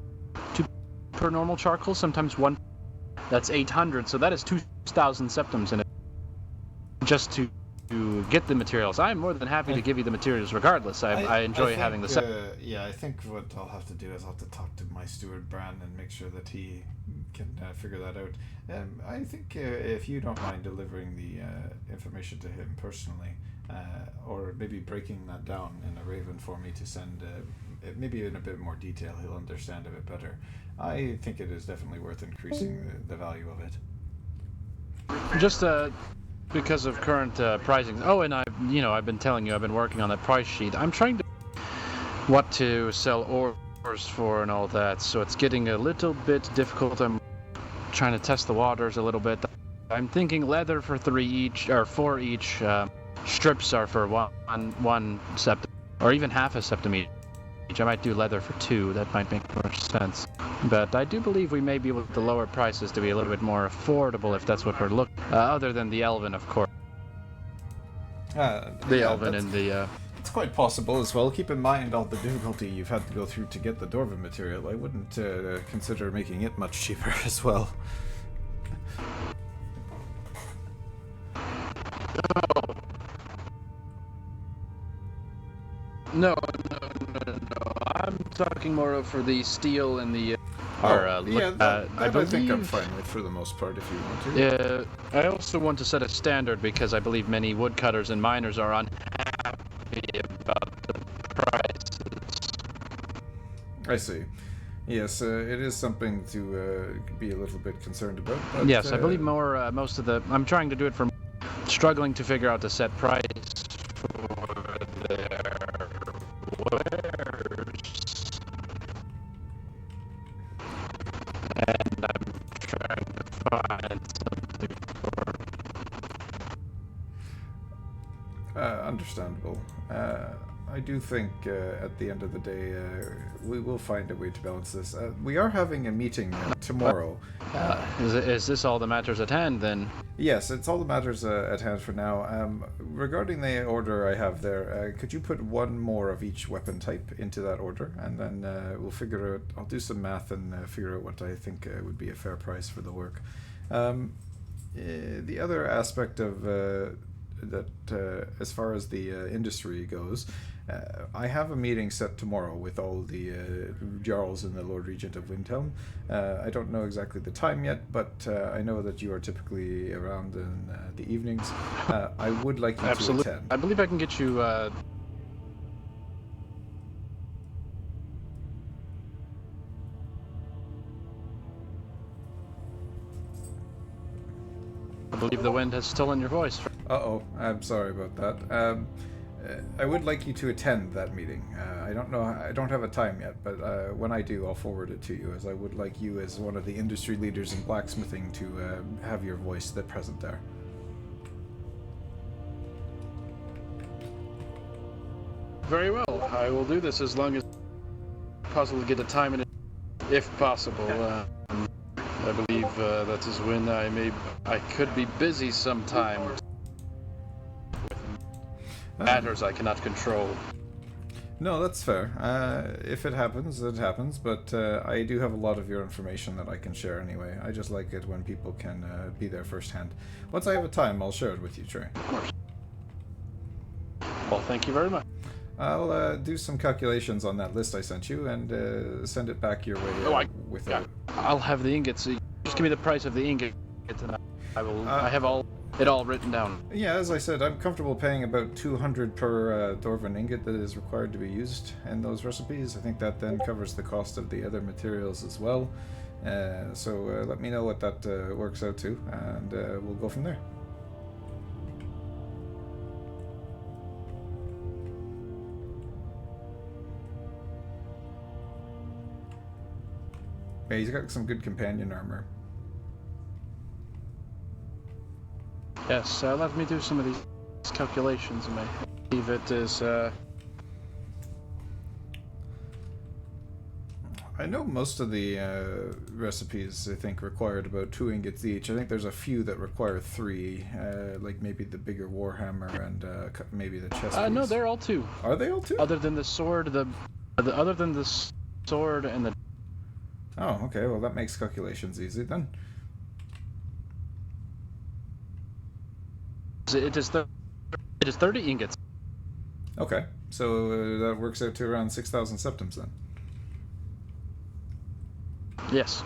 per normal charcoal, sometimes 1. That's 800, so that is 2,000 septums in it. Just to get the materials. I'm more than happy to give you the materials regardless. I enjoy having the yeah, I think what I'll have to do is I'll have to talk to my steward Bran and make sure that he can figure that out. I think if you don't mind delivering the information to him personally, or maybe breaking that down in a raven for me to send, maybe in a bit more detail, he'll understand a bit better. I think it is definitely worth increasing the value of it. Just because of current pricing. Oh, and I've been telling you, I've been working on that price sheet. I'm trying to what to sell ores for and all that, so it's getting a little bit difficult. I'm trying to test the waters a little bit. I'm thinking leather for 3 each, or 4 each. Strips are for one septum, or even half a septum each. I might do leather for 2. That might make more sense. But I do believe we may be able to lower prices to be a little bit more affordable if that's what we're looking. Other than the Elven, of course. The Elven and the. It's quite possible as well. Keep in mind all the difficulty you've had to go through to get the Dwarven material. I wouldn't consider making it much cheaper as well. No. I'm talking more of for the steel and the. I think I'm fine with for the most part if you want to. Yeah, I also want to set a standard because I believe many woodcutters and miners are unhappy about the prices. I see. Yes, it is something to be a little bit concerned about. But, yes, I believe most of the. I'm trying to do it for struggling to figure out a set price for their wares. And I'm trying to find something for. Understandable. I do think at the end of the day we will find a way to balance this. We are having a meeting tomorrow. Is this all the matters at hand then? Yes, it's all the matters at hand for now. Regarding the order I have there, could you put 1 more of each weapon type into that order, and then we'll figure out. I'll do some math and figure out what I think would be a fair price for the work. The other aspect of that, as far as the industry goes, I have a meeting set tomorrow with all the Jarls and the Lord Regent of Windhelm. I don't know exactly the time yet, but I know that you are typically around in the evenings. I would like you to attend. I believe I can get you. I believe the wind has stolen your voice. Uh-oh, I'm sorry about that. I would like you to attend that meeting. I don't have a time yet, but when I do, I'll forward it to you, as I would like you, as one of the industry leaders in blacksmithing, to have your voice present there. Very well. I will do this as long as possible to get a time in it, if possible. I believe that is when I could be busy sometimes. Matters I cannot control. No, that's fair. If it happens, it happens, but I do have a lot of your information that I can share anyway. I just like it when people can be there firsthand. Once I have a time, I'll share it with you, Trey. Of course. Well, thank you very much. I'll do some calculations on that list I sent you and send it back your way I'll have the ingots. So just give me the price of the ingot, and I will. I have it all written down. Yeah, as I said, I'm comfortable paying about 200 per Dwarven ingot that is required to be used in those recipes. I think that then covers the cost of the other materials as well. So let me know what that works out to, and we'll go from there. Yeah, he's got some good companion armor. Yes, let me do some of these calculations. I believe it is I know most of the recipes, I think, required about 2 ingots each. I think there's a few that require 3, like maybe the bigger warhammer and maybe the chest piece. No, they're all 2. Are they all 2? Other than the sword, other than the sword and the... Oh, okay. Well, that makes calculations easy then. It is 30 ingots. Okay, so that works out to around 6,000 septims then. Yes.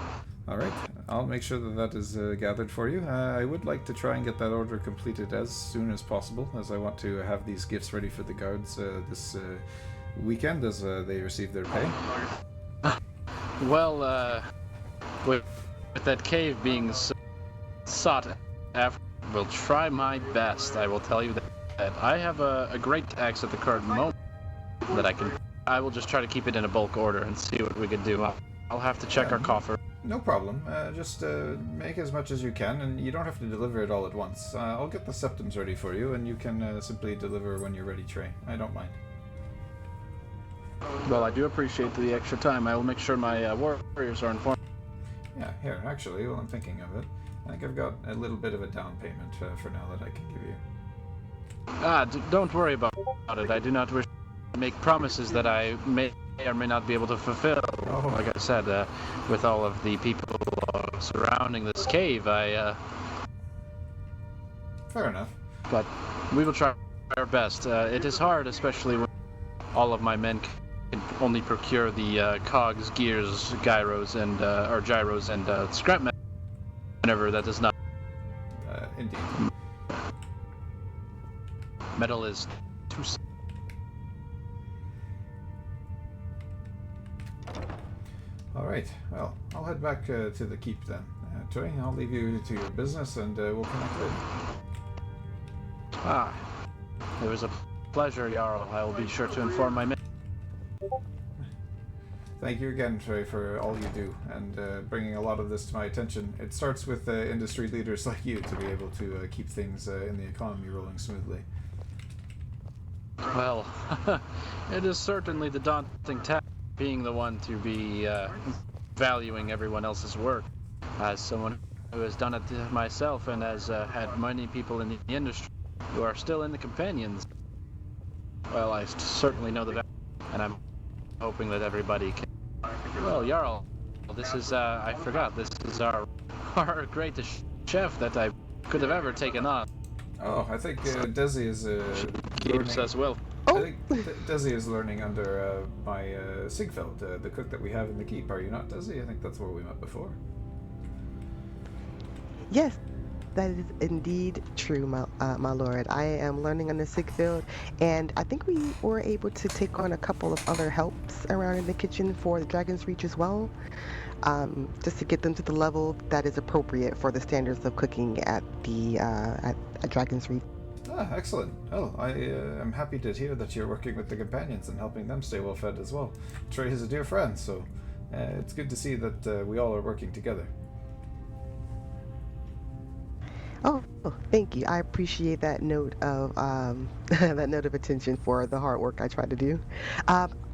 All right, I'll make sure that that is gathered for you. I would like to try and get that order completed as soon as possible, as I want to have these gifts ready for the guards this weekend as they receive their pay. Well, with that cave being sought after, will try my best. I will tell you that I have a great axe at the current moment that I will just try to keep it in a bulk order and see what we can do. I'll have to check our coffer. No problem. Just make as much as you can, and you don't have to deliver it all at once. I'll get the septims ready for you, and you can simply deliver when you're ready, Trey. I don't mind. Well, I do appreciate the extra time. I will make sure my warriors are informed. Yeah, here, actually, while I'm thinking of it, I think I've got a little bit of a down payment for now that I can give you. Don't worry about it. I do not wish to make promises that I may or may not be able to fulfill. Oh. Like I said, with all of the people surrounding this cave, Fair enough. But we will try our best. It is hard, especially when all of my men can only procure the cogs, gears, gyros, and scrap metal. Whenever that does not. Indeed. Metal is too. All right. Well, I'll head back to the keep then. Trey, I'll leave you to your business, and we'll connect later. It was a pleasure, Jarl. I will be sure to inform my men. Thank you again, Trey, for all you do and bringing a lot of this to my attention. It starts with industry leaders like you to be able to keep things in the economy rolling smoothly. Well, it is certainly the daunting task being the one to be valuing everyone else's work. As someone who has done it myself and has had many people in the industry who are still in the companions, well, I certainly know the value, and I'm hoping that everybody can. Well, Jarl, this is, I forgot, this is our greatest chef that I could have ever taken on. Oh, I think Desi is keeps us well. I think Desi is learning under my Sigfeld, the cook that we have in the keep. Are you not, Desi? I think that's where we met before. Yes, that is indeed true, my lord. I am learning under Sigfeld, and I think we were able to take on a couple of other helps around in the kitchen for the Dragon's Reach as well, just to get them to the level that is appropriate for the standards of cooking at the at Dragon's Reach. Ah, excellent. Well, I am happy to hear that you're working with the companions and helping them stay well fed as well. Trey is a dear friend, so it's good to see that we all are working together. Oh, thank you. I appreciate that note of that note of attention for the hard work I try to do.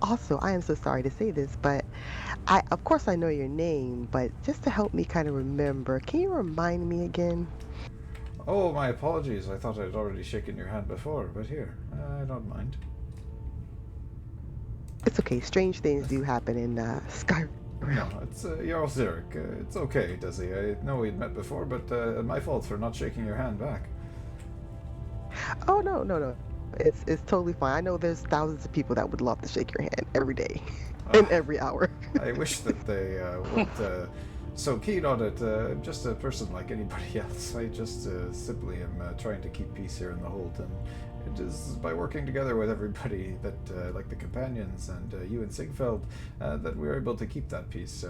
Also, I am so sorry to say this, but of course I know your name, but just to help me kind of remember, can you remind me again? Oh, my apologies. I thought I'd already shaken your hand before, but here, I don't mind. It's okay. Strange things do happen in Skyrim. No, it's Jarl Zyrik. It's okay, Desi. I know we'd met before, but my fault for not shaking your hand back. Oh, no. It's totally fine. I know there's thousands of people that would love to shake your hand every day and every hour. I wish that they weren't so keen on it. I'm just a person like anybody else. I just simply am trying to keep peace here in the hold, and it is by working together with everybody that, like the companions and you and Sigfeld, that we were able to keep that peace.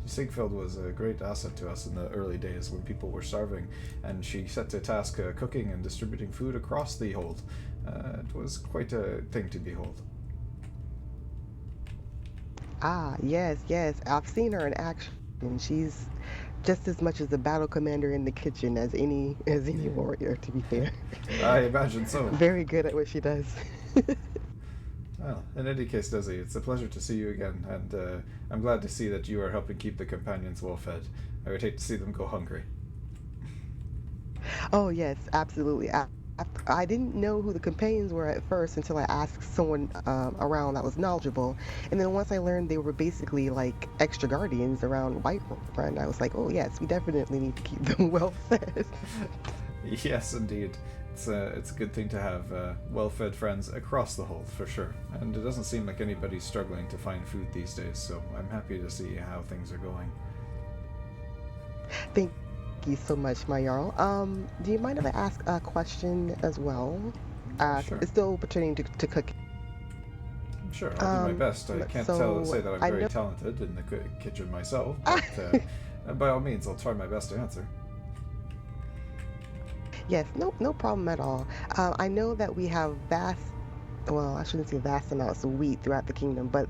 Sigfeld was a great asset to us in the early days when people were starving, and she set to task cooking and distributing food across the hold. It was quite a thing to behold. Ah, yes. I've seen her in action. And she's just as much as a battle commander in the kitchen as any warrior, to be fair. I imagine so. Very good at what she does. Well, in any case, Desi, it's a pleasure to see you again, and I'm glad to see that you are helping keep the companions well fed. I would hate to see them go hungry. Oh yes, absolutely. I didn't know who the companions were at first until I asked someone around that was knowledgeable, and then once I learned they were basically like extra guardians around Whiterun, I was like, oh yes, we definitely need to keep them well fed. Yes, indeed. It's a good thing to have well-fed friends across the hold, for sure. And it doesn't seem like anybody's struggling to find food these days, so I'm happy to see how things are going. Thank you so much, my Jarl. Do you mind if I ask a question as well? Sure. It's still pertaining to cooking. Sure, I'll do my best. I can't say that I'm very talented in the kitchen myself, but by all means, I'll try my best to answer. Yes, no problem at all. I know that we have well, I shouldn't say vast amounts of wheat throughout the kingdom, but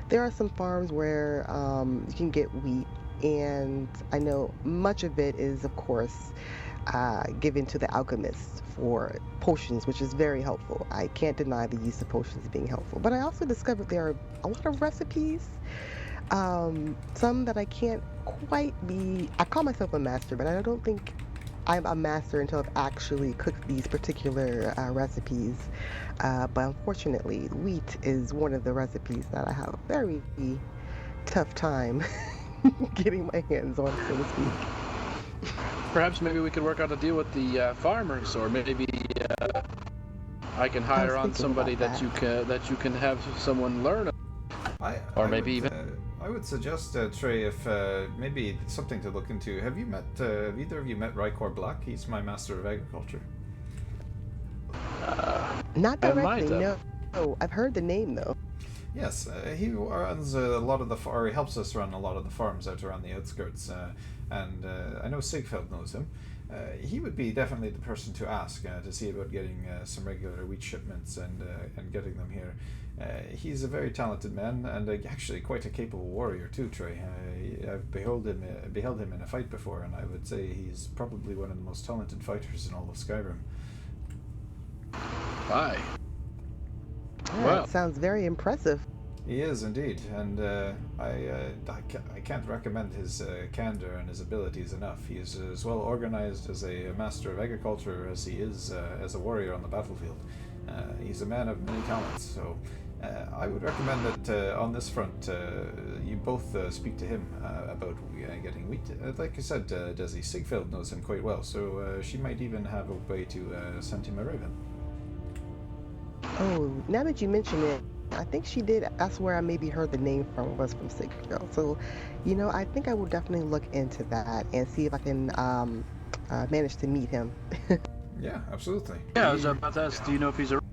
there are some farms where you can get wheat, and I know much of it is, of course, given to the alchemists for potions, which is very helpful. I can't deny the use of potions being helpful, but I also discovered there are a lot of recipes, some that I can't quite be. I call myself a master, but I don't think I'm a master until I've actually cooked these particular recipes. But unfortunately, wheat is one of the recipes that I have a very tough time getting my hands on, so to speak. Perhaps maybe we could work out a deal with the farmers, or maybe I can hire on somebody that you can have someone learn. I would suggest, Trey, if maybe something to look into. Have either of you met Rykor Black? He's my master of agriculture. Not directly, no. I've heard the name though. Yes, he runs a lot of he helps us run a lot of the farms out around the outskirts, and I know Sigfeld knows him. He would be definitely the person to ask to see about getting some regular wheat shipments and getting them here. He's a very talented man, and actually quite a capable warrior too, Trey. I've beheld him in a fight before, and I would say he's probably one of the most talented fighters in all of Skyrim. Aye. Well, that sounds very impressive. He is indeed, and I can't recommend his candor and his abilities enough. He is as well organized as a master of agriculture as he is as a warrior on the battlefield. He's a man of many talents, so I would recommend that on this front you both speak to him about getting wheat. Like I said, Desi, Sigfeld knows him quite well, so she might even have a way to send him a raven. Oh, now that you mention it, I think she did. That's where I maybe heard the name was from Sigfeld. So, I think I will definitely look into that and see if I can manage to meet him. Yeah, absolutely. Yeah, I was about to ask, do you know if he's around?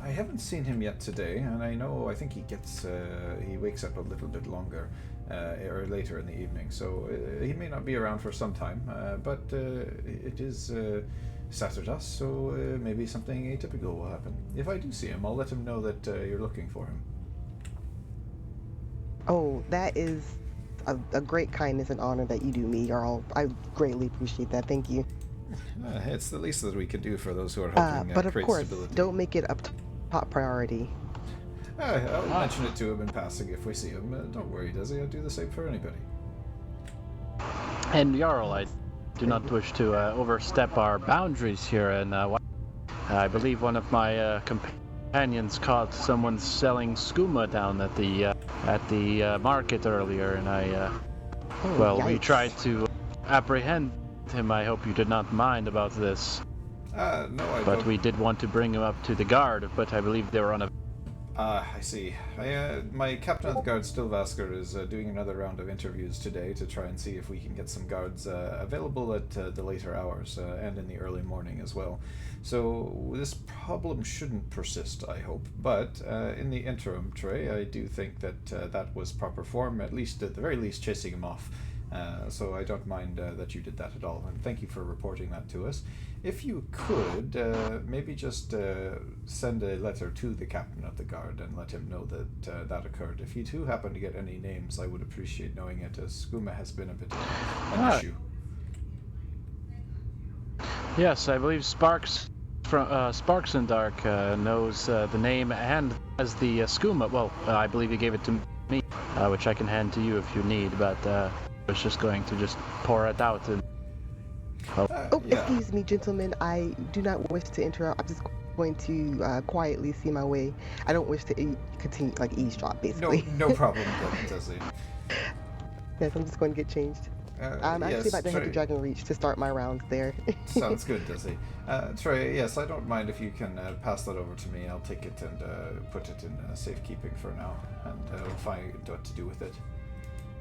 I haven't seen him yet today, and I think he wakes up a little bit longer or later in the evening, so he may not be around for some time, but it is Saturday, so maybe something atypical will happen. If I do see him, I'll let him know that you're looking for him. Oh, that is a great kindness and honor that you do me, Jarl. I greatly appreciate that. Thank you. It's the least that we can do for those who are helping but of create course, stability. Don't make it a top priority. I'll mention it to him in passing if we see him. Don't worry, Desi. I'll do the same for anybody. And Jarl, I do not wish to overstep our boundaries here, and I believe one of my companions caught someone selling skooma down at the market earlier, and we tried to apprehend him. I hope you did not mind about this. No, I don't. But we did want to bring him up to the guard, but I believe they were on a... I see. My captain of the guard, Stilvasker, is doing another round of interviews today to try and see if we can get some guards available at the later hours and in the early morning as well. So this problem shouldn't persist, I hope. But in the interim, Trey, I do think that that was proper form, at the very least chasing him off. So I don't mind that you did that at all, and thank you for reporting that to us. If you could, maybe just send a letter to the captain of the guard and let him know that that occurred. If you do happen to get any names, I would appreciate knowing it, as skooma has been a bit of an issue. Yes, I believe Sparks and Dark knows the name and has the skooma. Well, I believe he gave it to me, which I can hand to you if you need. But I was just going to just pour it out. And, Excuse me, gentlemen. I do not wish to interrupt. I'm just going to quietly see my way. I don't wish to continue eavesdrop, basically. No problem, Desi. Yes, I'm just going to get changed. I'm actually about to head to Dragon Reach to start my rounds there. Sounds good, Desi. Trey, yes, I don't mind if you can pass that over to me. I'll take it and put it in safekeeping for now, and we'll find what to do with it.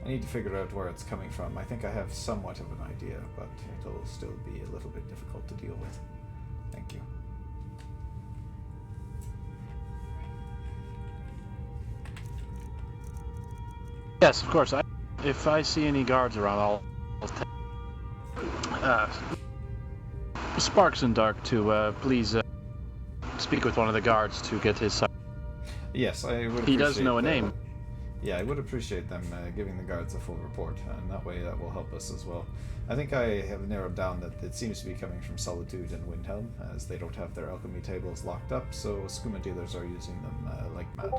I need to figure out where it's coming from. I think I have somewhat of an idea, but it'll still be a little bit difficult to deal with. Thank you. Yes, of course. If I see any guards around, I'll Sparks and Dark to please speak with one of the guards to get his side. Yes, I would. He does know a name. Yeah, I would appreciate them giving the guards a full report, and that way that will help us as well. I think I have narrowed down that it seems to be coming from Solitude and Windhelm, as they don't have their alchemy tables locked up, so skooma dealers are using them like mad.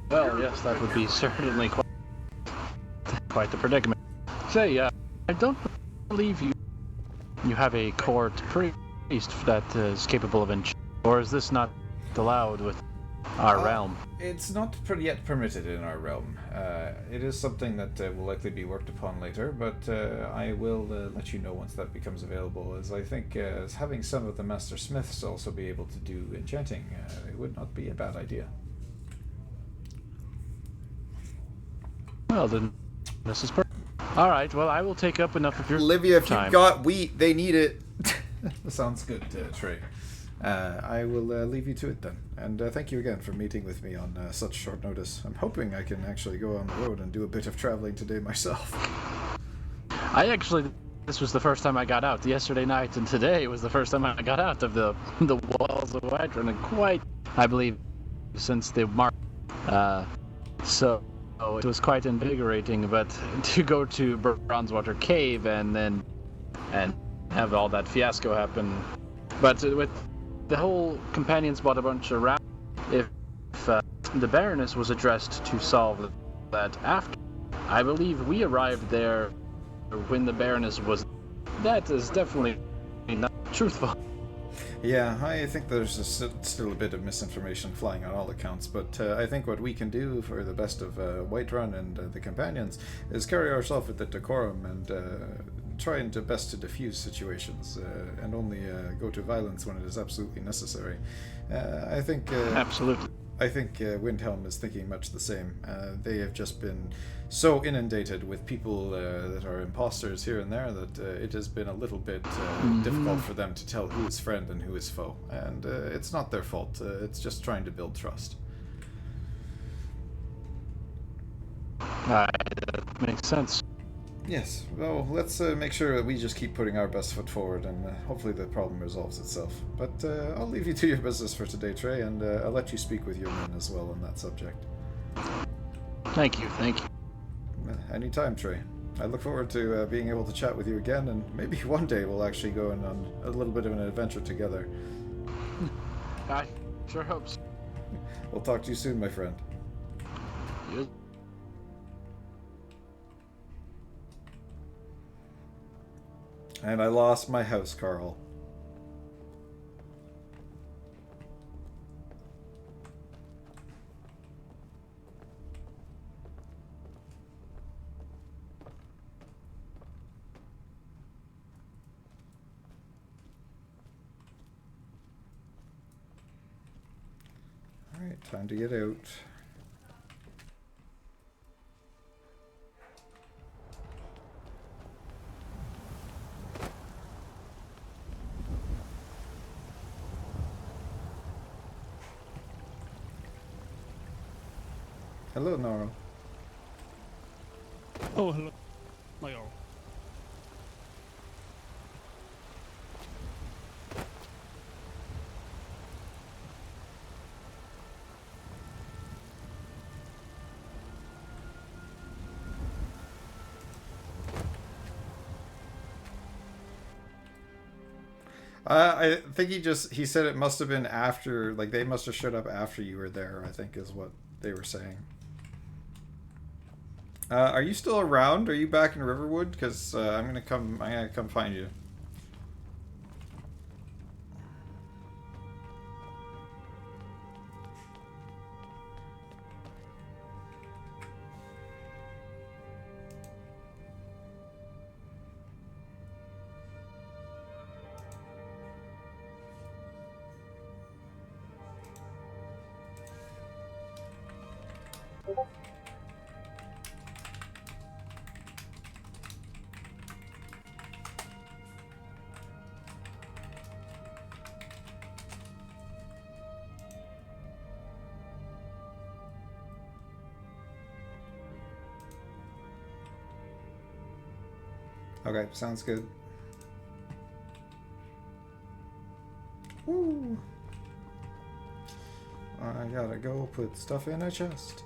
Well, yes, that would be certainly quite the predicament. Say, I don't believe you have a court priest that is capable of or is this not allowed with our realm? It's not yet permitted in our realm. It is something that will likely be worked upon later, but I will let you know once that becomes available, as I think as having some of the Master Smiths also be able to do enchanting, it would not be a bad idea. Well, then, this is perfect. All right, well, I will take up enough of your Olivia, if time. you've got wheat, they need it. Sounds good, Trey. I will leave you to it then. And thank you again for meeting with me on such short notice. I'm hoping I can actually go on the road and do a bit of traveling today myself. This was the first time I got out. Yesterday night and today was the first time I got out of the walls of Whiterun, and quite, I believe, since the march. So it was quite invigorating, but to go to Bronzewater Cave and have all that fiasco happen. But with the whole companions bought a bunch of rounds. If the Baroness was addressed to solve that after, I believe we arrived there when the Baroness was. That is definitely not truthful. Yeah, I think there's still a bit of misinformation flying on all accounts, but I think what we can do for the best of Whiterun and the companions is carry ourselves with the decorum and trying to best to diffuse situations and only go to violence when it is absolutely necessary. I think absolutely. I think Windhelm is thinking much the same. They have just been so inundated with people that are imposters here and there that it has been a little bit difficult for them to tell who is friend and who is foe. And it's not their fault. It's just trying to build trust. That makes sense. Yes, well, let's make sure that we just keep putting our best foot forward, and hopefully the problem resolves itself. But I'll leave you to your business for today, Trey, and I'll let you speak with your men as well on that subject. Thank you. Anytime, Trey. I look forward to being able to chat with you again, and maybe one day we'll actually go on a little bit of an adventure together. I sure hope so. We'll talk to you soon, my friend. You. And I lost my house, Carl. Alright, time to get out. Hello, Noro. Oh, hello, my Jarl. I think he said it must have been after, like they must have showed up after you were there, I think is what they were saying. Are you still around? Are you back in Riverwood? Because I'm gonna come find you. Okay, sounds good. Woo! I gotta go put stuff in a chest.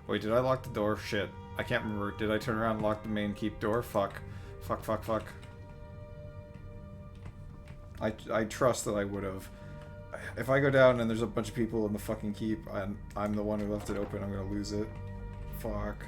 Wait, did I lock the door? Shit. I can't remember. Did I turn around and lock the main keep door? Fuck. Fuck, fuck, fuck. I trust that I would have. If I go down and there's a bunch of people in the fucking keep and I'm the one who left it open, I'm gonna lose it. Fuck.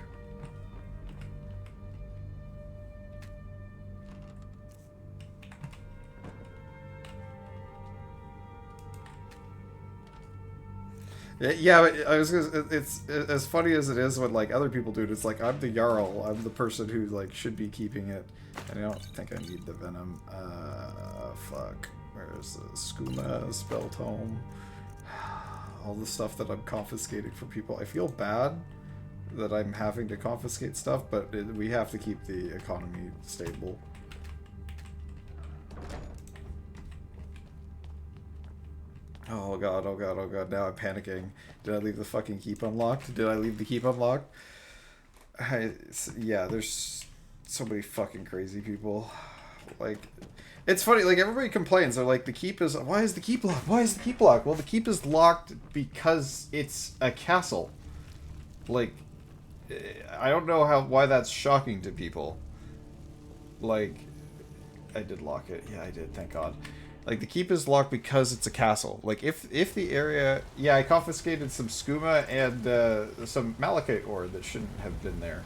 Yeah, but I was gonna, it's as funny as it is when like other people do it. It's like I'm the Jarl. I'm the person who like should be keeping it, and I don't think I need the venom. Fuck. Where's the skooma, spell tome? All the stuff that I'm confiscating from people. I feel bad that I'm having to confiscate stuff, but we have to keep the economy stable. Oh god, oh god, oh god, now I'm panicking. Did I leave the fucking keep unlocked? Did I leave the keep unlocked? Yeah, there's so many fucking crazy people. Like, it's funny, like, everybody complains. They're like, the keep is... Why is the keep locked? Why is the keep locked? Well, the keep is locked because it's a castle. Like, I don't know why that's shocking to people. Like, I did lock it. Yeah, I did, thank god. Like, the keep is locked because it's a castle. Like, if the area... Yeah, I confiscated some skooma and some malachite ore that shouldn't have been there.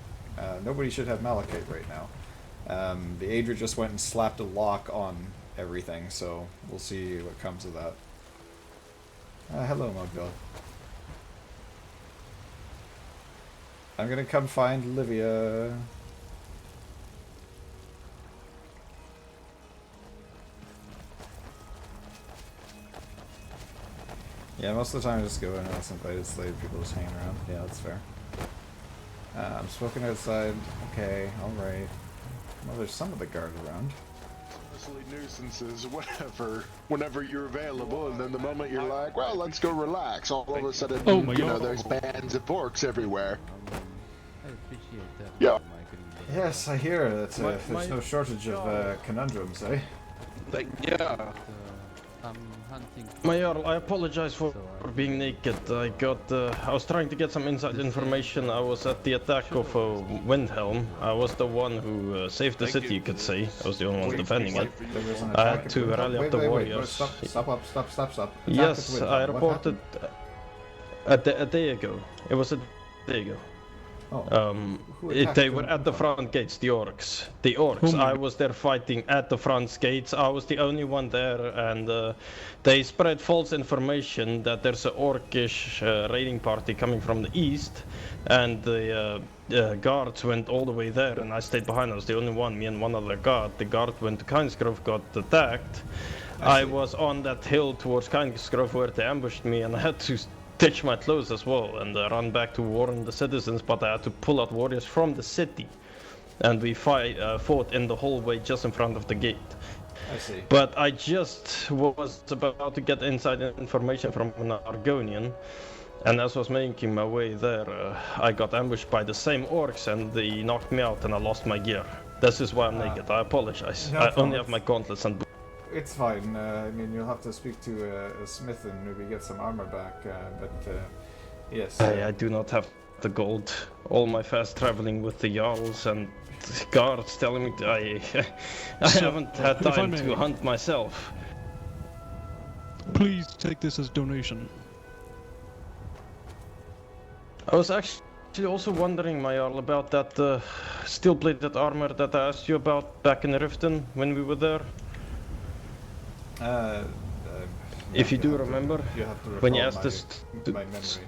Nobody should have malachite right now. The Aedra just went and slapped a lock on everything, so we'll see what comes of that. Hello, Mugdell. I'm gonna come find Livia. Yeah, most of the time I just go in and it's invited slave, people just hanging around. Yeah, that's fair. I'm smoking outside. Okay, alright. Well, there's some of the guard around. Nuisances, whatever, whenever you're available, and then the moment you're like, well, let's go relax, all of a sudden, you know, there's bands of orcs everywhere. I appreciate that. Yeah. Yes, I hear that there's no shortage of conundrums, eh? Yeah. I'm hunting. Major, I apologize for being naked. I was trying to get some inside information. I was at the attack of Windhelm. I was the one who saved the city, you could say. I was the only one defending it. I had to rally up the warriors. Stop. Yes, I reported a day ago. It was a day ago. They were at the front gates, the orcs. The orcs. I was there fighting at the front gates. I was the only one there, and they spread false information that there's an orcish raiding party coming from the east, and the guards went all the way there, and I stayed behind. I was the only one, me and one other guard. The guard went to Kingsgrove, got attacked. I was on that hill towards Kingsgrove where they ambushed me, and I had to ditch my clothes as well and run back to warn the citizens, but I had to pull out warriors from the city, and we fought in the hallway just in front of the gate. I see. But I just was about to get inside information from an Argonian, and as I was making my way there, I got ambushed by the same orcs, and they knocked me out and I lost my gear. This is why I'm naked. I apologize. No I only have my gauntlets and It's fine. I mean, you'll have to speak to a smith and maybe get some armor back. But yes. I do not have the gold. All my fast traveling with the Jarls and guards telling me I haven't had time to hunt myself. Please take this as donation. I was actually also wondering, my Jarl, about that steel-plated armor that I asked you about back in Riften when we were there. If you do remember, you have to when you recall asked my memory.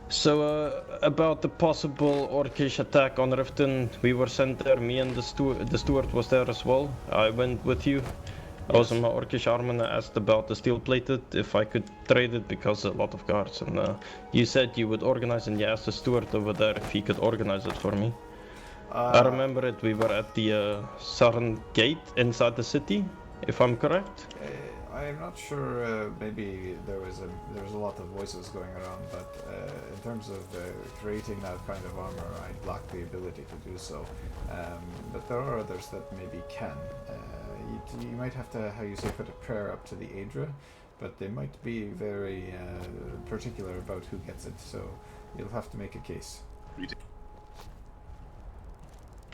So, about the possible Orcish attack on Riften, we were sent there, me and the steward was there as well. I went with you. I was on my Orcish armor and I asked about the steel plated, if I could trade it because a lot of guards. And you said you would organize and you asked the steward over there if he could organize it for me. I remember it, we were at the southern gate inside the city, if I'm correct. I'm not sure. Maybe there was a lot of voices going around, but in terms of creating that kind of armor, I lack the ability to do so. But there are others that maybe can. You might have to, how you say, put a prayer up to the Aedra, but they might be very particular about who gets it. So you'll have to make a case.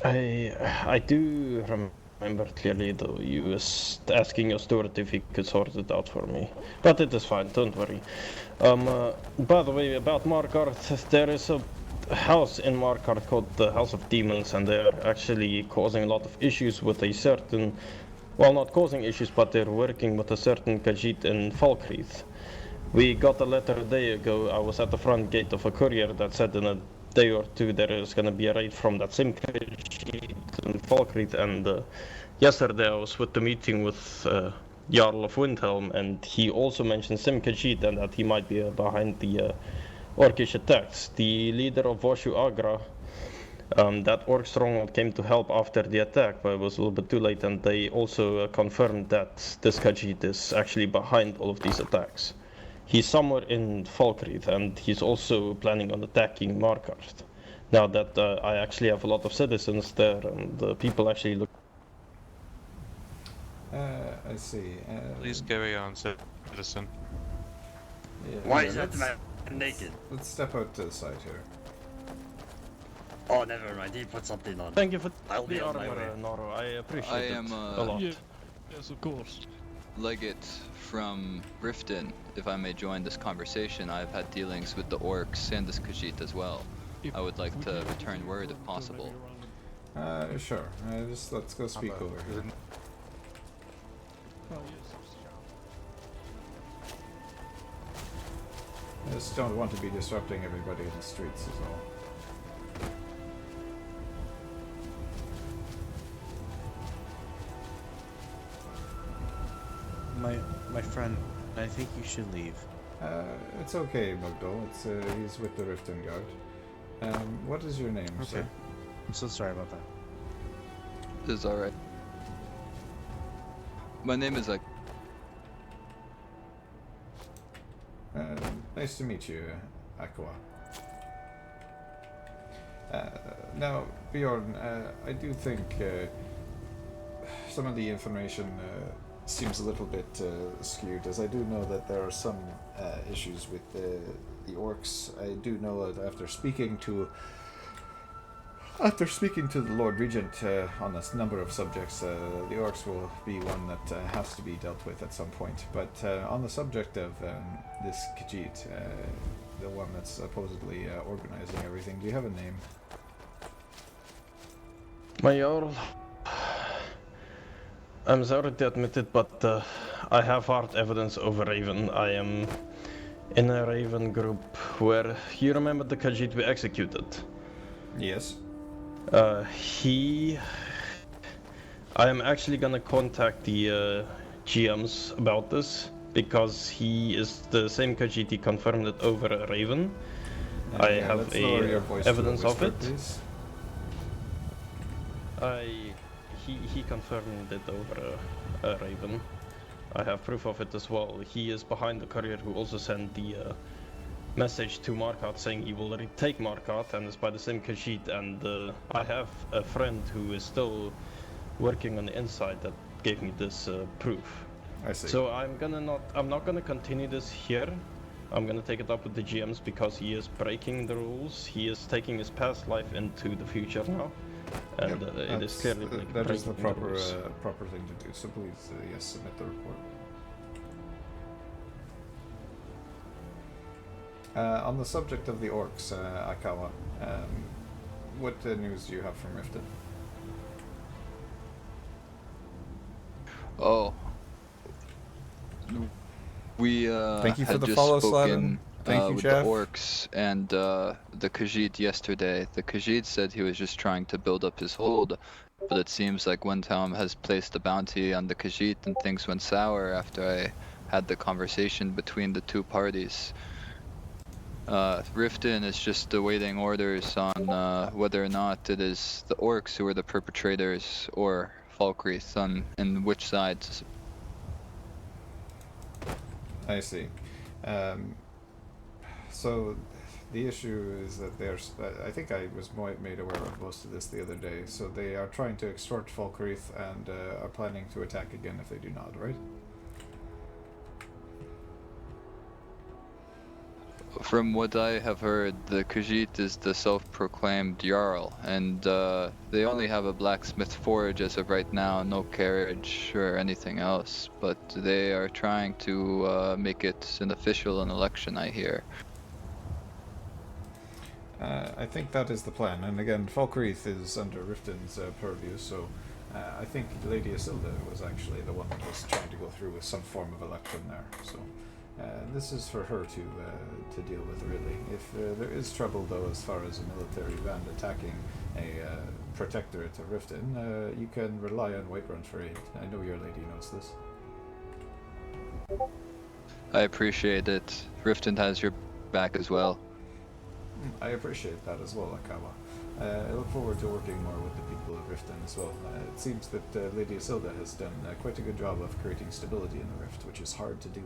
I do remember clearly, though, you was asking your steward if he could sort it out for me. But it is fine, don't worry. By the way, about Markarth, there is a house in Markarth called the House of Demons, and they're actually causing a lot of issues with a certain... Well, not causing issues, but they're working with a certain Khajiit in Falkreath. We got a letter a day ago. I was at the front gate of a courier that said in a day or two there is going to be a raid from that same Khajiit in Falkreath, and yesterday I was with the meeting with Jarl of Windhelm, and he also mentioned Sim Khajiit and that he might be behind the Orcish attacks. The leader of Vashu Agra, that Orc stronghold came to help after the attack, but it was a little bit too late, and they also confirmed that this Khajiit is actually behind all of these attacks. He's somewhere in Falkreath, and he's also planning on attacking Markarth. Now that I actually have a lot of citizens there, and people actually look... I see. Please carry on, citizen. Yeah, Why yeah, is that man naked? Let's step out to the side here. Oh, never mind. He put something on. Thank you for I'll be the on my armor, way. Noro. I appreciate it a lot. Yes, of course. Legate from Riften, if I may join this conversation. I've had dealings with the orcs and this Khajiit as well. I would like to return word if possible. Sure. Just let's go speak over here. I just don't want to be disrupting everybody in the streets is all. My friend, I think you should leave. It's okay, Mugdol. He's with the Riften Guard. What is your name, Okay. sir? I'm so sorry about that. It's alright. My name is Nice to meet you, Aqua. Now, Bjorn, I do think some of the information seems a little bit skewed, as I do know that there are some issues with the orcs. I do know that after speaking to the Lord Regent on a number of subjects, the orcs will be one that has to be dealt with at some point. But on the subject of this Khajiit, the one that's supposedly organizing everything, do you have a name? My Jarl, I'm sorry to admit it, but I have hard evidence over Raven. I am in a Raven group where... You remember the Khajiit we executed? Yes. I am actually gonna contact the GMs about this, because he is the same Khajiit. He confirmed it over Raven. I have evidence of it. Please. He confirmed it over Raven. I have proof of it as well. He is behind the courier who also sent the message to Markarth saying he will retake Markarth, and it's by the same Khajiit. And I have a friend who is still working on the inside that gave me this proof. I see. So I'm not gonna continue this here. I'm gonna take it up with the GMs because he is breaking the rules. He is taking his past life into the future now, and it is clearly like that is the breaking proper rules. proper thing to do. So please, yes, submit the report. On the subject of the orcs, Akawa, what news do you have from Riften? Oh. We Thank you for had the just follow, spoken Slavin. Thank you, with Jeff. the orcs and the Khajiit yesterday. The Khajiit said he was just trying to build up his hold, but it seems like Windhelm has placed a bounty on the Khajiit and things went sour after I had the conversation between the two parties. Riften is just awaiting orders on whether or not it is the orcs who are the perpetrators or Falkreath and which side. I see. So the issue is that there's, I think I was made aware of most of this the other day, so they are trying to extort Falkreath and are planning to attack again if they do not, right? From what I have heard, the Khajiit is the self-proclaimed Jarl, and they only have a blacksmith forge as of right now, no carriage or anything else, but they are trying to make it an election, I hear. I think that is the plan, and again, Falkreath is under Riften's purview, so I think Lady Isilda was actually the one that was trying to go through with some form of election there, so this is for her to deal with, really. If there is trouble, though, as far as a military band attacking a protectorate of Riften, you can rely on Whiterun for aid. I know your lady knows this. I appreciate it. Riften has your back as well. I appreciate that as well, Akawa. I look forward to working more with the people of Riften as well. It seems that Lady Isilda has done quite a good job of creating stability in the Rift, which is hard to do.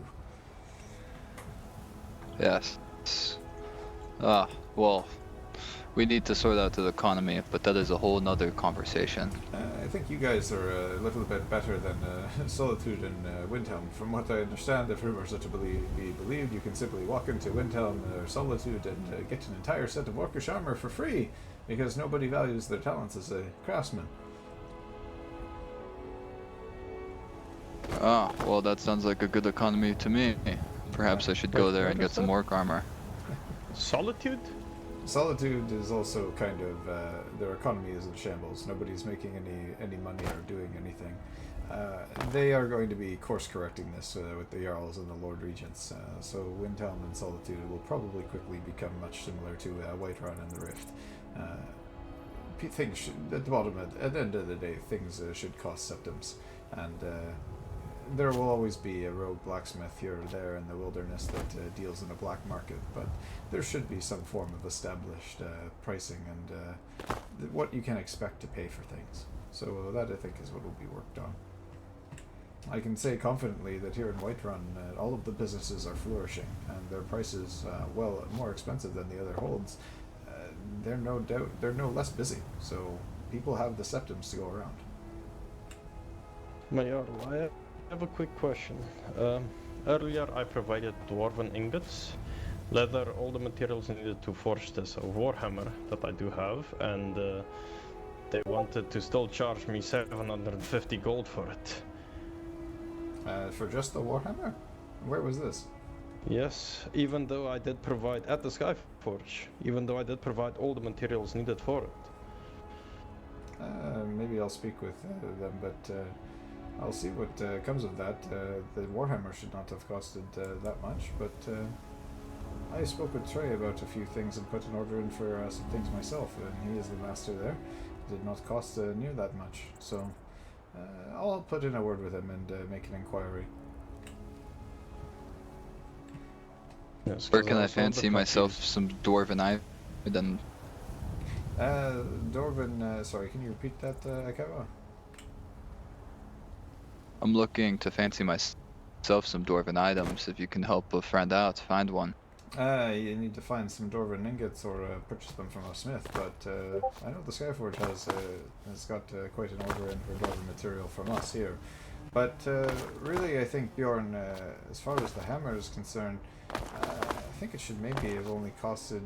Yes. Well, we need to sort out the economy, but that is a whole nother conversation. I think you guys are a little bit better than Solitude and Windhelm. From what I understand, if rumors are to be believed, you can simply walk into Windhelm or Solitude and get an entire set of orcish armor for free, because nobody values their talents as a craftsman. Well, that sounds like a good economy to me. Perhaps I should go there and get some orc armor. Solitude? Solitude is also kind of, their economy is in shambles. Nobody's making any money or doing anything. They are going to be course correcting this with the Jarls and the Lord Regents. So Windhelm and Solitude will probably quickly become much similar to Whiterun and the Rift. Things should, at the end of the day, things should cost septims, and there will always be a rogue blacksmith here or there in the wilderness that deals in a black market, but there should be some form of established pricing and what you can expect to pay for things. So that, I think, is what will be worked on. I can say confidently that here in Whiterun, all of the businesses are flourishing, and their prices, well, more expensive than the other holds. They're no less busy, so people have the septims to go around. Mayor, I have a quick question. Earlier I provided dwarven ingots, leather, all the materials needed to forge this warhammer that I do have, and they wanted to still charge me 750 gold for it. For just the warhammer? Where was this? Yes, even though I did provide at the Skyforge, even though I did provide all the materials needed for it. Maybe I'll speak with them, but I'll see what comes of that. The warhammer should not have costed that much, but I spoke with Trey about a few things and put an order in for some things myself, and he is the master there. It did not cost near that much, so I'll put in a word with him and make an inquiry. Yes, where can I fancy myself some dwarven eye? Then dwarven, sorry, can you repeat that, Akawa? I'm looking to fancy myself some dwarven items. If you can help a friend out, find one. You need to find some dwarven ingots or purchase them from a smith, but I know the Skyforge has got quite an order in for dwarven material from us here. But really, I think, Bjorn, as far as the hammer is concerned, think it should maybe have only costed.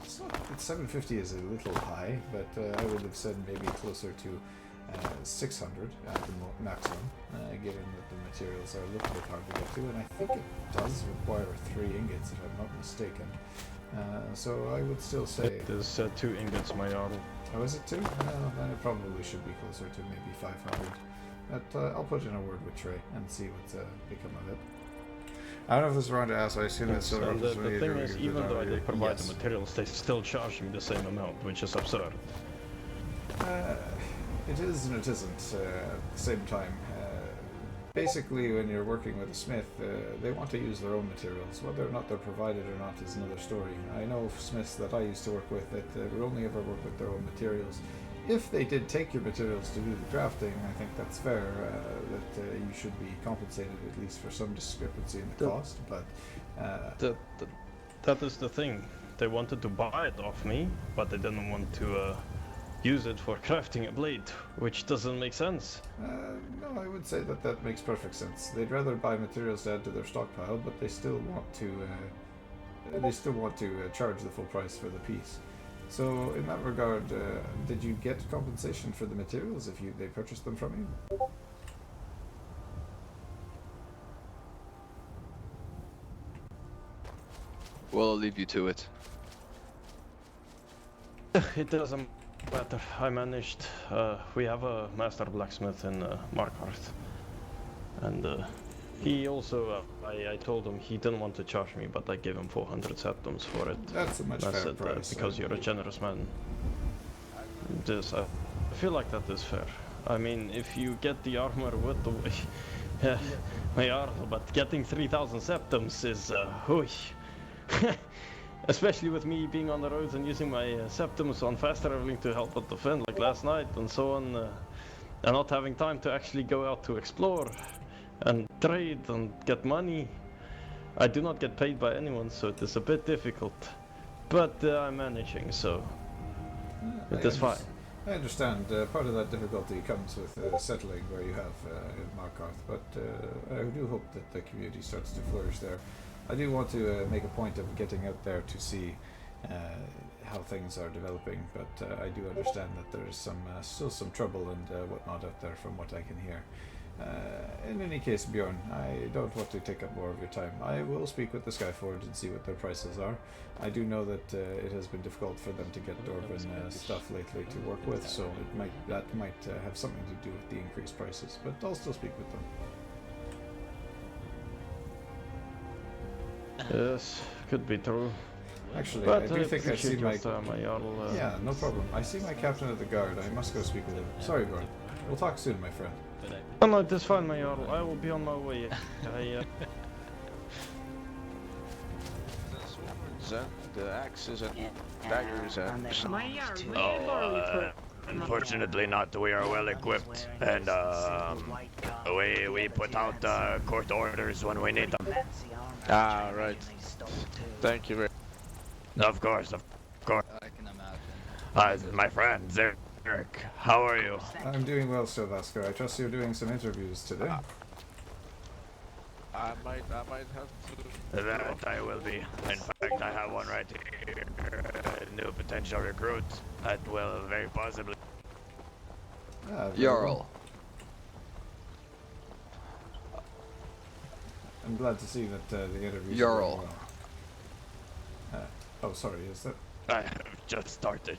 It's not. 750 is a little high, but I would have said maybe closer to 600 at the maximum, given that the materials are a little bit hard to get to, and I think it does require 3 ingots, if I'm not mistaken. So I would still say... It is 2 ingots, my Jarl. Oh, is it 2? Well, then it probably should be closer to maybe 500. But I'll put in a word with Trey and see what's become of it. I don't know if this is wrong to ask, I assume it's So the thing is, even though I did provide the materials, they still charge me the same amount, which is absurd. It is and it isn't at the same time. Basically, when you're working with a smith, they want to use their own materials. Whether or not they're provided or not is another story. I know of smiths that I used to work with that would only ever work with their own materials. If they did take your materials to do the drafting, I think that's fair, that you should be compensated at least for some discrepancy in the cost, but... That is the thing. They wanted to buy it off me, but they didn't want to use it for crafting a blade, which doesn't make sense. No, I would say that that makes perfect sense. They'd rather buy materials to add to their stockpile, but they still want to charge the full price for the piece. So in that regard, did you get compensation for the materials if they purchased them from you? Well, I'll leave you to it. It doesn't matter. I managed. We have a master blacksmith in Markarth, and he also. I told him he didn't want to charge me, but I gave him 400 septums for it. That's a much fair price. Because you're a generous man. I feel like that is fair. I mean, if you get the armor with the my Jarl, but getting 3,000 septums is especially with me being on the roads and using my septums on fast traveling to help out defend, like last night and so on, and not having time to actually go out to explore and trade and get money. I do not get paid by anyone, so it is a bit difficult, but I'm managing, so it is fine. I understand. Part of that difficulty comes with settling where you have in Markarth, but I do hope that the community starts to flourish there. I do want to make a point of getting out there to see how things are developing, but I do understand that there is still some trouble and whatnot out there from what I can hear. In any case, Bjorn, I don't want to take up more of your time. I will speak with the Skyforge and see what their prices are. I do know that it has been difficult for them to get Dwarven stuff lately to work with, so that might have something to do with the increased prices, but I'll still speak with them. Yes, could be true. Actually, but I do think I see my... Jarl, yeah, no problem. I see my captain of the guard. I must go speak with him. Sorry, Bjorn. We'll talk soon, my friend. Oh no, it is fine, my Jarl. I will be on my way. The axes and daggers and... Unfortunately not. We are well equipped, and we put out court orders when we need them. Ah, right. Thank you very much. Of course. I can imagine. My friend, Zyrik, how are you? I'm doing well, Sylvasker. I trust you're doing some interviews today. I might have to... That I will be. In fact, I have one right here. A new potential recruit that will very possibly... Jarl. I'm glad to see that the interviews Jarl. are going well. Oh, sorry, is that... I have just started.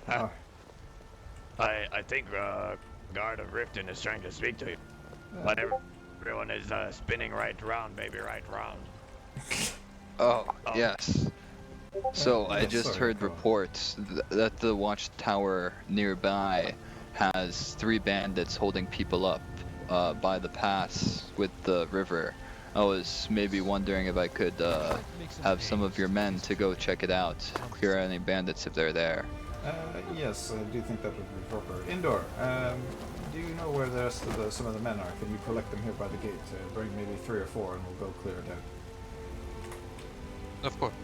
Oh. I think Guard of Riften is trying to speak to you. But everyone is spinning right round, baby, right round. Oh, yes. So I just heard reports that the watchtower nearby has 3 bandits holding people up by the pass with the river. I was maybe wondering if I could have some of your men to go check it out, clear any bandits if they're there. Yes, I do think that would be proper. Indoor, do you know where the rest of some of the men are? Can you collect them here by the gate? Bring maybe 3 or 4 and we'll go clear it out. Of course.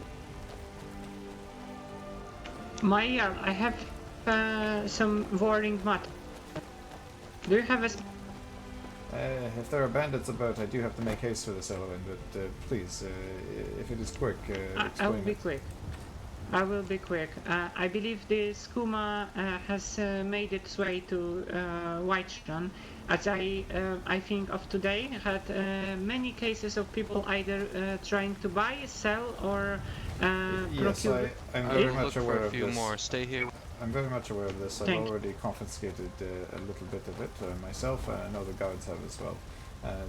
I have some warring mat. Do you have a... If there are bandits about, I do have to make haste for this, Eloin, but please, if it is quick, I will explain be it. quick. I will be quick. I believe the skooma has made its way to Whitestone. As I think of today, had many cases of people either trying to buy, sell, or Yes, procure. I'm I very will much look for aware a of few this. more. Stay here. I'm very much aware of this. I've Thank you. already confiscated a little bit of it myself, and I know the guards have as well.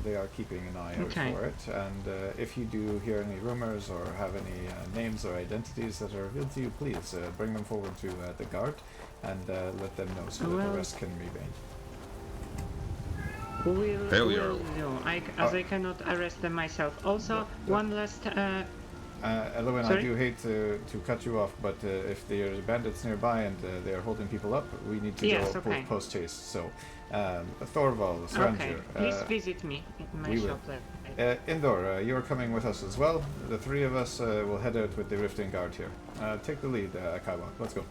They are keeping an eye out Okay. for it, and if you do hear any rumors or have any names or identities that are revealed to you, please bring them forward to the guard and let them know so that Well, the rest can be made. Will Hell, Jarl. do. I cannot arrest them myself. Also, one last. Eloin, I Sorry? do hate to cut you off, but if there are bandits nearby and they are holding people up, we need to Yes, go okay. post haste. So, Thorvald, Stranger, Okay, please visit me in my we will. shop there. Indor, you're coming with us as well. The three of us will head out with the Rifting Guard here. Take the lead, Kaiwa. Let's go.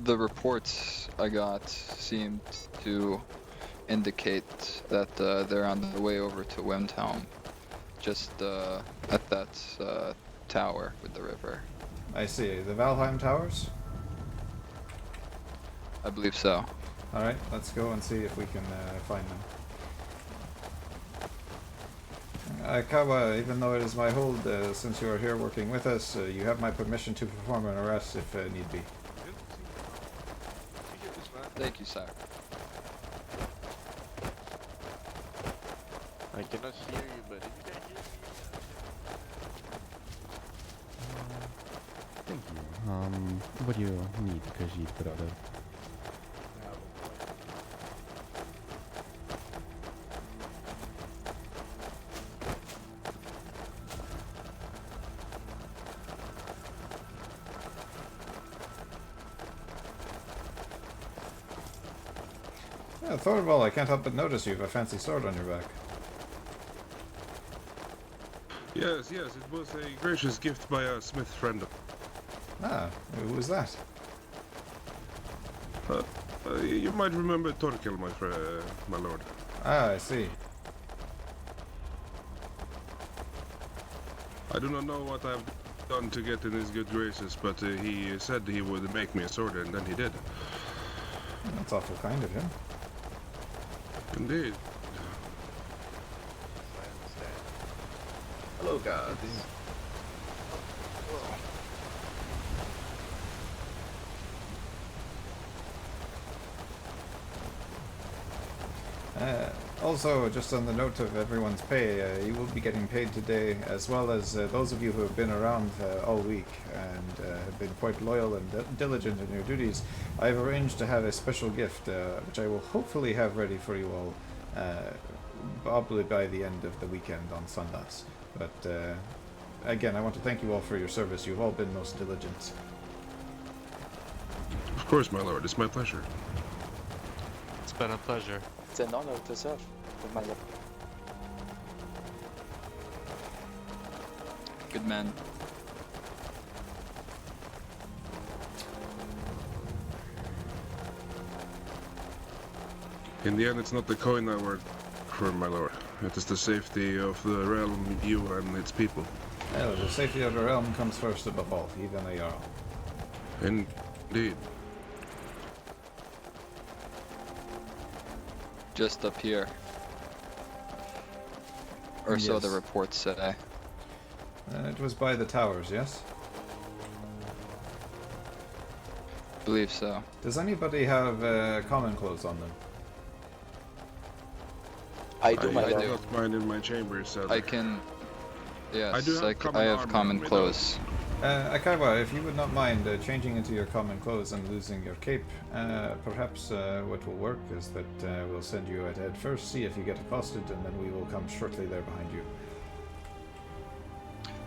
The reports I got seemed to indicate that they're on the way over to Wimtown, just at that tower with the river. I see. The Valheim Towers? I believe so. Alright, let's go and see if we can find them. Kawa, even though it is my hold, since you are here working with us, you have my permission to perform an arrest if need be. Thank you, sir. I cannot hear you, but if you can hear me. Thank you. What do you need, Khajiit, brother? Yeah, Thorvald, I can't help but notice you have a fancy sword on your back. Yes, it was a gracious gift by a smith friend. Ah, who was that? You might remember Torkel, my lord. Ah, I see. I do not know what I've done to get in his good graces, but he said he would make me a sword, and then he did. That's awful kind of him. Indeed. Hello, gods. Also, just on the note of everyone's pay, you will be getting paid today, as well as those of you who have been around all week and have been quite loyal and diligent in your duties. I've arranged to have a special gift, which I will hopefully have ready for you all, probably by the end of the weekend on Sundays. But again, I want to thank you all for your service. You've all been most diligent. Of course, my lord. It's my pleasure. It's been a pleasure. It's an honor to serve with my lord. Good man. In the end, it's not the coin I work for, my lord. It is the safety of the realm, you and its people. Well, the safety of the realm comes first above all, even a Jarl. Indeed. Just up here. Or so Yes. the reports say. It was by the towers, yes? Believe so. Does anybody have common clothes on them? I do, my I lord. do not mind in my chambers, sadly. I can. Yes, I do have I common have armor, common we know. clothes. Akaiwa, if you would not mind changing into your common clothes and losing your cape, perhaps what will work is that we'll send you at head first, see if you get accosted, and then we will come shortly there behind you.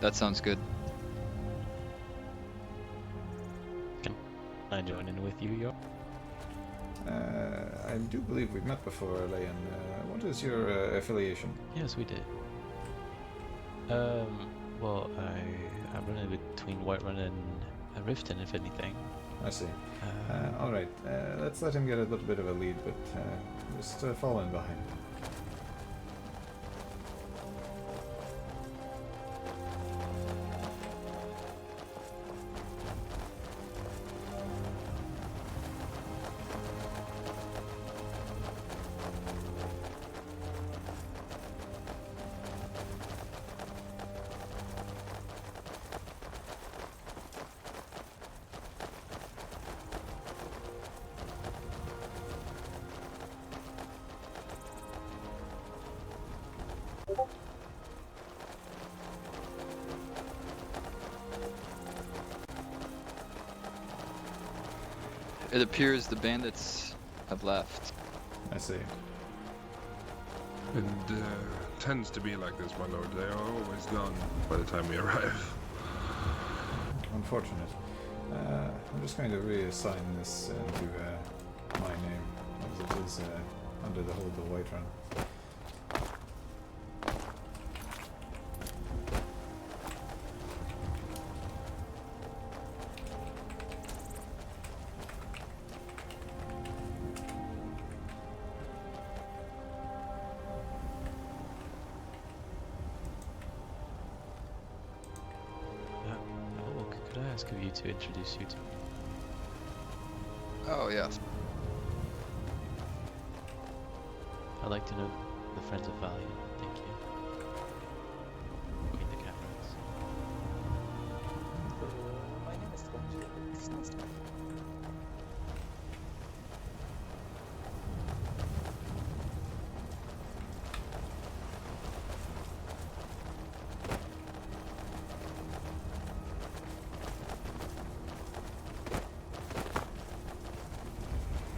That sounds good. Can I join in with you, Yo? I do believe we've met before, Leon. What is your affiliation? Yes, we did. Well, I'm running between Whiterun and Riften, if anything. I see. Alright, let's let him get a little bit of a lead, but just fall in behind. It appears the bandits have left. I see. And tends to be like this, my lord. They are always gone by the time we arrive. Unfortunate. I'm just going to reassign this to my name, as it is under the hold of Whiterun. Could I ask of you to introduce you to? Oh, yes. I'd like to know the Friends of Valiant. Thank you. Meet the Camerons. My name is Twenty. It's nice to meet you.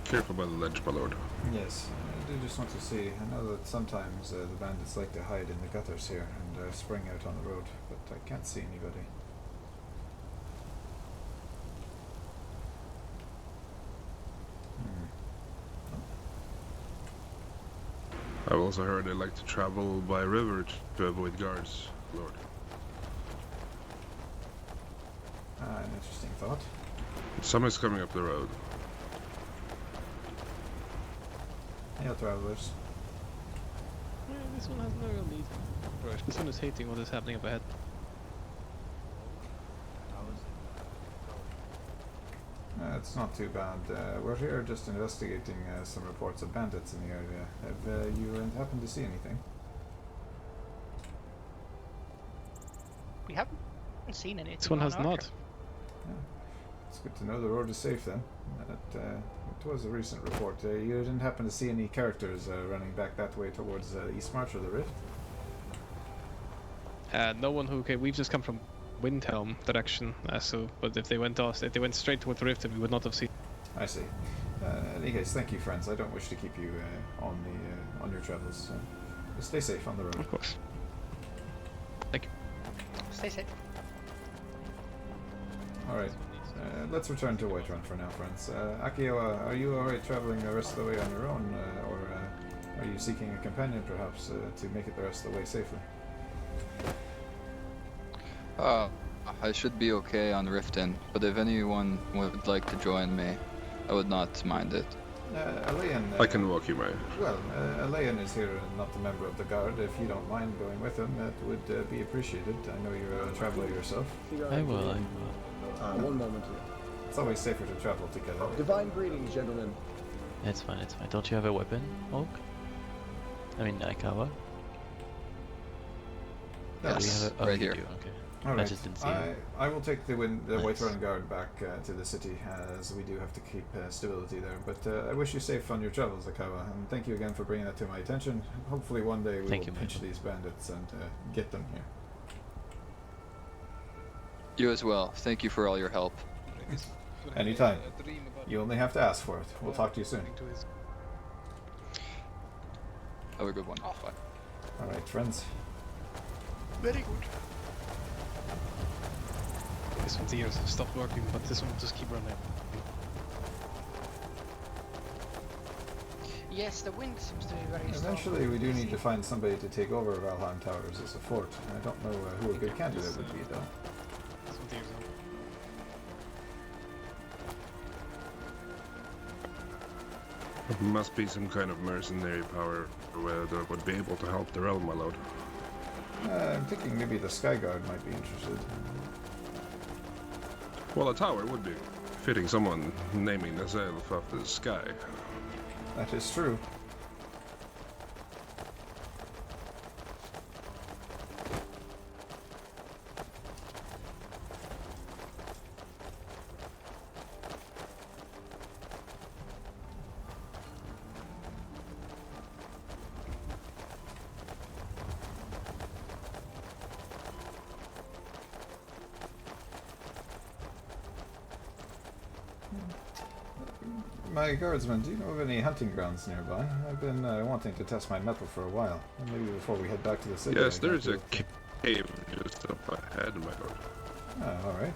Careful by the ledge, my lord. Yes, I do just want to see. I know that sometimes the bandits like to hide in the gutters here and spring out on the road, but I can't see anybody. I've also heard they like to travel by river to avoid guards, lord. An interesting thought. Someone's coming up the road. Hail, travelers. Yeah, this one has no real need. Right, this one is hating what is happening up ahead. It's not too bad. We're here just investigating some reports of bandits in the area. Have you happened to see anything? We haven't seen anything. This one has on our not. trip. Yeah. It's good to know the road is safe then. It was a recent report. You didn't happen to see any characters running back that way towards the East March or the Rift? No one who. Okay, we've just come from Windhelm direction. But if they went straight towards the Rift, we would not have seen. I see. In any case, thank you, friends. I don't wish to keep you on your travels. Stay safe on the road. Of course. Thank you. Stay safe. All right. Let's return to Whiterun for now, friends. Akio, are you alright traveling the rest of the way on your own, or are you seeking a companion, perhaps, to make it the rest of the way safely? I should be okay on Riften, but if anyone would like to join me, I would not mind it. Alayan, I can walk you, mate. Well, Alayan is here and not a member of the guard. If you don't mind going with him, that would be appreciated. I know you're a traveler yourself. I will. One moment here. It's always safer to travel together. Divine greetings, gentlemen. It's fine, it's fine. Don't you have a weapon, Oak? I mean, Aikawa? Yes, we have right here. You do. Okay. All right. I just didn't see it. I will take the Nice. Whiterun guard back to the city, as we do have to keep stability there. But I wish you safe on your travels, Akawa, and thank you again for bringing that to my attention. Hopefully one day we will pinch these bandits and get them here. You as well. Thank you for all your help. Anytime. You only have to ask for it. We'll talk to you soon. Have a good one. Bye. Alright, friends. Very good. This one's ears have stopped working, but this one will just keep running. Yes, the wind seems to be very strong. Eventually, we do need to find somebody to take over Valheim Towers as a fort. I don't know who a good candidate would be, though. There must be some kind of mercenary power that would be able to help the realm, my lord. I'm thinking maybe the Skyguard might be interested. Well, a tower would be fitting someone naming themselves after the sky. That is true. My guardsman, do you know of any hunting grounds nearby? I've been wanting to test my metal for a while. Maybe before we head back to the city. Yes, there's a cave just up ahead, my lord. Oh, alright.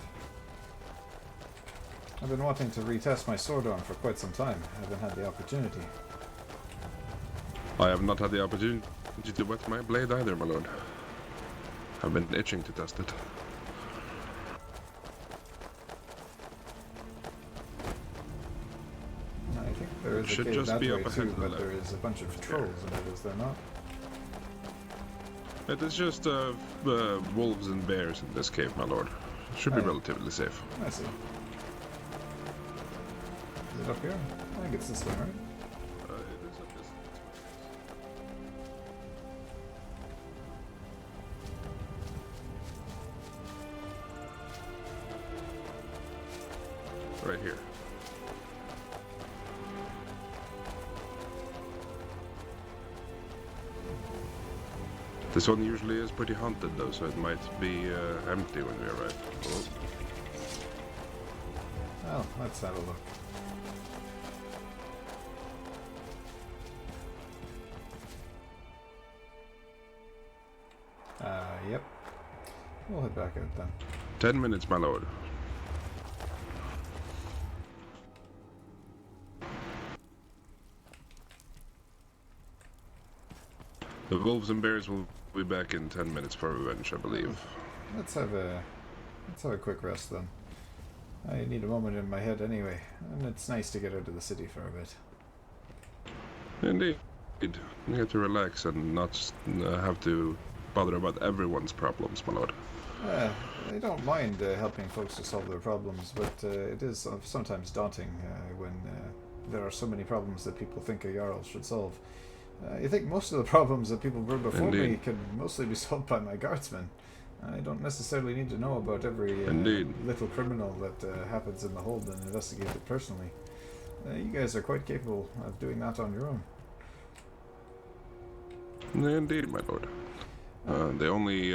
I've been wanting to retest my sword arm for quite some time. I haven't had the opportunity. I have not had the opportunity to wet my blade either, my lord. I've been itching to test it. There is Should a cave just that be way up ahead too, to the but left. there is a bunch of trolls in it, is there not? It is just wolves and bears in this cave, my lord. Should be relatively safe. I see. Is it up here? I think it's this way, right? It is up this way. Right here. This one usually is pretty haunted though, so it might be empty when we arrive. Oh. Well, let's have a look. Yep. We'll head back out then. 10 minutes, my lord. The wolves and bears will be back in 10 minutes for revenge, I believe. Let's have a quick rest then. I need a moment in my head anyway, and it's nice to get out of the city for a bit. Indeed. You have to relax and not have to bother about everyone's problems, my lord. I don't mind helping folks to solve their problems, but it is sometimes daunting when there are so many problems that people think a Jarl should solve. I think most of the problems that people brought before me can mostly be solved by my guardsmen. I don't necessarily need to know about every little criminal that happens in the hold and investigate it personally. You guys are quite capable of doing that on your own. Indeed, my lord. The only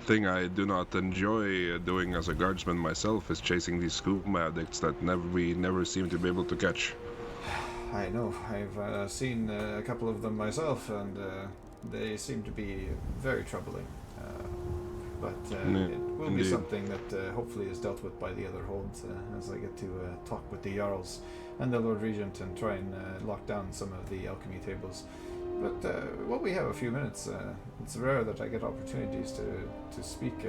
thing I do not enjoy doing as a guardsman myself is chasing these skooma addicts that we never seem to be able to catch. I know. I've seen a couple of them myself, and they seem to be very troubling. But it will be something that hopefully is dealt with by the other holds as I get to talk with the Jarls and the Lord Regent and try and lock down some of the alchemy tables. But while we have a few minutes, it's rare that I get opportunities to speak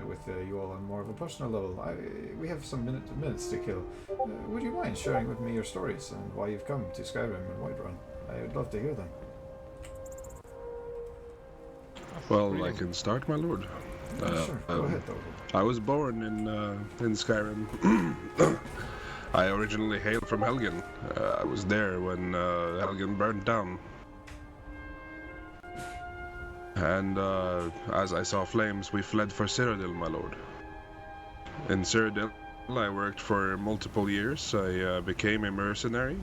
with you all on more of a personal level. We have some minutes to kill. Would you mind sharing with me your stories and why you've come to Skyrim and Whiterun? I would love to hear them. Well, I can start, my lord. Sure, go ahead, though. I was born in Skyrim. I originally hail from Helgen. I was there when Helgen burned down. And as I saw flames, we fled for Cyrodiil, my lord. In Cyrodiil, I worked for multiple years. I became a mercenary.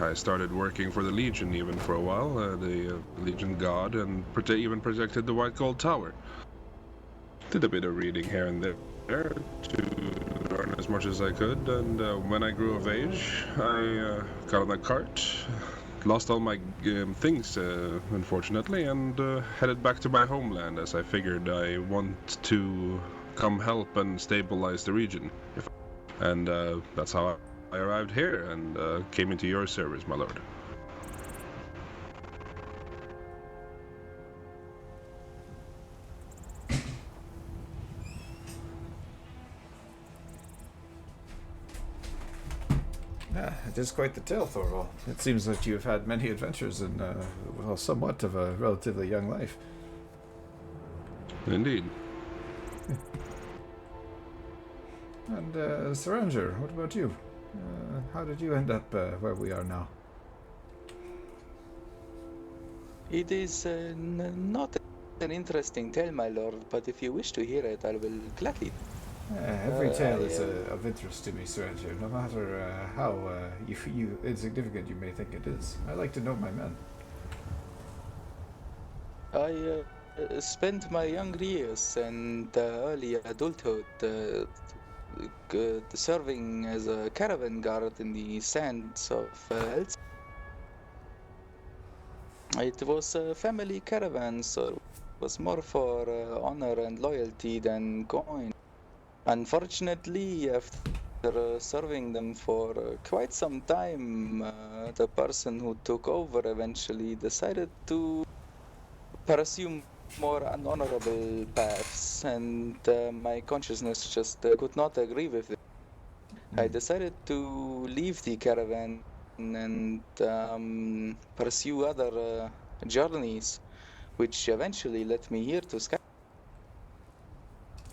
I started working for the Legion even for a while, the Legion God, and even protected the White Gold Tower. Did a bit of reading here and there to learn as much as I could, and when I grew of age, I got on a cart, lost all my things, unfortunately, and headed back to my homeland, as I figured I want to come help and stabilize the region. And that's how I I arrived here and came into your service, my lord. Yeah, it is quite the tale, Thorvald. It seems that you have had many adventures in, well, somewhat of a relatively young life. Indeed. And, Saranger, what about you? How did you end up where we are now? It is not an interesting tale, my lord, but if you wish to hear it, I will gladly. Every tale is of interest to me, Saranger, no matter how you insignificant you may think it is. I like to know my men. I spent my younger years and early adulthood serving as a caravan guard in the sands of Elsa. It was a family caravan, so it was more for honor and loyalty than coin. Unfortunately, after serving them for quite some time, the person who took over eventually decided to pursue more unhonorable paths, and my consciousness just could not agree with it. I decided to leave the caravan and pursue other journeys, which eventually led me here to Sky.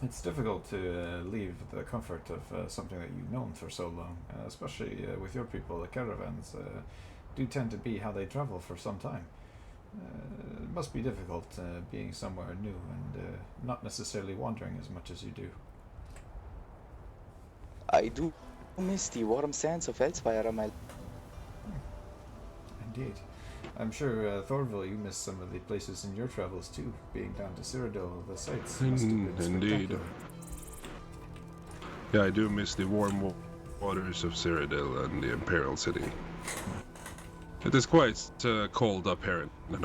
It's difficult to leave the comfort of something that you've known for so long, especially with your people. The caravans do tend to be how they travel for some time. It must be difficult being somewhere new and not necessarily wandering as much as you do. I do miss the warm sands of Elsewhere, my... Indeed. I'm sure, Thorville, you missed some of the places in your travels too, being down to Cyrodiil. The sights must have been Indeed. spectacular. Yeah, I do miss the warm waters of Cyrodiil and the Imperial City. It is quite cold up here in the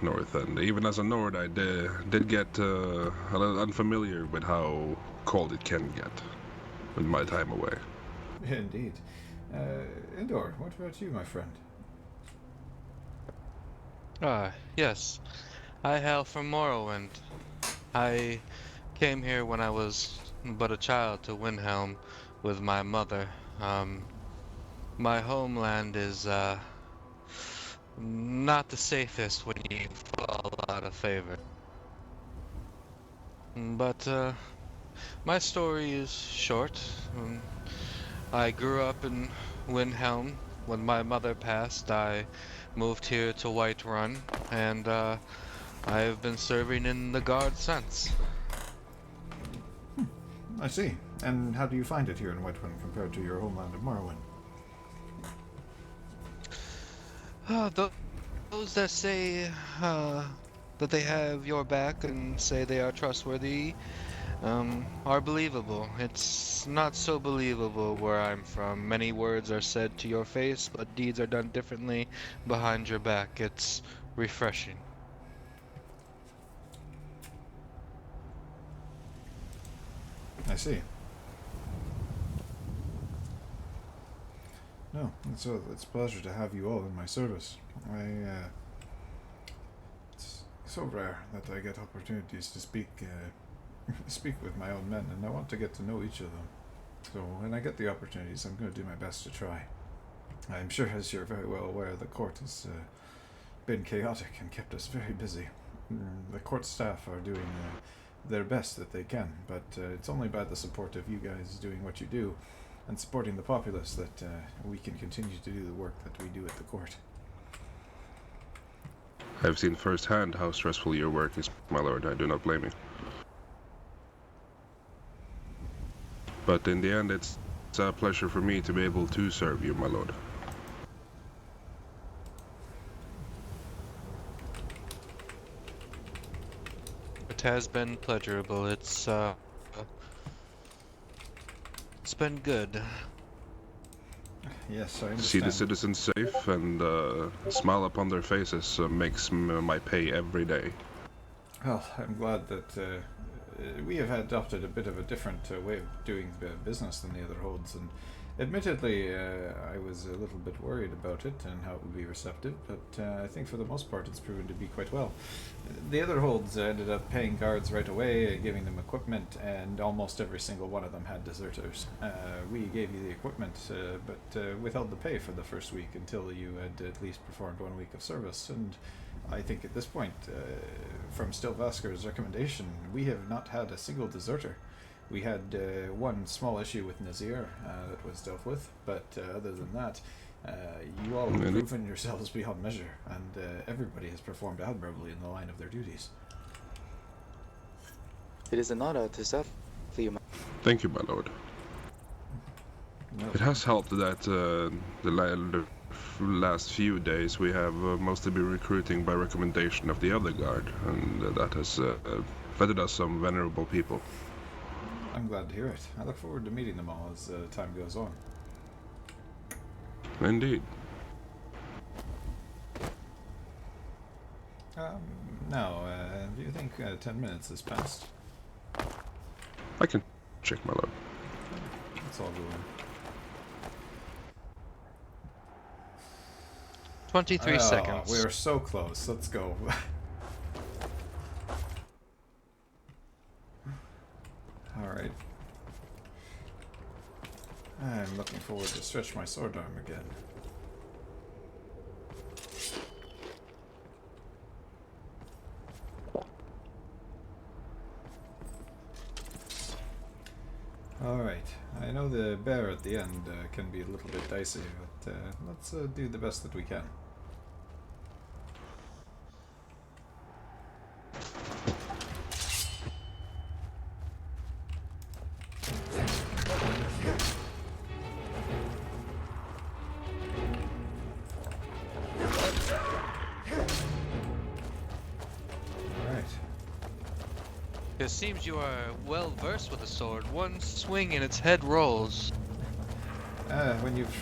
north, and even as a Nord, I did get a little unfamiliar with how cold it can get in my time away. Indeed. Indor, what about you, my friend? Yes. I hail from Morrowind. I came here when I was but a child to Windhelm with my mother. My homeland is, not the safest when you fall out of favor. But, my story is short. I grew up in Windhelm. When my mother passed, I moved here to Whiterun, and I've been serving in the guard since. I see. And how do you find it here in Whiterun compared to your homeland of Morrowind? Those that say that they have your back and say they are trustworthy are believable. It's not so believable where I'm from. Many words are said to your face, but deeds are done differently behind your back. It's refreshing. I see. No, it's a pleasure to have you all in my service. It's so rare that I get opportunities to speak with my own men, and I want to get to know each of them. So when I get the opportunities, I'm going to do my best to try. I'm sure, as you're very well aware, the court has been chaotic and kept us very busy. The court staff are doing their best that they can, but it's only by the support of you guys doing what you do and supporting the populace that we can continue to do the work that we do at the court. I've seen firsthand how stressful your work is, my lord. I do not blame you. But in the end, it's a pleasure for me to be able to serve you, my lord. It has been pleasurable. It's been good. Yes, I understand. See the citizens safe and smile upon their faces makes my pay every day. Well, I'm glad that we have adopted a bit of a different way of doing business than the other holds, and Admittedly, I was a little bit worried about it and how it would be receptive, but I think for the most part it's proven to be quite well. The other holds ended up paying guards right away, giving them equipment, and almost every single one of them had deserters. We gave you the equipment, but withheld the pay for the first week until you had at least performed 1 week of service, and I think at this point, from Stilvasker's recommendation, we have not had a single deserter. We had one small issue with Nazir that was dealt with, but other than that, you all have proven yourselves beyond measure, and everybody has performed admirably in the line of their duties. It is an honor to serve for you. Thank you, my lord. No. It has helped that the last few days we have mostly been recruiting by recommendation of the other guard, and that has vetted us some venerable people. I'm glad to hear it. I look forward to meeting them all as time goes on. Indeed. Now, do you think 10 minutes has passed? I can check, my lord. Let's all go in. 23 seconds. We are so close. Let's go. Alright. I'm looking forward to stretch my sword arm again. Alright, I know the bear at the end can be a little bit dicey, but let's do the best that we can. It seems you are well versed with a sword. One swing and its head rolls. When you've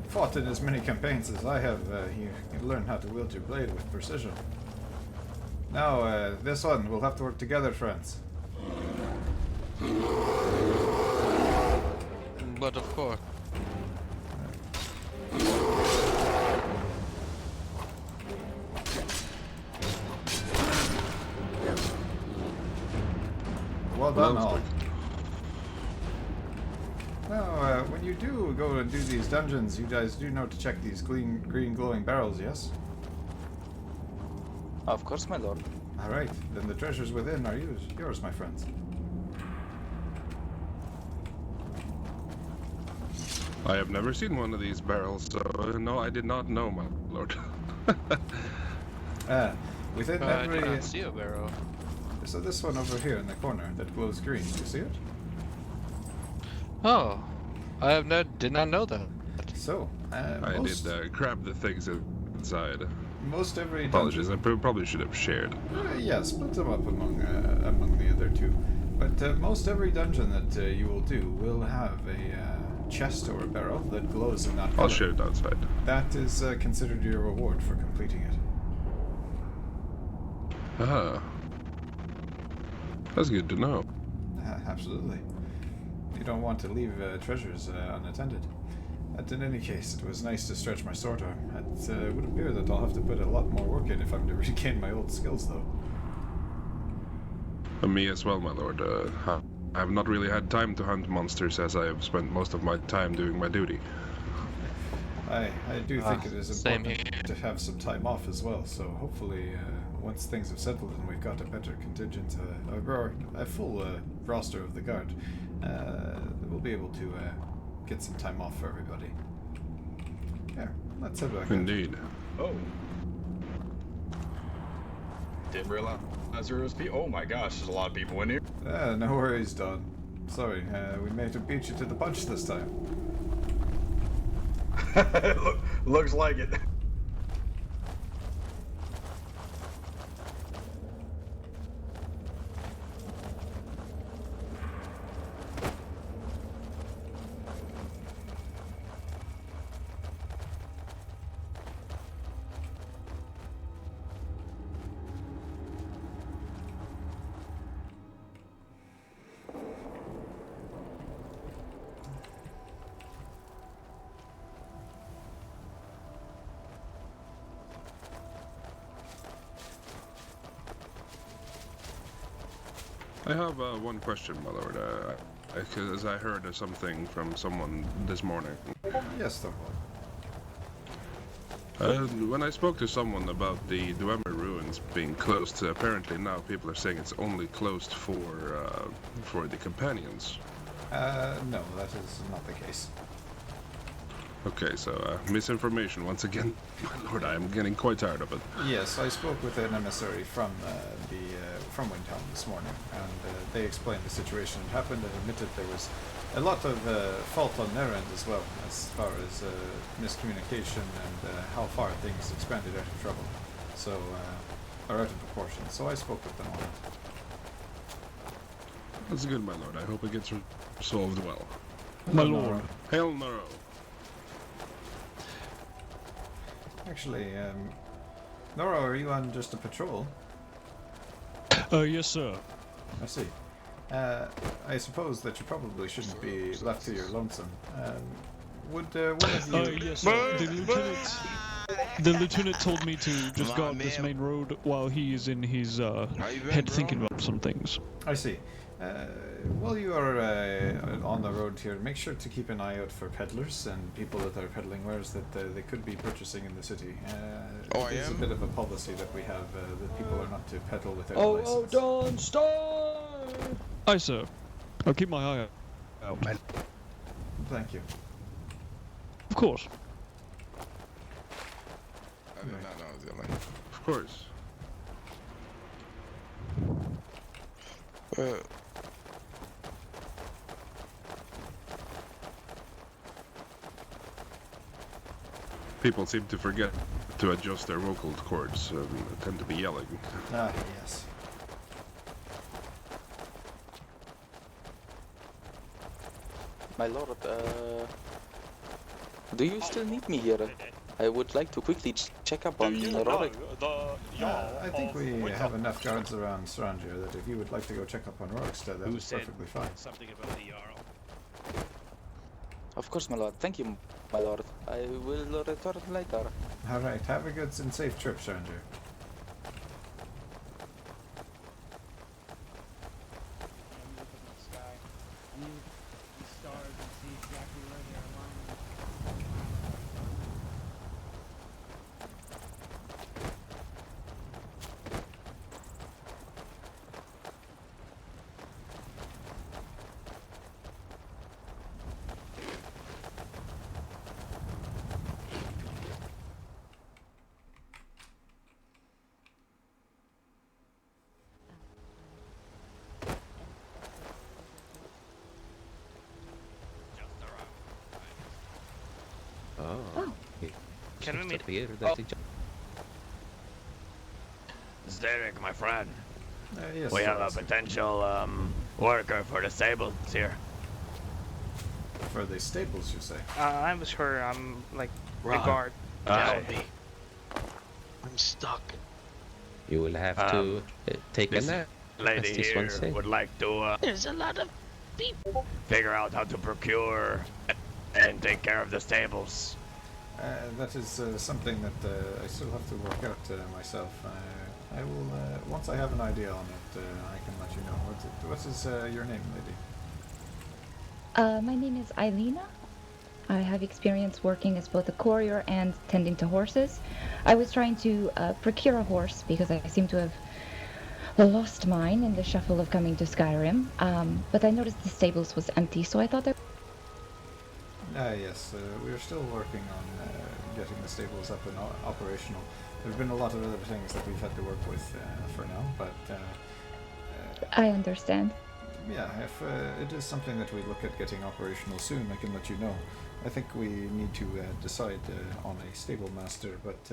fought in as many campaigns as I have, you learn how to wield your blade with precision. Now, this one, we'll have to work together, friends. But of course. Well done, all. Now, when you do go and do these dungeons, you guys do know to check these green glowing barrels, yes? Of course, my lord. Alright, then the treasures within are yours, my friends. I have never seen one of these barrels, so no, I did not know, my lord. Within I every... do not see a barrel. So this one over here in the corner that glows green, do you see it? Oh, I have did not know that. So, I did grab the things inside. Most every Apologies, dungeon... I probably should have shared. Yeah, split them up among the other two. But most every dungeon that you will do will have a chest or a barrel that glows in that color. I'll share it outside. That is considered your reward for completing it. Ah. That's good to know. Absolutely. You don't want to leave treasures unattended. But in any case, it was nice to stretch my sword arm. It would appear that I'll have to put a lot more work in if I'm to regain my old skills, though. Me as well, my lord. I have not really had time to hunt monsters as I have spent most of my time doing my duty. I do think it is important to have some time off as well, so hopefully once things have settled and we've got a better contingent, a full roster of the guard, we'll be able to get some time off for everybody. Yeah, let's head back. Indeed. Oh. Didn't realize there was people. Oh my gosh, there's a lot of people in here. No worries, Don. Sorry, we may have beat you to the punch this time. Looks like it. I have one question, my lord. As I heard something from someone this morning. Yes, Thorvald. When I spoke to someone about the Dwemer ruins being closed, apparently now people are saying it's only closed for the companions. No, that is not the case. Okay, so misinformation once again, my lord. I am getting quite tired of it. Yes, I spoke with an emissary from Windhelm this morning, and they explained the situation that happened and admitted there was a lot of fault on their end as well, as far as miscommunication and how far things expanded out of trouble, so are out of proportion. So I spoke with them on it. That's good, my lord. I hope it gets resolved well. My lord. Hail Noro. Actually, Noro, are you on just a patrol? Yes, sir. I see. I suppose that you probably shouldn't be left to your lonesome. Would one of you... Yes, sir. The lieutenant told me to just guard this main road while he is in his head thinking about some things. I see. While you are on the road here, make sure to keep an eye out for peddlers and people that are peddling wares that they could be purchasing in the city. It's a bit of a policy that we have that people are not to peddle without a license. don't stop! Aye, sir. I'll keep my eye out. Thank you. Of course. I did not know it was the only. Of course. People seem to forget to adjust their vocal cords and tend to be yelling. Ah, yes. My lord, do you still need me here? I would like to quickly check up on Rorik. I think we have enough guards around Strangier that if you would like to go check up on Rorikstead, that is perfectly fine. Something about the Jarl. Of course, my lord. Thank you, my lord. I will return later. Alright, have a good and safe trip, Stranger. Can we meet? Zyrik, my friend. Yes, we have a potential worker for the stables here. For the stables, you say? I'm sure I'm like the guard. I'm stuck. You will have to take a nap. Lady here would like to There's a lot of people. figure out how to procure and take care of the stables. That is something that I still have to work out myself. I will, once I have an idea on it, I can let you know. What is your name, lady? My name is Eilina. I have experience working as both a courier and tending to horses. I was trying to procure a horse because I seem to have lost mine in the shuffle of coming to Skyrim. But I noticed the stables was empty, so I thought that... Yes, we are still working on getting the stables up and operational. There have been a lot of other things that we've had to work with for now, but... I understand. Yeah, if it is something that we look at getting operational soon, I can let you know. I think we need to decide on a stable master, but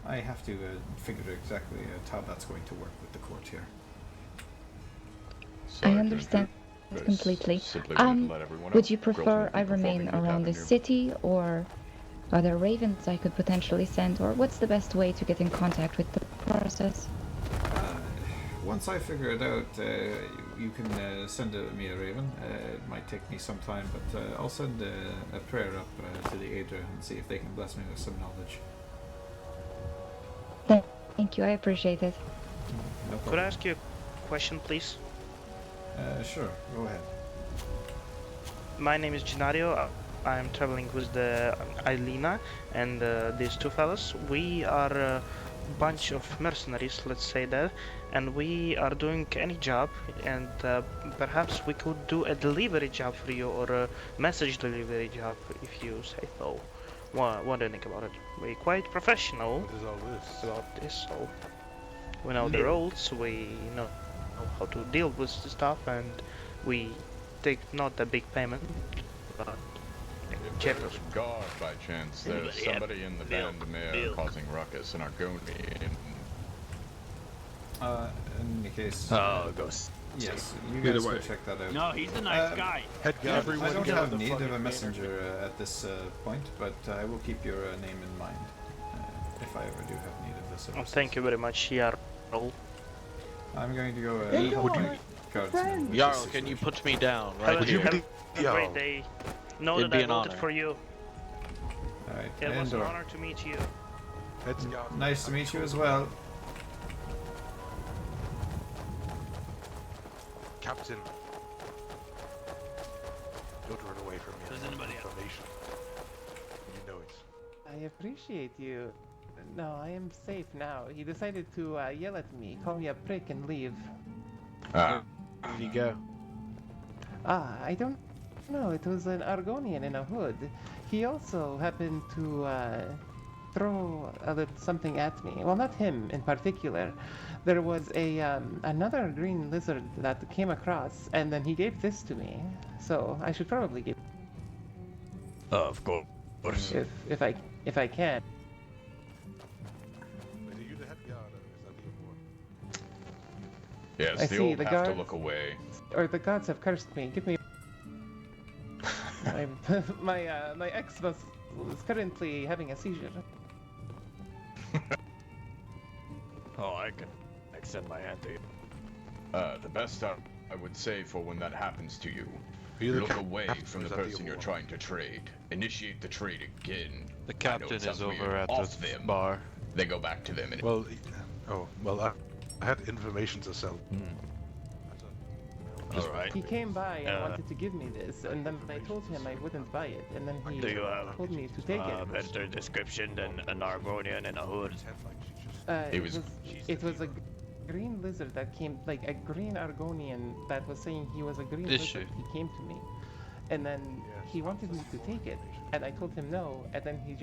I have to figure exactly how that's going to work with the court here. I understand completely. Would you prefer I remain around the city, or are there ravens I could potentially send, or what's the best way to get in contact with the process? Once I figure it out, you can send me a raven. It might take me some time, but I'll send a prayer up to the Aedra and see if they can bless me with some knowledge. Thank you, I appreciate it. No Could I ask you a question, please? Sure, go ahead. My name is Gennaro. I'm traveling with the Ailina and these two fellas. We are a bunch of mercenaries, let's say that, and we are doing any job, and perhaps we could do a delivery job for you, or a message delivery job, if you say so. What do you think about it? We're quite professional about this, so we know the roles, we know how to deal with the stuff, and we take not a big payment, but If there's a guard by chance, there's somebody in the Bandemere causing ruckus and Argonian. In any case... ghost. Yes, you guys will check that out. No, he's a nice guy. I don't have need of a messenger at this point, but I will keep your name in mind if I ever do have need of this. Thank you very much, Jarl. I'm going to go Jarl, can you put me down right Have here? a great day. Know It'd that be I an voted honor. for you. Alright, It was an honor to meet you. Nice to meet you as well. Captain, don't run away from me. Does anybody else? Information. You know it. I appreciate you. No, I am safe now. He decided to yell at me, call me a prick, and leave. Where did you go? I don't know. It was an Argonian in a hood. He also happened to throw a little something at me. Well, not him in particular. There was a another green lizard that came across, and then he gave this to me. So I should probably give. Of course. If I can. Wait, are you the head guard, or is that the other one? Yes, I the see, old the have to guards- look away. Or the gods have cursed me. Give me. my ex is currently having a seizure. Oh, I can extend my hand to you. The best I would say for when that happens to you, you the look away from the is that the person you're other trying to trade. Initiate the trade again. The I know captain it sounds is over weird. at Off the them. bar. They go back to them. And Well, I had information to sell. Alright. He came by and wanted to give me this, and then I told him I wouldn't buy it, and then he Do you have told me to take it. better description than an Argonian in a hood? It was a green lizard that came, like a green Argonian that was saying he was a green Issue. lizard. He came to me, and then he wanted me to take it, and I told him no, and then he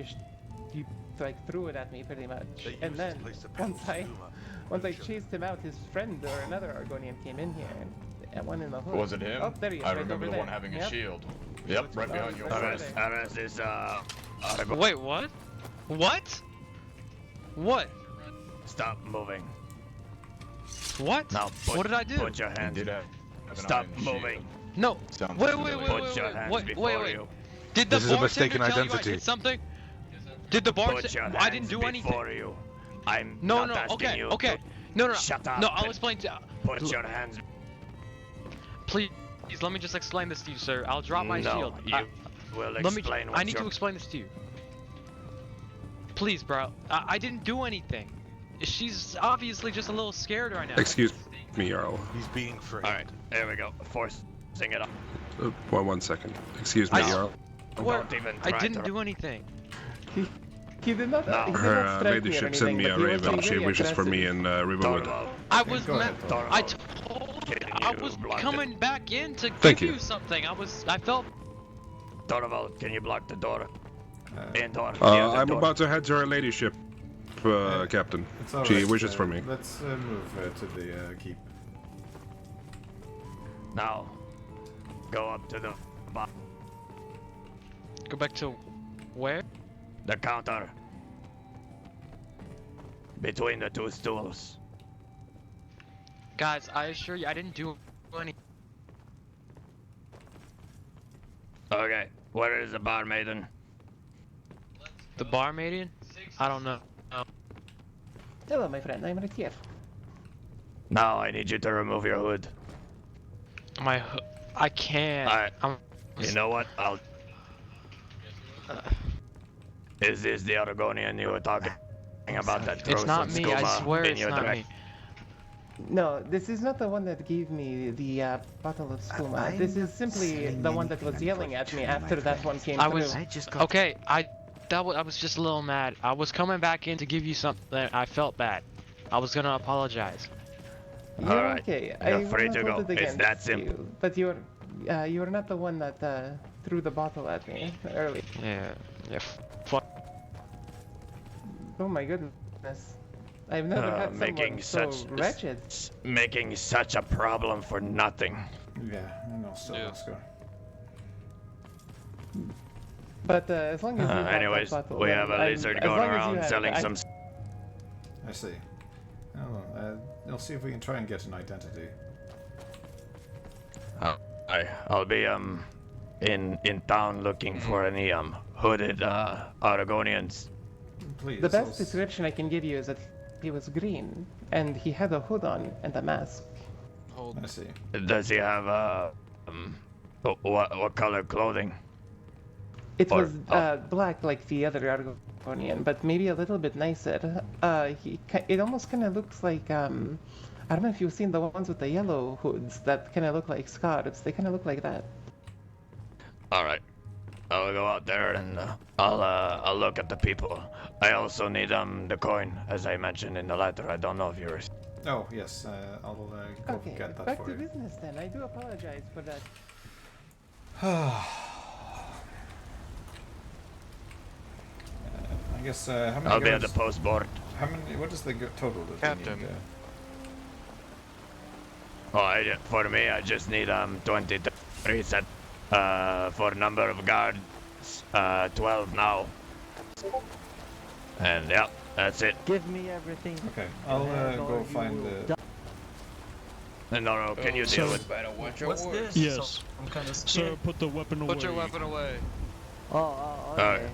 like threw it at me pretty much. And then once I chased him out, his friend or another Argonian came in here, and one in the hood. was it him? Oh, there he is, I right remember over the there. one having a Yep. shield. Yep, right behind you. Aras is Wait, what? What? What? Stop moving. What? Now What did I do? Put your hands. Stop moving. No. Sounds Wait, familiar. Put your hands before you. Did the This is a bartender mistaken tell you I identity. did something? Did the Put your bartender? hands I didn't do anything. before you. I'm No, not no, asking okay, you okay. to No, shut up. No, I'll and explain to Put your hands. Please, let me just explain this to you, sir. I'll drop my No, shield. you will Let me. explain I what need you're- to explain this to you. Please, bro. I didn't do anything. She's obviously just a little scared right now. Excuse me, Jarl. He's being free. Alright, there we go. Forcing it up. One second. Excuse me, Jarl. Don't even I try didn't to- do anything. He did not. No. He did Her not strike me or ladyship sent anything, me but a he was raven. being She very wishes for me aggressive. in Riverwood. I was go ahead, I was coming back in to Thank give you. you something. I felt. Dorval, can you block the door? Indoor. I'm about to head to her ladyship, Captain. It's all She right, wishes for me. Let's move to the keep. Now, go up to the bar. Go back to where? The counter. Between the two stools. Guys, I assure you, I didn't do any. Okay, where is the bar maiden? The bar maiden? I don't know. Hello, my friend. I'm right here. Now I need you to remove your hood. I can't. Alright. You know what? I'll. Is this the Argonian you were talking about that throws It's not some me. I skooma swear in it's your not direct- me. No, this is not the one that gave me the bottle of skooma. This is simply the one that was yelling at me after that one came through. Okay. I was just a little mad. I was coming back in to give you something. I felt bad. I was gonna apologize. You're Alright, okay. you're I free will to not hold go. it It's against that simple. you. But you're not the one that threw the bottle at me earlier. Yeah. Fuck. Oh my goodness. I've never had someone so wretched. Making such a problem for nothing. Yeah, I know. So let's go. But as long as you have Anyways, that bottle, we have a I'm- lizard as going long as you around have selling it, some. I see. Oh, I'll see if we can try and get an identity. I'll be in town looking for any hooded Aragonians. Please. The best description I can give you is that he was green and he had a hood on and a mask. I see. Does he have what color clothing? It was black like the other Argonian, but maybe a little bit nicer. It almost kind of looks like I don't know if you've seen the ones with the yellow hoods that kind of look like scarves. They kind of look like that. All right, I'll go out there and I'll look at the people. I also need the coin, as I mentioned in the letter. I don't know if you were. Oh yes, I'll go Okay, get that back for to you. business then. I do apologize for that. I guess how many? I'll be at the guards- post board. How many? What is the total that Captain. we need? Oh, for me, I just need 23 set. For number of guards, 12 now. And yeah, that's it. Give me everything. Okay, I'll go find the. And Noro, can you deal with? What's this? Yes. I'm kind of Sir, put the weapon away. Put your weapon away. Okay.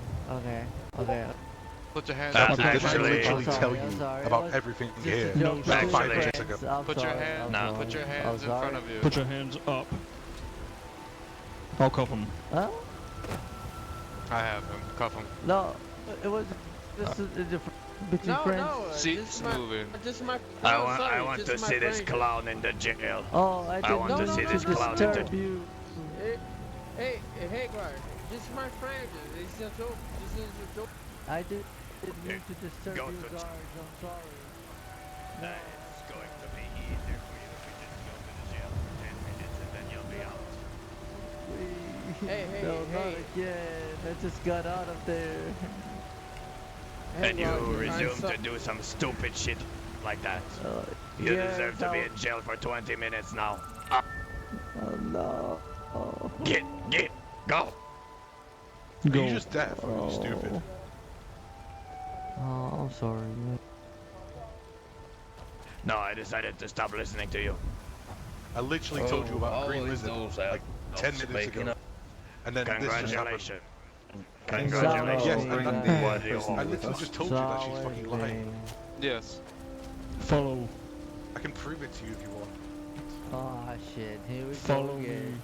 Put your hands That's up. actually- literally I'm tell sorry, you I'm sorry. about What? everything Just a here. joke. Like 5 Actually- minutes ago. I'm Put your sorry, hands. I'm No. Put your sorry. hands in I'm front sorry. of you. Put your hands up. I'll cuff him. Huh? I have him. Cuff him. No, it was just a different between friends. See, it's moving. I want to see this clown in the jail. Oh, I didn't want to mean see this clown in disturb the. you. Hey, Hagar, this is my friend. It's a joke. This is a joke. I didn't mean to disturb Go you to- guards. I'm sorry. No. It's going to be easier for you if we just go to the jail for 10 minutes and then you'll be out. Hey, No, not again. I just got out of there. And you Hagar, resume to do some stupid shit like that. You yeah, deserve to be no. in jail for 20 minutes now. Oh no. Oh. Get, go. Are Go. you just deaf or are you stupid? Oh, I'm sorry, man. No, I decided to stop listening to you. I literally told you about Green Lizard like 10 minutes ago. And then this just happened. Congratulations. Yes, Congratulations. and Bring then- the What do you person I want? with literally us. just told you that she's fucking lying. Yes. Follow. I can prove it to you if you want. Oh shit, here we go Follow me. again.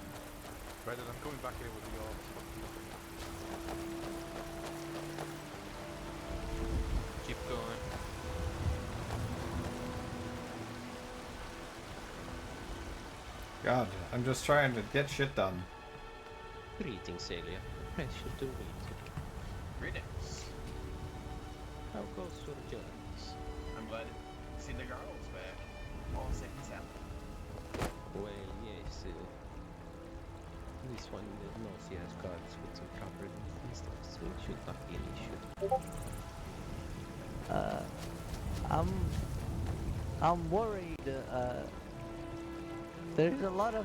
Right, then I'm going back in with the all. Keep going. God, I'm just trying to get shit done. Greetings, Celia. I should do it. Greetings. How goes your journeys? I'm glad to see the girls back. All safe and sound. Well, yes. This one knows he has guards with some proper stuff, so it should not be an issue. I'm worried. There's a lot of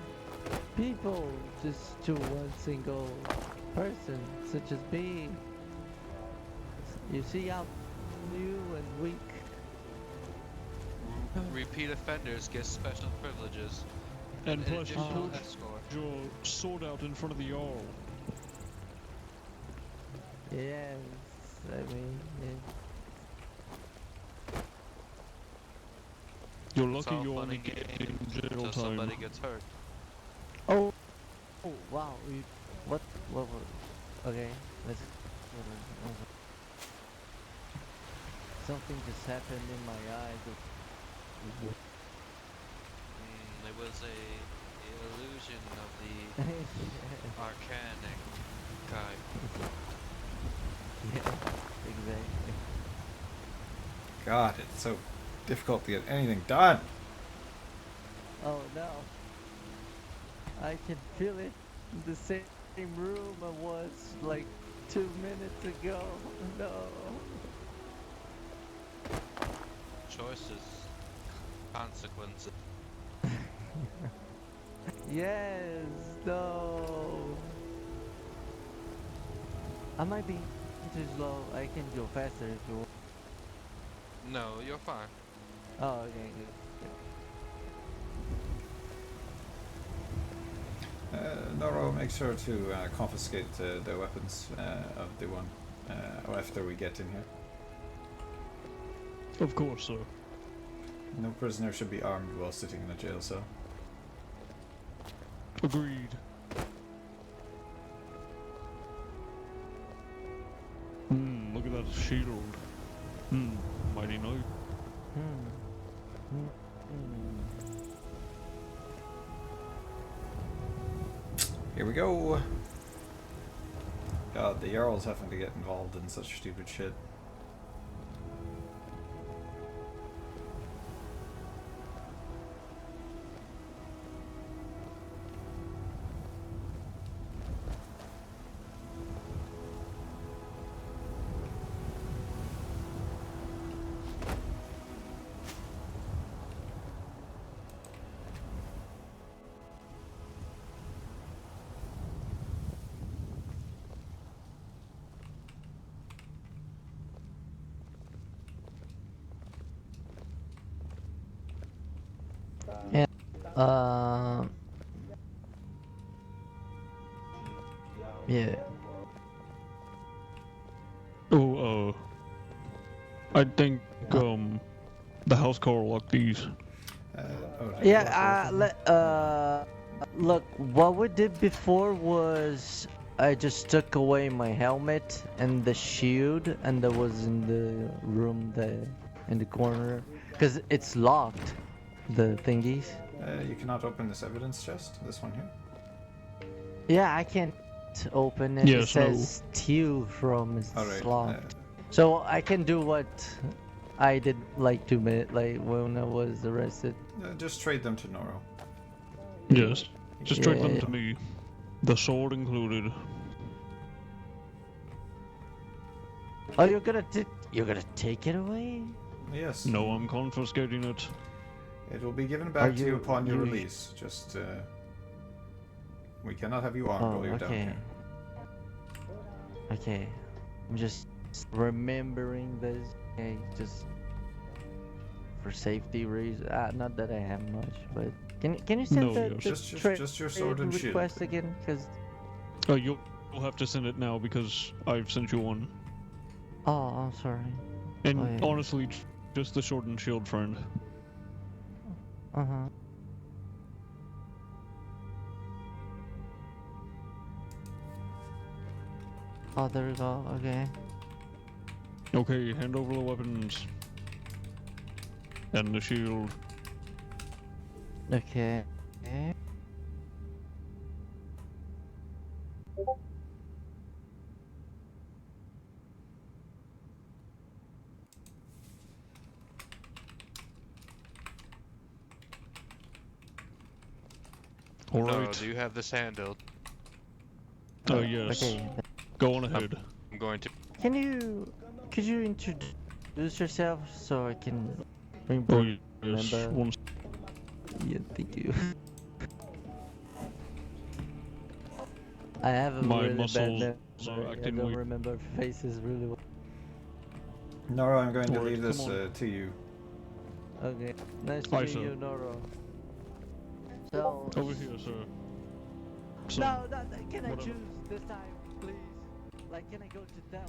people just to one single person, such as me. You see, I'm new and weak. Repeat offenders get special privileges. And An plus, you additional pulled escort. your sword out in front of the Jarl. Yes, I mean, yeah. You're It's lucky all you fun only and get games in jail until time. somebody gets hurt. Oh, wow. What? Okay, let's. Something just happened in my eyes. was a illusion of the arcanic kind. Yeah, exactly. God, it's so difficult to get anything done. Oh no. I can feel it in the same room I was like 2 minutes ago. No. Choices, consequences. Yes, no. I might be too slow. I can go faster if you want. No, you're fine. Oh, okay, good. Noro, make sure to confiscate the weapons of the one after we get in here. Of course, sir. No prisoner should be armed while sitting in a jail cell. Agreed. Look at that shield. Mighty knight. Here we go. God, the Jarl's having to get involved in such stupid shit. Yeah. Yeah. Oh, I think the house call locked these. Yeah, look, what we did before was I just took away my helmet and the shield, and that was in the room in the corner, because it's locked, the thingies. You cannot open this evidence chest, this one here. Yeah, I can't open it. Yes, it says steal from, it's Alright, locked. So I can do what I did like 2 minutes, like when I was arrested. Just trade them to Noro. Yes. Just trade them Yeah. to me. The sword included. Oh, you're gonna take it away? Yes. No, I'm confiscating it. It will be given Are back to you you- upon your you- release. Just, we cannot have you armed while you're down here. Okay. I'm just remembering this. Okay, just for safety reasons. Not that I have much, but can you send No, the yes. Just your sword and shield. request again? Because Oh, you'll have to send it now because I've sent you one. oh, I'm sorry. And Oh, yeah. honestly, just the sword and shield, friend. Uh-huh. Oh, there we go. Okay. Okay, hand over the weapons. And the shield. Okay. Alright. Do you have this handled? Oh, yes. Okay. Go on ahead. I'm going to. Could you introduce yourself so I can Oh, yes. remember? One Yeah, thank you. I have a My really bad muscles memory. are I acting don't weak. remember faces really well. Noro, I'm going to Alright, leave this come on. to you. Okay. Nice to Hi, meet sir. you, Noro. So. Over here, sir. So, No, can I whatever. choose this time, please? Like, can I go to them?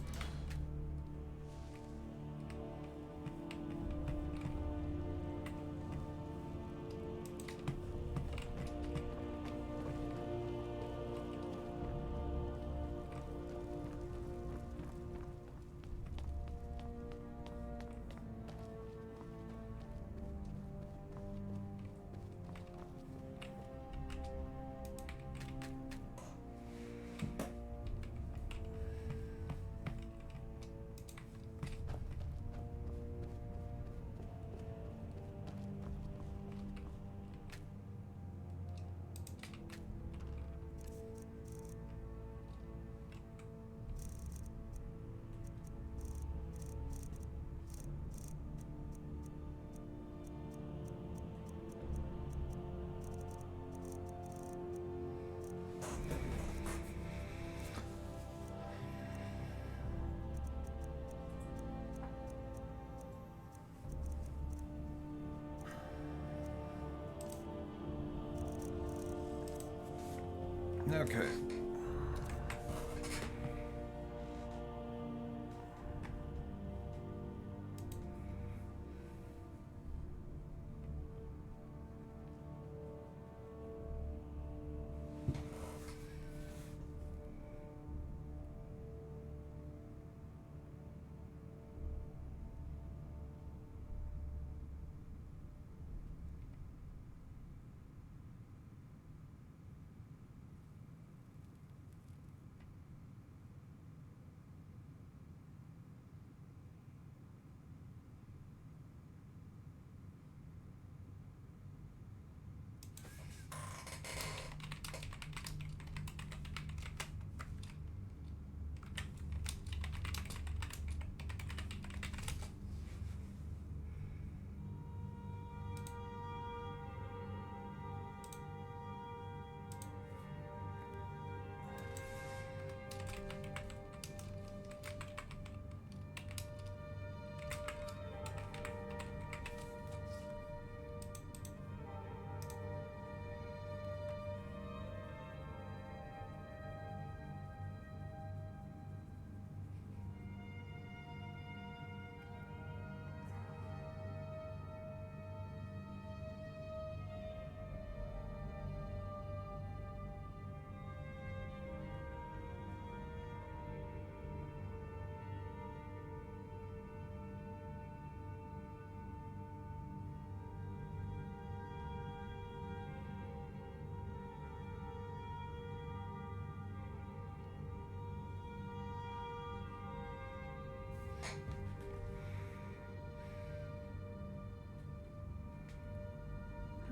Okay.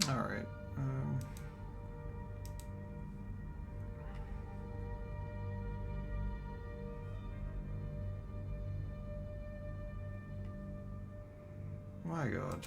All right. My God.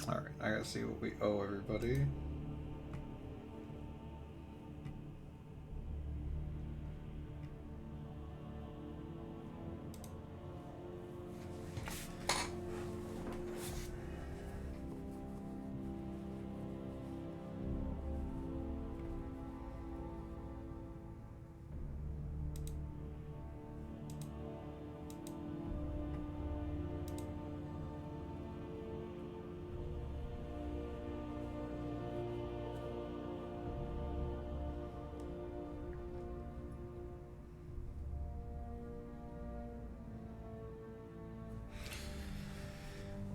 All right, I gotta see what we owe everybody.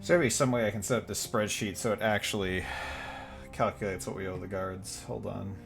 Is there be some way I can set up this spreadsheet so it actually calculates what we owe the guards? Hold on.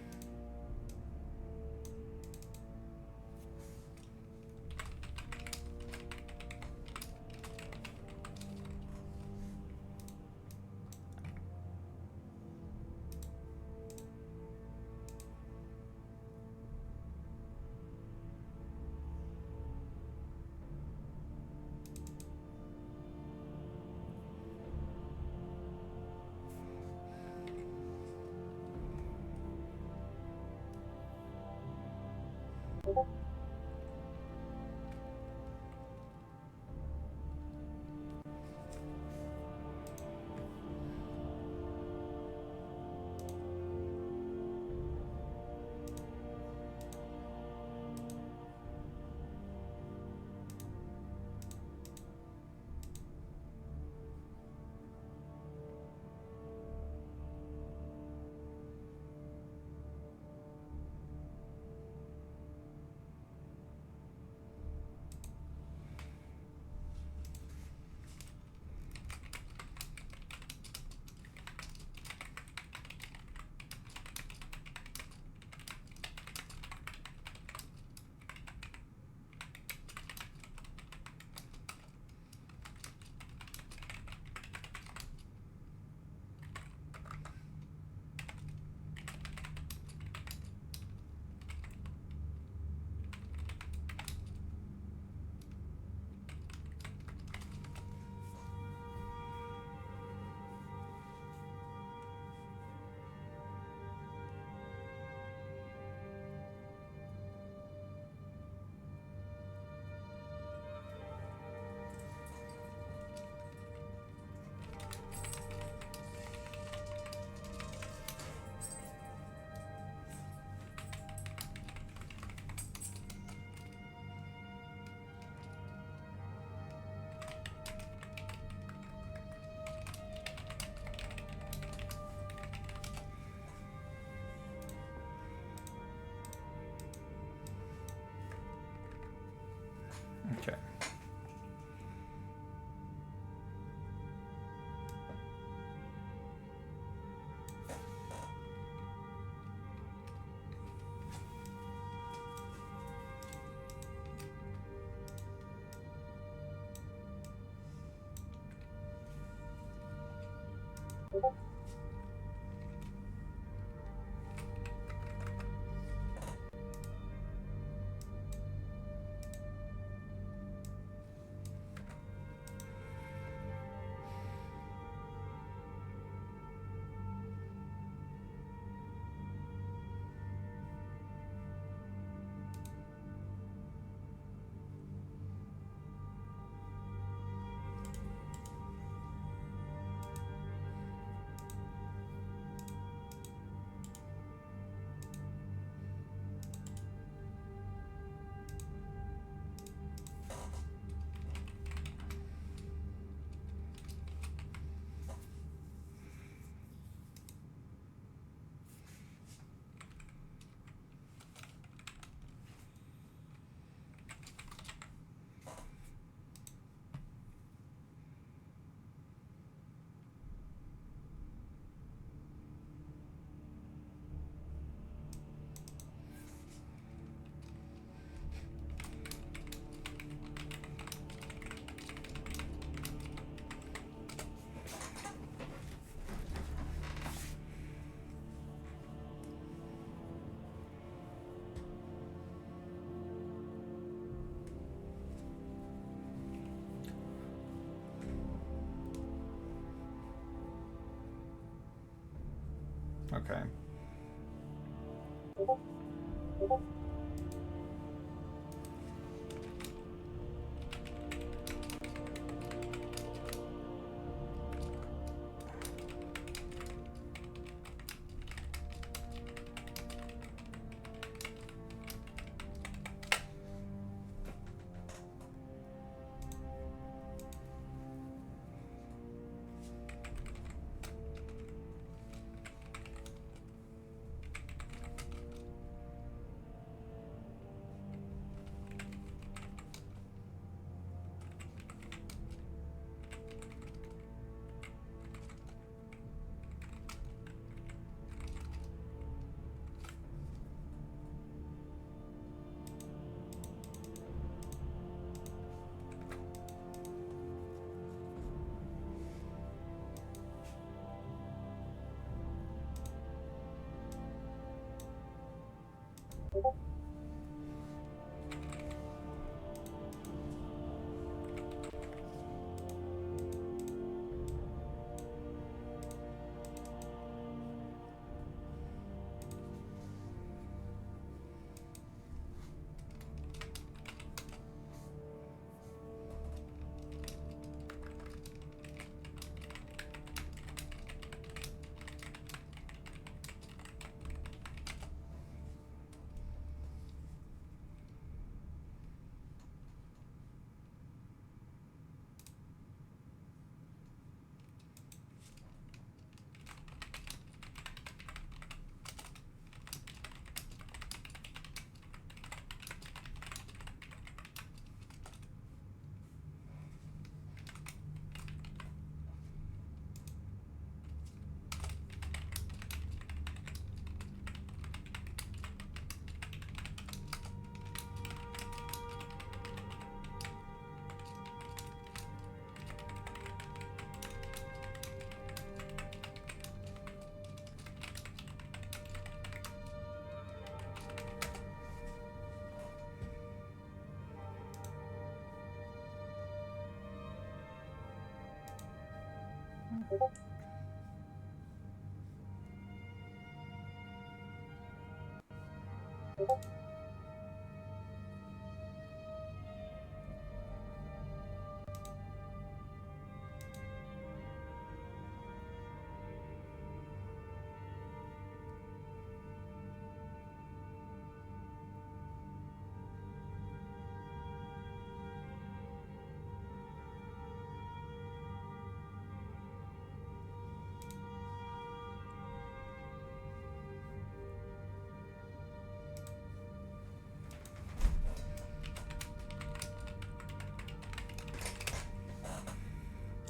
Okay.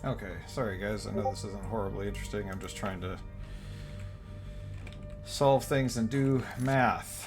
Okay, sorry guys, I know this isn't horribly interesting, I'm just trying to solve things and do math.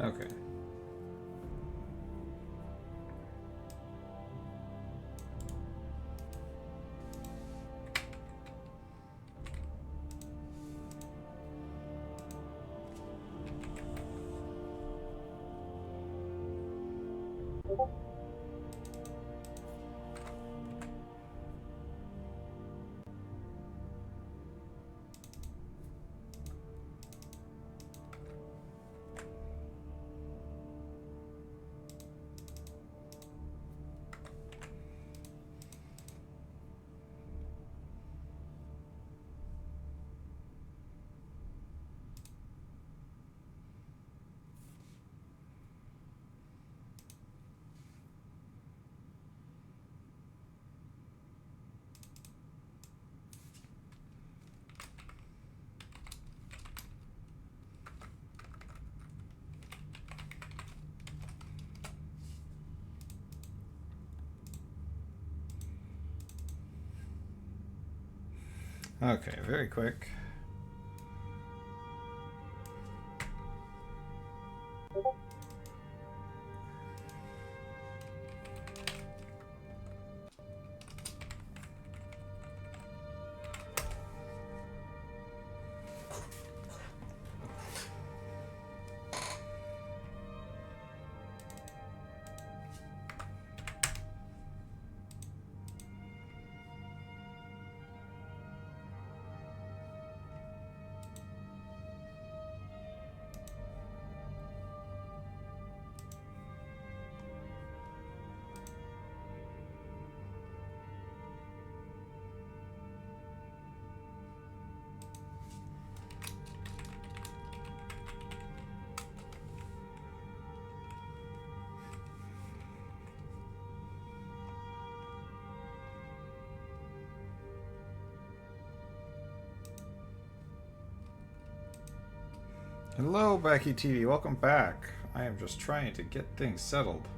Okay. Okay, very quick. Hello, Becky TV. Welcome back. I am just trying to get things settled.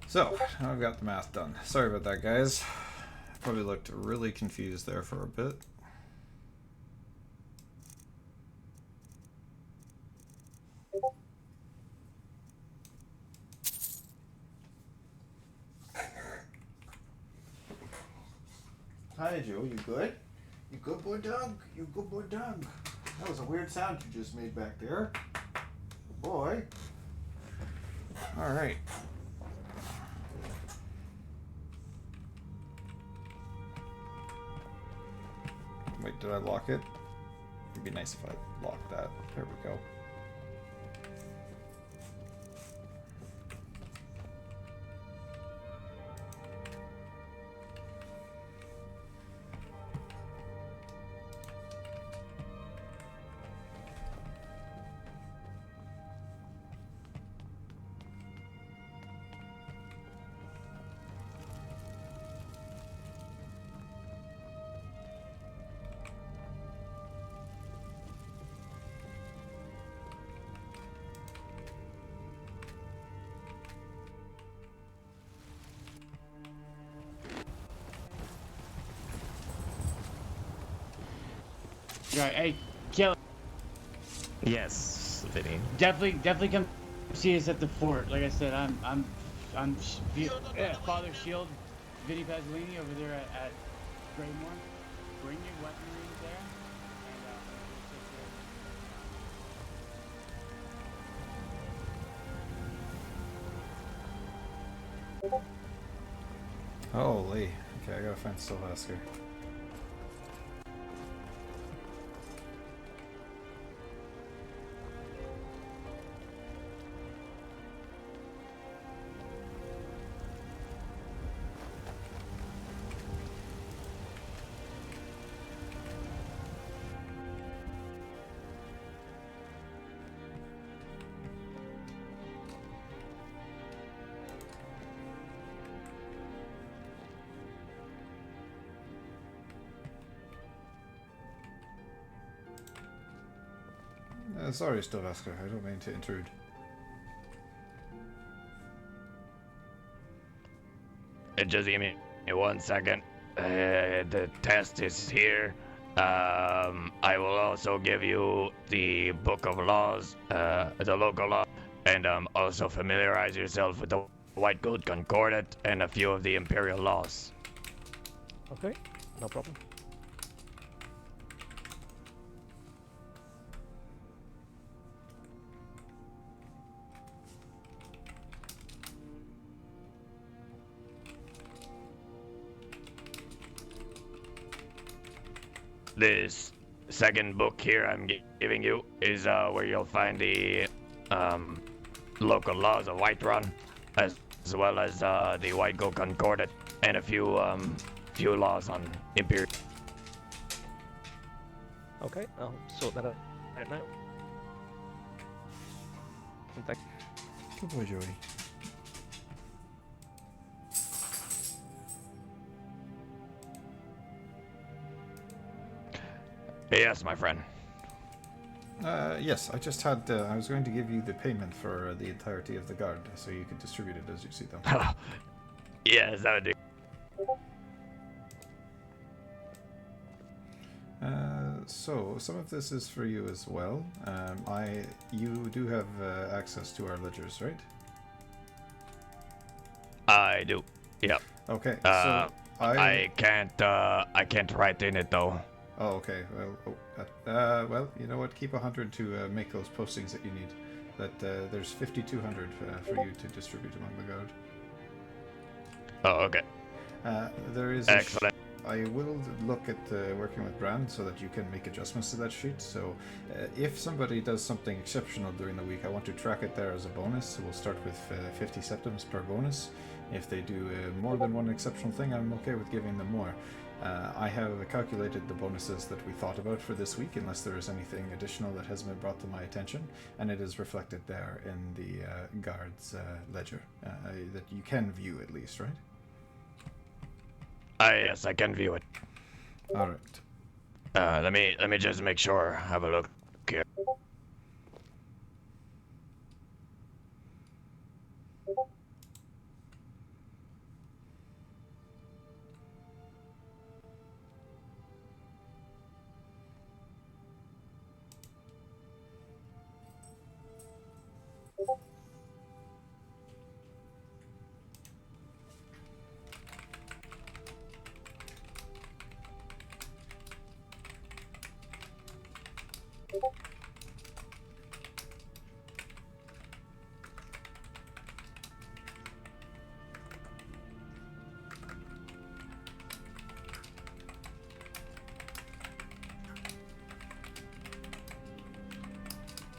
So, now I've got the math done. Sorry about that, guys. Probably looked really confused there for a bit. Hi, Joe. You good? You good, boy, Doug? You good, boy, Doug? That was a weird sound you just made back there. Good boy. All right. Wait, did I lock it? It'd be nice if I locked that. There we go. Right, hey, kill it. Yes, Vinny. Definitely come see us at the fort. Like I said, I'm Father Shield, Vinny Pasolini over there at Greymore. Bring your weaponry there. Holy. Okay, I gotta find Sylvester. Sorry, Sylvester. I don't mean to intrude. Just give me 1 second. The test is here. I will also give you the Book of Laws, the local law, and also familiarize yourself with the White Goat Concordat and a few of the Imperial laws. Okay, no problem. this second book here I'm giving you is where you'll find the local laws of Whiterun, as well as the White Gold Concordat, and a few laws on Imperial. Okay, I'll sort that out right now. And thank Good boy, Joey. Yes, my friend. Yes, I just had. I was going to give you the payment for the entirety of the guard, so you could distribute it as you see them. Yes, that would do. So some of this is for you as well. You do have access to our ledgers, right? I do. Yep. Okay. So I can't write in it though. Oh, okay. Well, you know what? Keep 100 to make those postings that you need. But there's 5,200 for you to distribute among the guard. Oh, okay. There is. Excellent. I will look at working with Brand so that you can make adjustments to that sheet. So if somebody does something exceptional during the week, I want to track it there as a bonus. So we'll start with 50 septims per bonus. If they do more than one exceptional thing, I'm okay with giving them more. I have calculated the bonuses that we thought about for this week, unless there is anything additional that has been brought to my attention, and it is reflected there in the guard's ledger that you can view at least, right? Yes, I can view it. All right. Let me just make sure. Have a look here.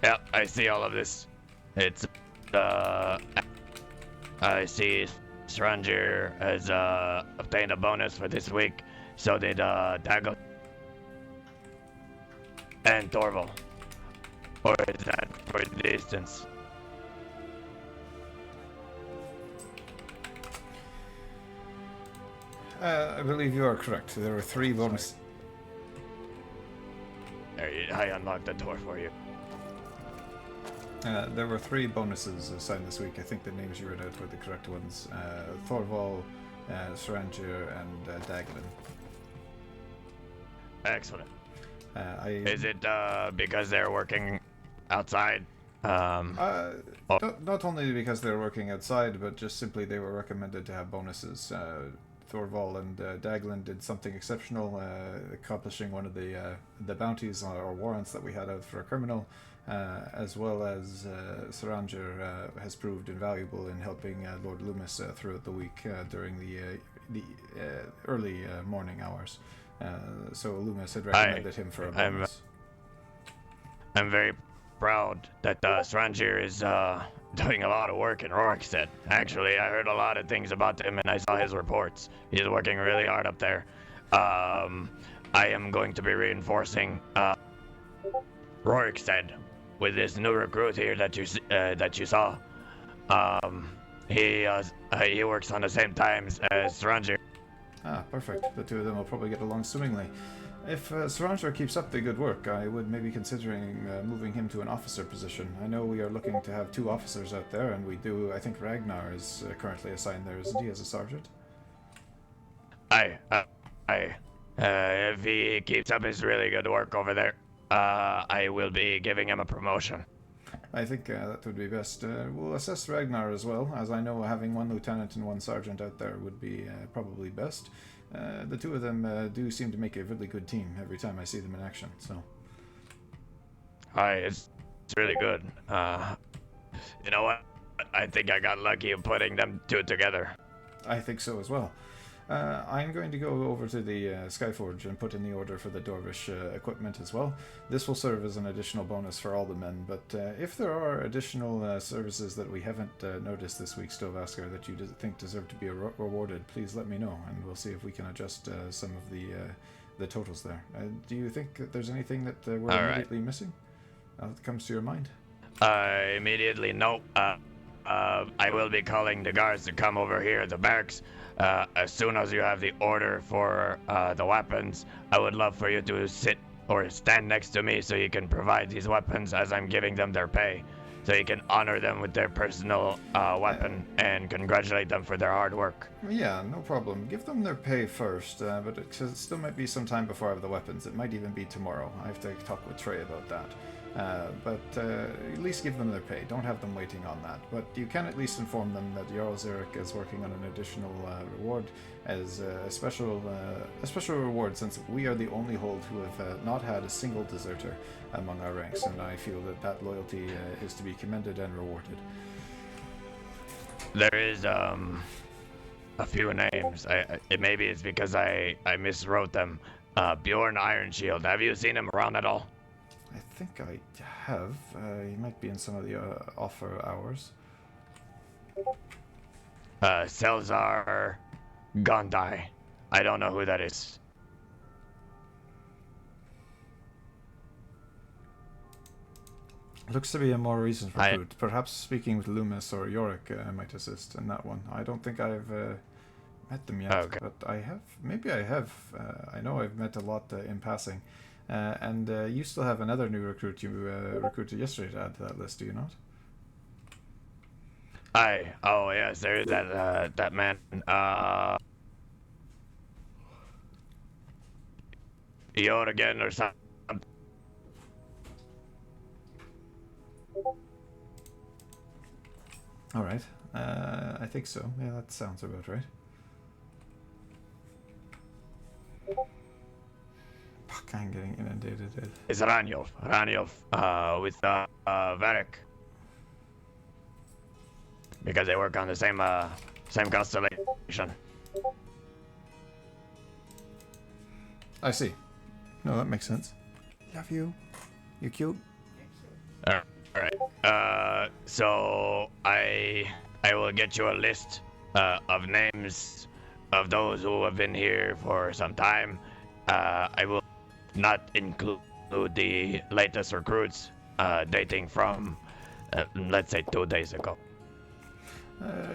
Yeah, I see all of this. It's, I see Stranger has, obtained a bonus for this week. So did, Dago. And Torval. Or is that for distance? I believe you are correct. There were 3 bonus. I unlocked the door for you. There were 3 bonuses assigned this week. I think the names you read out were the correct ones. Thorval, Saranger, and Daglin. Excellent. Is it because they're working outside? Not only because they're working outside, but just simply they were recommended to have bonuses. Thorval and Daglin did something exceptional, accomplishing one of the bounties or warrants that we had out for a criminal, as well as Saranger has proved invaluable in helping Lord Loomis throughout the week during the early morning hours. So Loomis had recommended him for a bonus. I'm very proud that Saranger is doing a lot of work in Rorikstead. Actually, I heard a lot of things about him and I saw his reports. He's working really hard up there. I am going to be reinforcing Rorikstead with this new recruit here that you saw. He works on the same times as Saranger. Ah, perfect. The 2 of them will probably get along swimmingly. If Saranger keeps up the good work, I would maybe considering moving him to an officer position. I know we are looking to have 2 officers out there, and we do. I think Ragnar is currently assigned there, isn't he, as a sergeant? If he keeps up his really good work over there, I will be giving him a promotion. I think that would be best. We'll assess Ragnar as well, as I know having 1 lieutenant and 1 sergeant out there would be probably best. The 2 of them do seem to make a really good team every time I see them in action, so. It's really good. You know what? I think I got lucky in putting them 2 together. I think so as well. I'm going to go over to the Skyforge and put in the order for the Dorvish equipment as well. This will serve as an additional bonus for all the men, but if there are additional services that we haven't noticed this week, Stovasker, that you think deserve to be rewarded, please let me know, and we'll see if we can adjust some of the totals there. Do you think that there's anything that we're immediately missing that comes to your mind? Immediately, no. I will be calling the guards to come over here at the barracks. As soon as you have the order for the weapons, I would love for you to sit or stand next to me so you can provide these weapons as I'm giving them their pay. So you can honor them with their personal weapon and congratulate them for their hard work. Yeah, no problem. Give them their pay first, but it still might be some time before I have the weapons. It might even be tomorrow. I have to talk with Trey about that. But at least give them their pay. Don't have them waiting on that. But you can at least inform them that Jarl Zyrik is working on an additional reward as a special reward, since we are the only hold who have not had a single deserter among our ranks, and I feel that loyalty is to be commended and rewarded. There is a few names. Maybe it's because I miswrote them. Bjorn Ironshield. Have you seen him around at all? I think I have. He might be in some of the offer hours. Selzar Gondai. I don't know who that is. Looks to be a more recent recruit. Perhaps speaking with Loomis or Yorick might assist in that one. I don't think I've met them yet, but I have. Maybe I have. I know I've met a lot in passing. And you still have another new recruit you recruited yesterday to add to that list, do you not? Oh yes, there is that man. Yor again or something. All right. I think so. Yeah, that sounds about right. Fuck, I'm getting inundated. It's Ranyov with Varric. Because they work on the same constellation. I see. No, that makes sense. Love you. You're cute. Alright. So I will get you a list of names of those who have been here for some time. I will not include the latest recruits dating from, let's say, 2 days ago.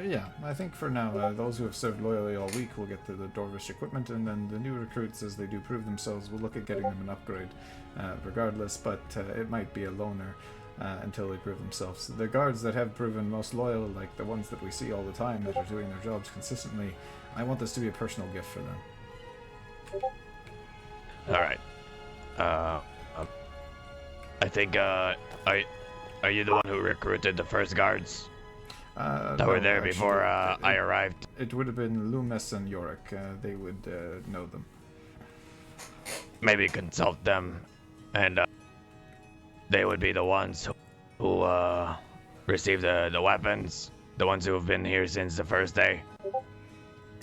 Yeah, I think for now, those who have served loyally all week will get the Dorvish equipment, and then the new recruits, as they do prove themselves, will look at getting them an upgrade regardless, but it might be a loner until they prove themselves. The guards that have proven most loyal, like the ones that we see all the time that are doing their jobs consistently, I want this to be a personal gift for them. Alright. I think, are you the one who recruited the first guards? That were there before I arrived. It would have been Loomis and Yorick. They would know them. Maybe consult them, and they would be the ones who receive the weapons, the ones who have been here since the first day.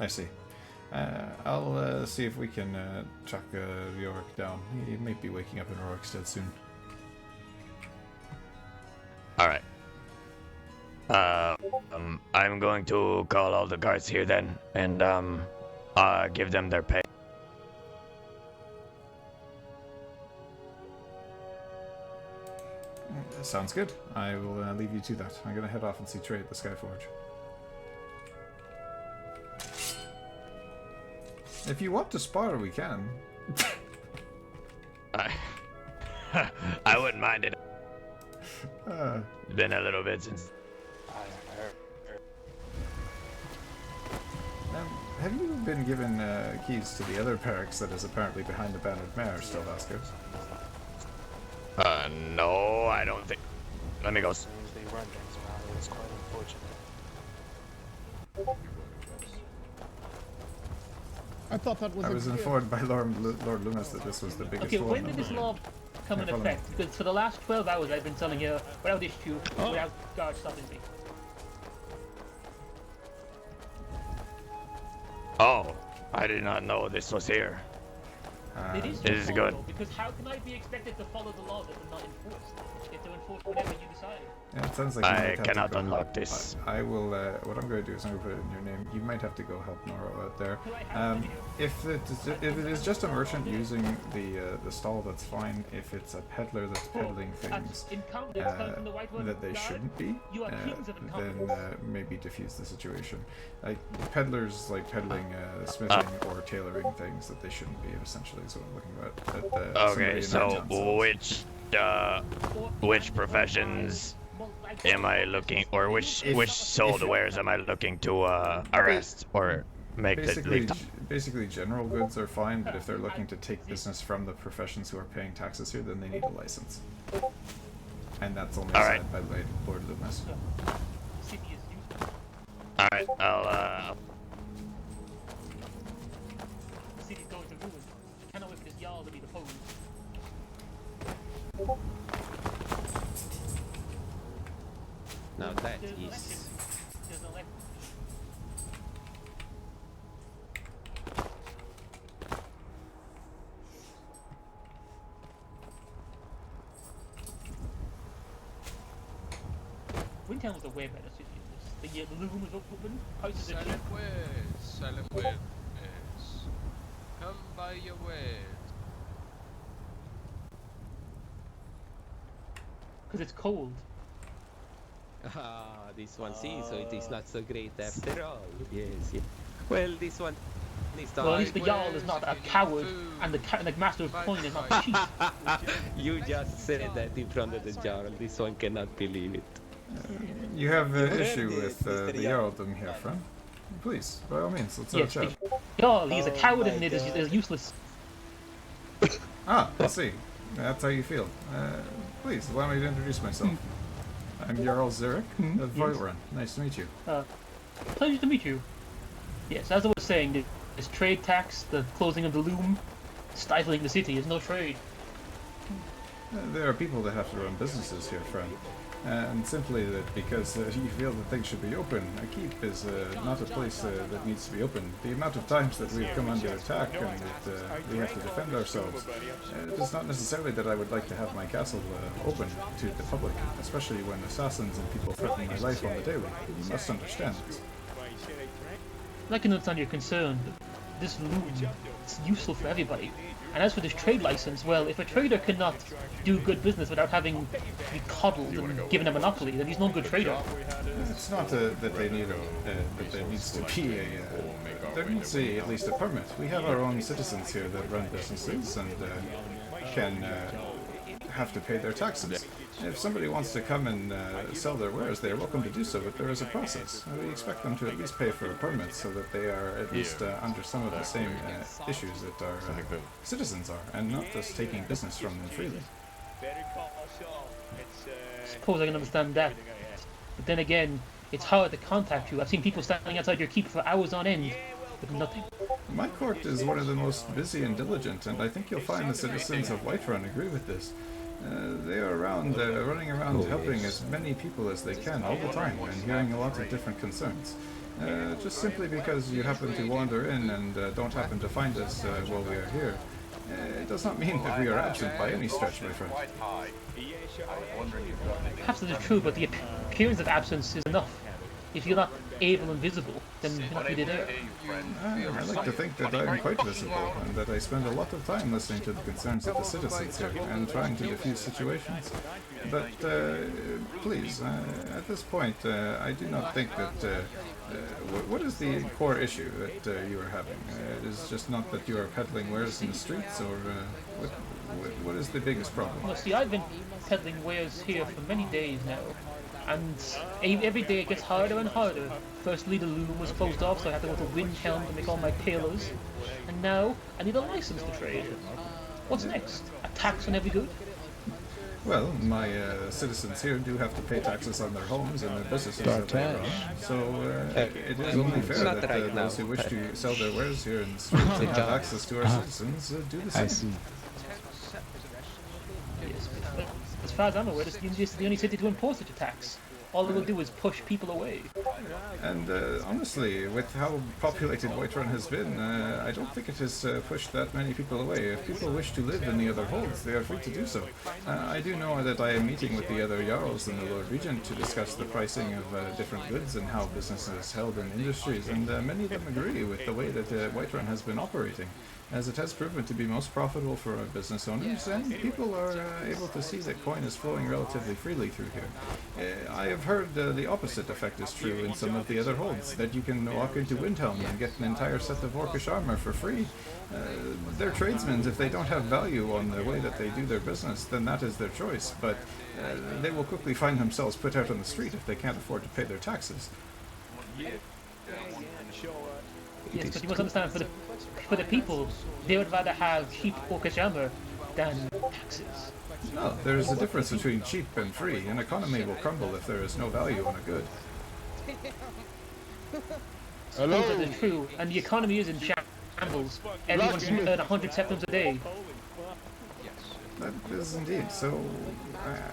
I see. I'll see if we can track Yorick down. He might be waking up in Rorikstead soon. Alright. I'm going to call all the guards here then, and give them their pay. Sounds good. I will leave you to that. I'm gonna head off and see Trey at the Skyforge. If you want to spar, we can. I wouldn't mind it. It's been a little bit since. Have you been given keys to the other barracks that is apparently behind the Bannered Mare, Stovasco? No, I don't think. Let me go. They run things around. It's quite unfortunate. I thought that was. I was informed by Lord Loomis that this was the biggest one. Okay, when did this law come into effect? Because for the last 12 hours I've been selling here without issue, without guards stopping me. Oh, I did not know this was here. It is This is your good. fault, though, because how can I be expected to follow the laws if they're not enforced? If they're enforced whenever you decide. Yeah, it sounds like you I might have to cannot go unlock help. this. I will. What I'm going to do is I'm going to put it in your name. You might have to go help Noro out there. If it is just a merchant using the stall, that's fine. If it's a peddler that's peddling things that they shouldn't be, then maybe diffuse the situation. Like peddlers, like peddling smithing or tailoring things that they shouldn't be. Essentially, is what I'm looking at. Okay, so which professions am I looking, or which sold wares am I looking to arrest or make basically general goods are fine, but if they're looking to take business from the professions who are paying taxes here, then they need a license. And that's only said by the Lord of the Mist. Alright, I'll The city's going to ruin. I cannot wait for this Jarl to be deposed. Now that is... Windtown was a way better city than this. The room was open, houses are cheap. Silent wares. Come by your wares. Because it's cold. Ah, this one, see, so it is not so great after all. Yes, yes. Well, this one is Well, at least the Jarl is not a coward, and the Master of Coin is not cheap. You just said that in front of the Jarl. This one cannot believe it. You have an issue with the Jarldom here, friend? Please, by all means, let's have a chat. Jarl, he's a coward and it is useless. Ah, I see. That's how you feel. Please, allow me to introduce myself. I'm Jarl Zyrik of Whiterun. Nice to meet you. Pleasure to meet you. Yes, as I was saying, this trade tax, the closing of the loom, stifling the city, is no trade. There are people that have to run businesses here, friend. And simply that because you feel that things should be open, a keep is not a place that needs to be open. The amount of times that we've come under attack and that we have to defend ourselves, it is not necessarily that I would like to have my castle open to the public, especially when assassins and people threaten my life on the daily. You must understand this. I can understand your concern, but this loom, it's useful for everybody. And as for this trade license, well, if a trader cannot do good business without having to be coddled and given a monopoly, then he's no good trader. It's not that they need that there needs to be there needs to be at least a permit. We have our own citizens here that run businesses and can have to pay their taxes. If somebody wants to come and sell their wares, they are welcome to do so, but there is a process. We expect them to at least pay for a permit so that they are at least under some of the same issues that our citizens are, and not just taking business from them freely. I suppose I can understand that. But then again, it's hard to contact you. I've seen people standing outside your keep for hours on end with nothing. My court is one of the most busy and diligent, and I think you'll find the citizens of Whiterun agree with this. They are around, running around helping as many people as they can all the time and hearing a lot of different concerns. Just simply because you happen to wander in and don't happen to find us while we are here, it does not mean that we are absent by any stretch, my friend. Perhaps that is true, but the appearance of absence is enough. If you're not able and visible, then you're not really there. I like to think that I am quite visible and that I spend a lot of time listening to the concerns of the citizens here and trying to diffuse situations. But please, at this point, I do not think that... what is the core issue that you are having? It is just not that you are peddling wares in the streets, or what is the biggest problem? Well, see, I've been peddling wares here for many days now. And every day it gets harder and harder. Firstly, the loom was closed off, so I had to go to Windhelm to make all my tailors. And now, I need a license to trade. What's next? A tax on every good? Well, my citizens here do have to pay taxes on their homes and their businesses that they run. So it is only fair that those who wish to sell their wares here in the streets and have access to our citizens do the same. I see. Yes, but as far as I'm aware, this is the only city to impose such a tax. all it will do is push people away. And honestly, with how populated Whiterun has been, I don't think it has pushed that many people away. If people wish to live in the other holds, they are free to do so. I do know that I am meeting with the other Jarls and the Lord Regent to discuss the pricing of different goods and how business is held in industries, and many of them agree with the way that Whiterun has been operating, as it has proven to be most profitable for our business owners, and people are able to see that coin is flowing relatively freely through here. I have heard the opposite effect is true in some of the other holds, that you can walk into Windhelm and get an entire set of Orcish armor for free. They're tradesmen. If they don't have value on the way that they do their business, then that is their choice, but they will quickly find themselves put out on the street if they can't afford to pay their taxes. Yes, but you must understand, for the people, they would rather have cheap Orcish armor than taxes. No, there is a difference between cheap and free. An economy will crumble if there is no value on a good. Hello. That is true, and the economy is in shambles. Everyone can earn 100 septims a day. That is indeed. So,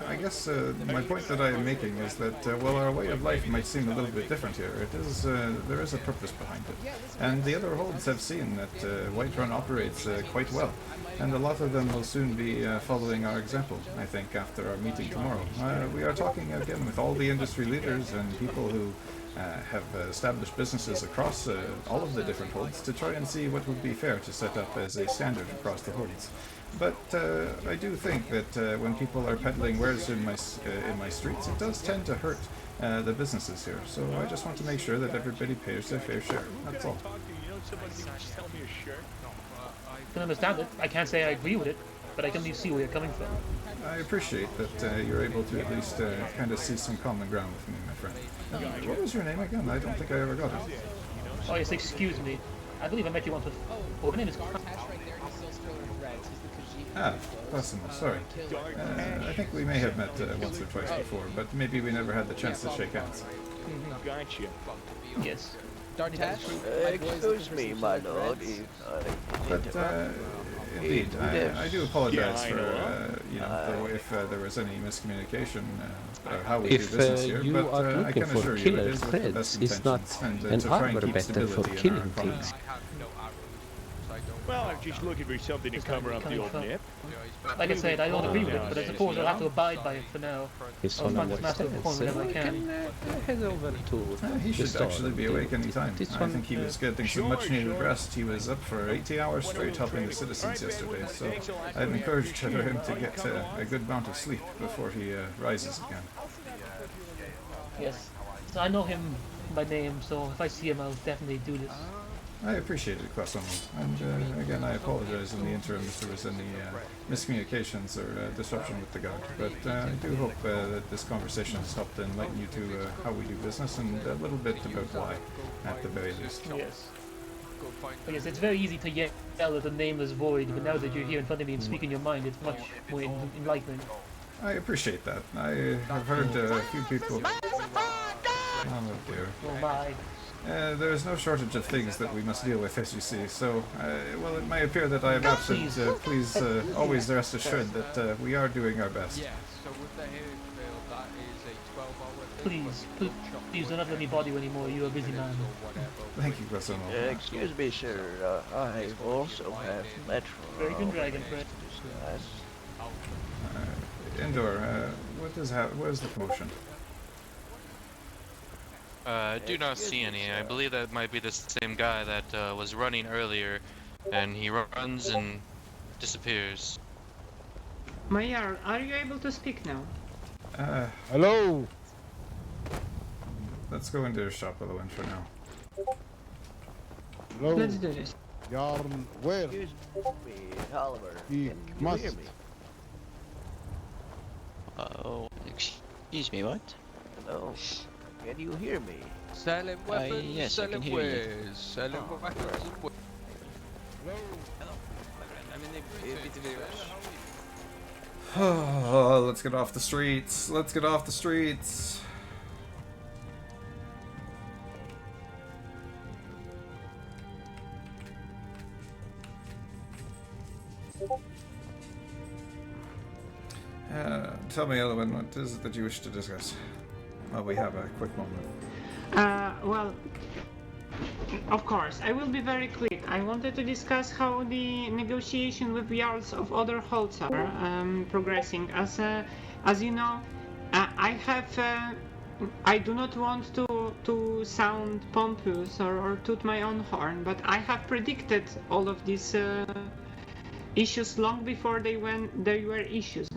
I guess my point that I am making is that while our way of life might seem a little bit different here, it is there is a purpose behind it. And the other holds have seen that Whiterun operates quite well. And a lot of them will soon be following our example, I think, after our meeting tomorrow. We are talking again with all the industry leaders and people who have established businesses across all of the different holds to try and see what would be fair to set up as a standard across the holds. But I do think that when people are peddling wares in my streets, it does tend to hurt the businesses here. So I just want to make sure that everybody pays their fair share. That's all. I can understand it. I can't say I agree with it, but I can at least see where you're coming from. I appreciate that you're able to at least kind of see some common ground with me, my friend. What was your name again? I don't think I ever got it. Oh yes, excuse me. I believe I met you once with... Oh, her name is... Ah, Cosimo, sorry. I think we may have met once or twice before, but maybe we never had the chance to shake hands. Gotcha. Yes. Excuse me, my lord. But, indeed, I do apologize for, you know, if there was any miscommunication how we do business here, but I can assure you it is with the best intentions, and to try and keep stability in our economy. Well, I'm just looking for something to cover up the old nip. Like I said, I don't agree with it, but I suppose I'll have to abide by it for now. I'll find this master perform whenever I can. Head over to He should actually be awake any time. I think he was getting some much needed rest. He was up for 80 hours straight helping the citizens yesterday, so I've encouraged him to get a good amount of sleep before he rises again. Yes. So I know him by name, so if I see him, I'll definitely do this. I appreciate it, Cosimo. And again, I apologize in the interim if there was any miscommunications or disruption with the guard. But I do hope that this conversation has helped enlighten you to how we do business and a little bit about why, at the very least. Yes. I guess it's very easy to yell at a nameless void, but now that you're here in front of me and speaking your mind, it's much more enlightening. I appreciate that. I have heard a few people... Oh dear. Oh my. There is no shortage of things that we must deal with, as you see, so, well, it may appear that I am absent. Please always rest assured that we are doing our best. Please do not let me bother you anymore. You're a busy man. Thank you, Cosimo. Excuse me, sir. I also have met for... Very good dragon friend. Endor, what is the commotion? I do not see any. I believe that might be the same guy that was running earlier, and he runs and disappears. My Jarl, are you able to speak now? Hello! Let's go into the shop, Elowen, for now. Hello. Let's do this. Jarl, where? Excuse me, Oliver. He must. Hear me? Oh, excuse me, what? Hello. Can you hear me? Selling weapons, yes, selling wares, selling weapons and wares. Oh, let's get off the streets. Let's get off the streets. Tell me, Elowen, what is it that you wish to discuss? while we have a quick moment? Well, of course, I will be very quick. I wanted to discuss how the negotiation with the Jarls of other holds are progressing. As you know, I do not want to sound pompous or toot my own horn, but I have predicted all of these issues long before they were issues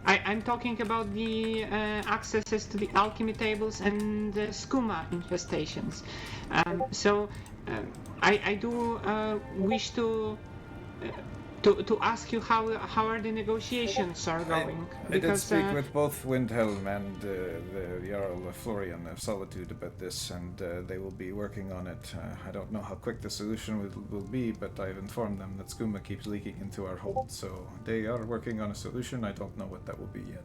I'm talking about the accesses to the alchemy tables and the skooma infestations. I do wish to ask you how are the negotiations are going. I did speak with both Windhelm and the Jarl Florian of Solitude about this, and they will be working on it. I don't know how quick the solution will be, but I've informed them that skooma keeps leaking into our hold, so they are working on a solution. I don't know what that will be yet.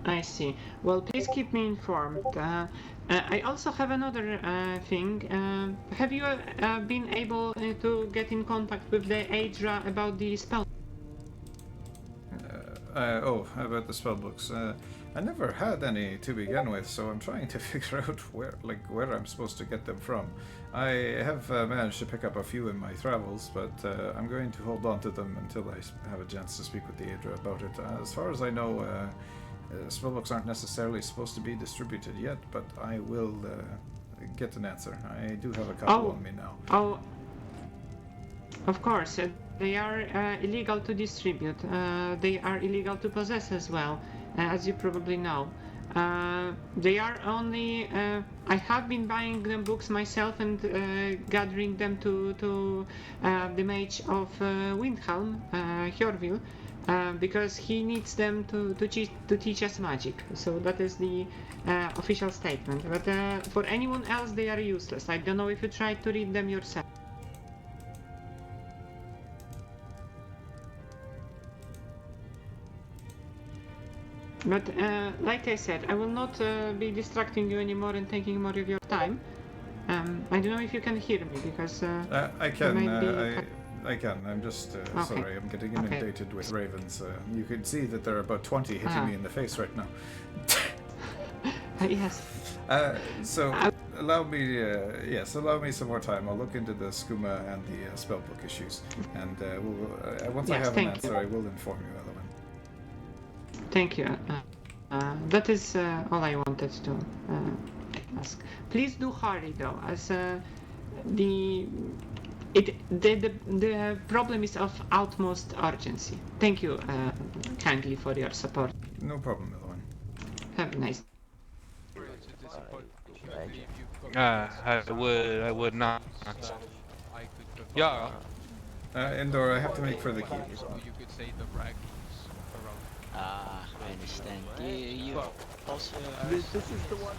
I see. Well, please keep me informed. I also have another thing. Have you been able to get in contact with the Aedra about the spell? About the spellbooks. I never had any to begin with, so I'm trying to figure out where I'm supposed to get them from. I have managed to pick up a few in my travels, but I'm going to hold on to them until I have a chance to speak with the Aedra about it. As far as I know, spellbooks aren't necessarily supposed to be distributed yet, but I will get an answer. I do have a couple on me now. Oh, of course. They are illegal to distribute. They are illegal to possess as well, as you probably know. They are only... I have been buying them books myself and gathering them to the mage of Windhelm, Hjorvil, because he needs them to teach us magic. So that is the official statement. But for anyone else, they are useless. I don't know if you tried to read them yourself. But like I said, I will not be distracting you anymore and taking more of your time. I don't know if you can hear me because I can. I can. I'm just Okay. sorry. I'm getting inundated with ravens. You can see that there are about 20 hitting me in the face right now. Yes. So allow me. Yes, allow me some more time. I'll look into the skooma and the spellbook issues, and once I Yes, have an thank answer, you. I will inform you, Elowen. Thank you. That is all I wanted to ask. Please do hurry though, as the problem is of utmost urgency. Thank you kindly for your support. No problem, Elowen. Have a nice. I would not. Yeah. Endor, I have to make further keys. I understand. You also... This is the one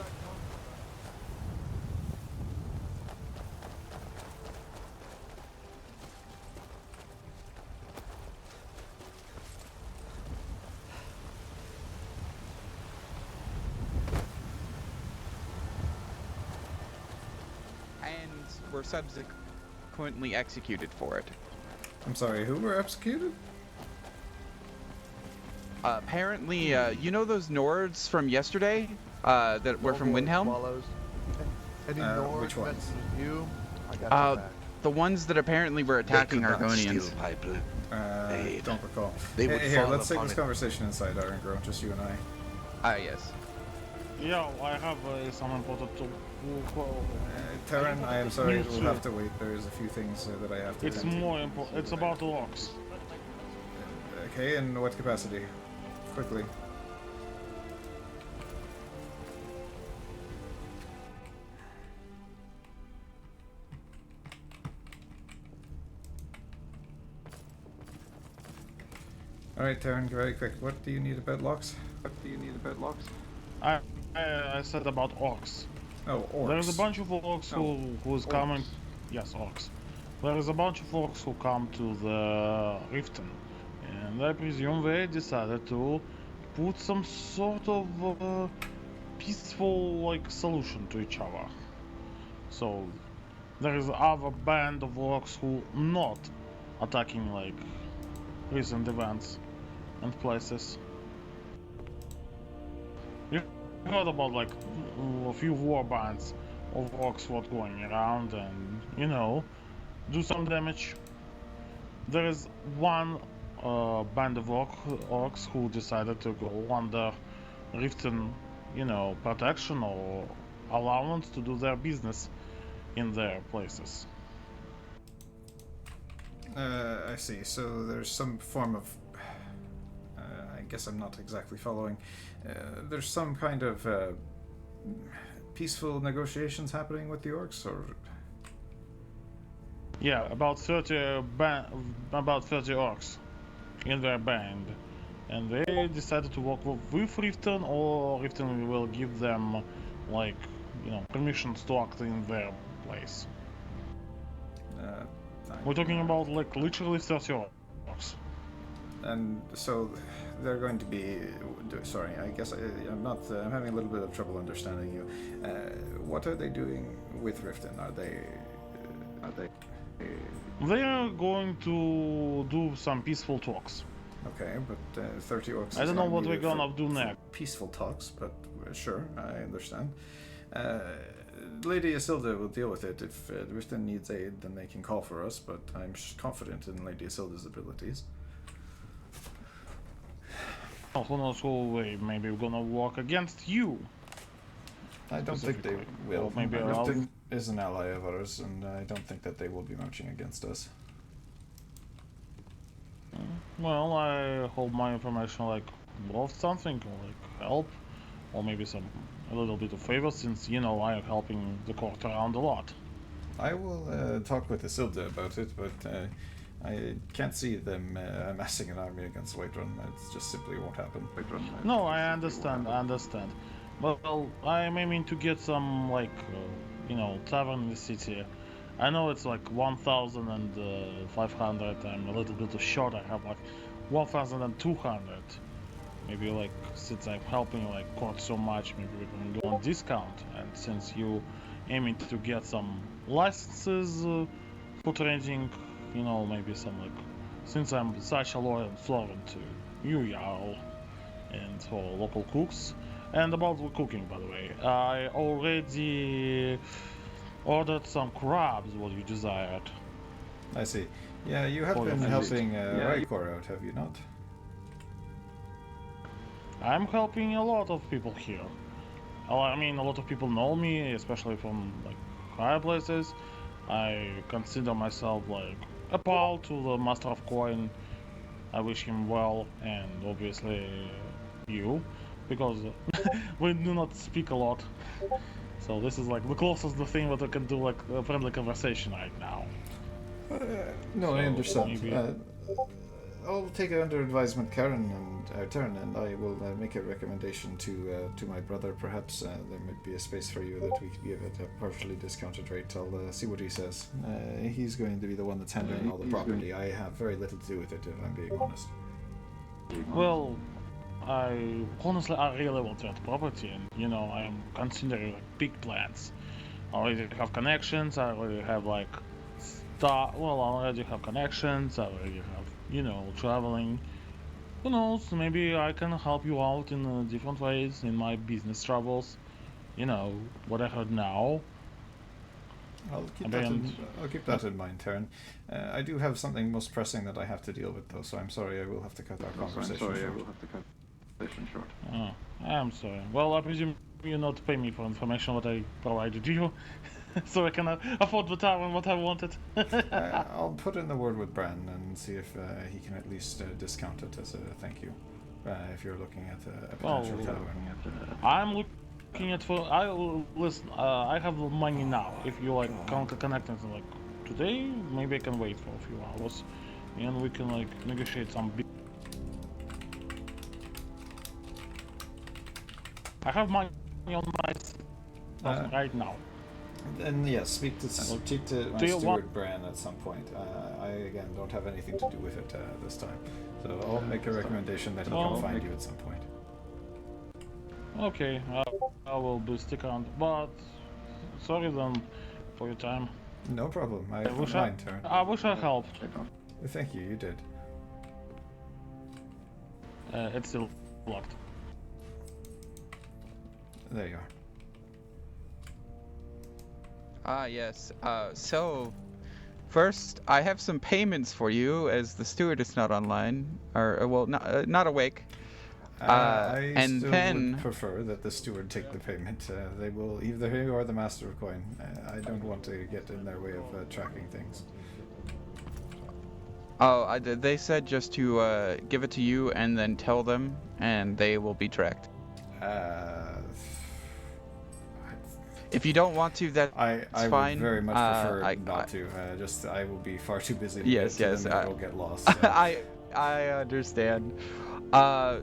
and were subsequently executed for it. I'm sorry, who were executed? Apparently, you know those Nords from yesterday that were from Windhelm? Which ones? The ones that apparently were attacking Argonians. Don't recall. They would Here, fall let's take upon this it. conversation inside, Arengro, just you and I. Yes. Yeah, I have some important to... Terran, I am sorry, it will have to wait. There's a few things that I have to It's attend to. more important. It's about locks. Okay, in what capacity? Quickly. Alright, Terran, very quick. What do you need about locks? I said about orcs. Oh, orcs. There's a bunch of orcs who's coming. Yes, orcs. There is a bunch of orcs who come to the Riften, and I presume they decided to put some sort of peaceful solution to each other. So there is other band of orcs who not attacking recent events and places. heard about like a few war bands of orcs what going around and, you know, do some damage. There is one band of orcs who decided to go under Riften, you know, protection or allowance to do their business in their places. I see. So there's some form of... I guess I'm not exactly following. There's some kind of peaceful negotiations happening with the orcs, or... Yeah, about 30 orcs in their band, and they decided to work with Riften, or Riften will give them, like, you know, permissions to act in their place. We're talking about like literally 30 orcs. And so they're going to be... Sorry, I guess I'm not... I'm having a little bit of trouble understanding you. What are they doing with Riften? Are they... They are going to do some peaceful talks. Okay, but 30 orcs... I don't know what we're gonna do next. Peaceful talks, but sure, I understand. Lady Isilda will deal with it. If Riften needs aid, then they can call for us, but I'm confident in Lady Isilda's abilities. Oh, who knows who maybe we're gonna work against you. I don't think they will. Or maybe Riften is an ally of ours, and I don't think that they will be marching against us. Well, I hope my information like worth something, or like help, or maybe a little bit of favor, since, you know, I am helping the court around a lot. I will talk with Isilda about it, but I can't see them amassing an army against Whiterun. It just simply won't happen. No, I understand. Well, I'm aiming to get some, like, you know, tavern in the city. I know it's like 1,500. I'm a little bit short. I have like 1,200. Maybe, like, since I'm helping like court so much, maybe we can go on discount. And since you aiming to get some licenses for trading, you know, maybe some, like, since I'm such a loyal servant to you, Jarl, and for local cooks. And about the cooking, by the way, I already ordered some crabs, what you desired. I see. Yeah, you have been helping Rykor out, have you not? I'm helping a lot of people here. I mean, a lot of people know me, especially from, like, higher places. I consider myself, like, a pal to the Master of Coin. I wish him well, and obviously you, because we do not speak a lot. So this is like the closest thing that I can do, like a friendly conversation right now. No, so I understand. Maybe... I'll take it under advisement, Karen, and our turn, and I will make a recommendation to my brother. Perhaps there might be a space for you that we could give at a partially discounted rate. I'll see what he says. He's going to be the one that's handling all the property. I have very little to do with it, if I'm being honest. Well, I really want that property, and, you know, I am considering like big plans. I already have connections. I already have like I already have connections. I already have, you know, traveling. Who knows? Maybe I can help you out in different ways in my business travels. You know, what I heard now. I'll keep that in mind, Taryn. I do have something most pressing that I have to deal with, though, so I'm sorry. I will have to cut our conversation short. Oh, I'm sorry. Well, I presume you not pay me for information what I provided you, so I can afford the tavern what I wanted. I'll put in the word with Bran and see if he can at least discount it as a thank you. If you're looking at a potential tavern. I'm looking at listen. I have money now. If you like can't connect it like today, maybe I can wait for a few hours, and we can like negotiate some. I have money on my right now. Then yes, speak to my steward Bran at some point. I again don't have anything to do with it this time, so I'll make a recommendation that he can find you at some point. Okay, I will be stick around, but sorry then for your time. No problem. I wish I helped. Thank you. You did. It's still locked. There you are. Ah, yes. So, first, I have some payments for you, as the steward is not online, or well, not awake. I And still then would prefer that the steward take the payment. They will either he or the master of coin. I don't want to get in their way of tracking things. oh, they said just to give it to you and then tell them, and they will be tracked. If you don't want to, that's I fine. would very much prefer not to. I will be far too busy to Yes, get to yes. them and it'll get lost. So. I understand.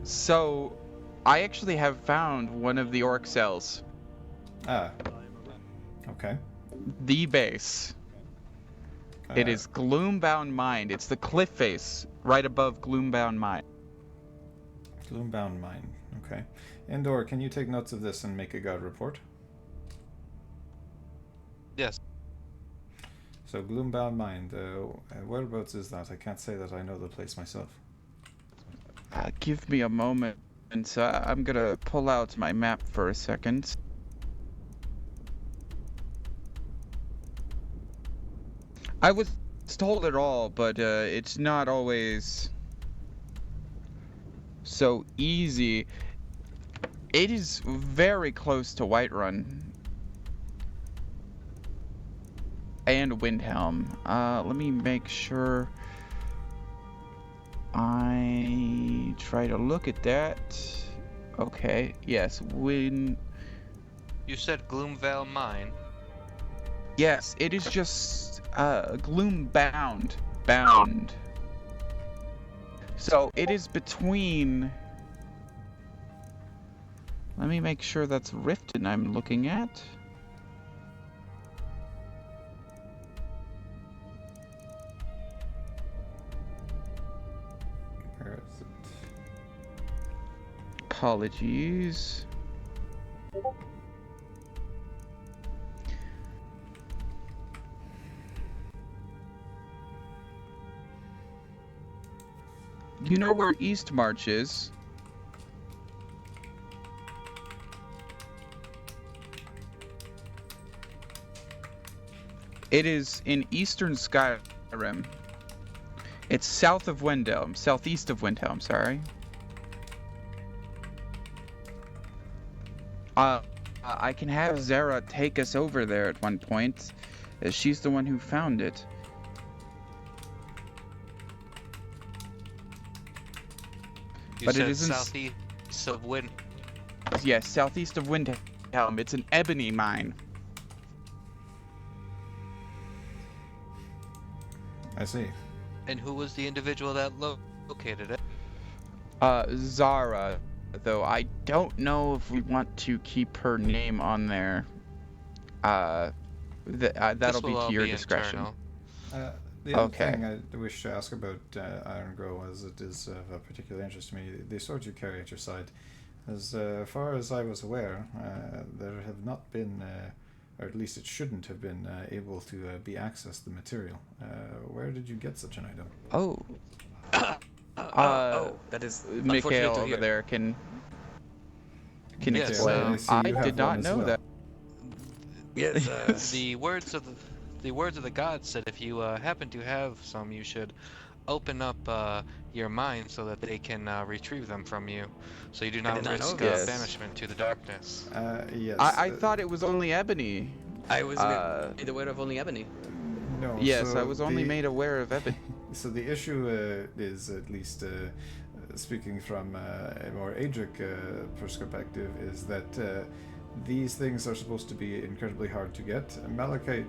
So I actually have found one of the orc cells. Ah. Okay. The base. It is Gloombound Mine. It's the cliff face right above Gloombound Mine. Gloombound Mine. Okay. Endor, can you take notes of this and make a guard report? Yes. So Gloombound Mine, whereabouts is that? I can't say that I know the place myself. Give me a moment, and so I'm gonna pull out my map for a second. I was told it all, but it's not always so easy. It is very close to Whiterun and Windhelm. Let me make sure I try to look at that. Okay, yes, You said Gloomvale Mine. Yes, it is just Gloombound. Bound. So it is between. Let me make sure that's Riften I'm looking at. Where is it? Apologies. You know where East March is? It is in eastern Skyrim. It's south of Windhelm, southeast of Windhelm, sorry. I can have Zara take us over there at one point, as she's the one who found it. But it isn't southeast of Wind. Yes, southeast of Windhelm. It's an ebony mine. I see. And who was the individual that located it? Zara, though I don't know if we want to keep her name on there. That'll be to your discretion. The other thing I wish to ask about Iron Grow, as it is of a particular interest to me, the swords you carry at your side. As far as I was aware, there have not been, or at least it shouldn't have been, able to be accessed the material. Where did you get such an item? That is Mikhail over there can explain. I did not know that. Yes, the words of the gods said if you happen to have some, you should open up your mind so that they can retrieve them from you, so you do not risk banishment to the darkness. Yes. I thought it was only ebony. I was made aware of only ebony. No. Yes, so I was only made aware of ebony. So the issue is, at least speaking from a more Adric perspective, is that these things are supposed to be incredibly hard to get. Malachite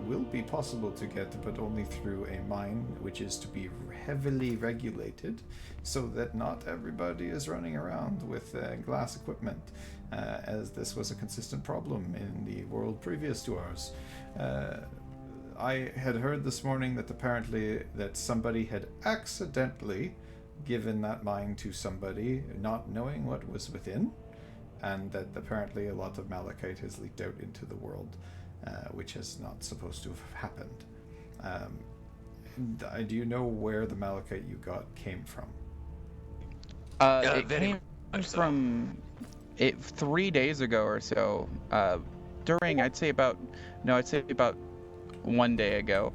will be possible to get, but only through a mine, which is to be heavily regulated, so that not everybody is running around with glass equipment, as this was a consistent problem in the world previous to ours. I had heard this morning that apparently that somebody had accidentally given that mine to somebody, not knowing what was within, and that apparently a lot of malachite has leaked out into the world, which is not supposed to have happened. Do you know where the malachite you got came from? It came from 3 days ago or so, I'd say about 1 day ago,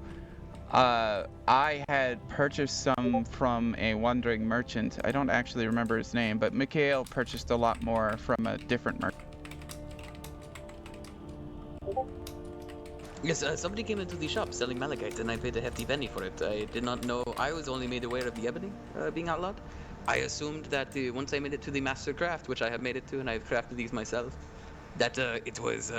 I had purchased some from a wandering merchant. I don't actually remember his name, but Mikhail purchased a lot more from a different merchant. Yes, somebody came into the shop selling malachite, and I paid a hefty penny for it. I did not know. I was only made aware of the ebony being outlawed. I assumed that once I made it to the master craft, which I have made it to, and I've crafted these myself, that it was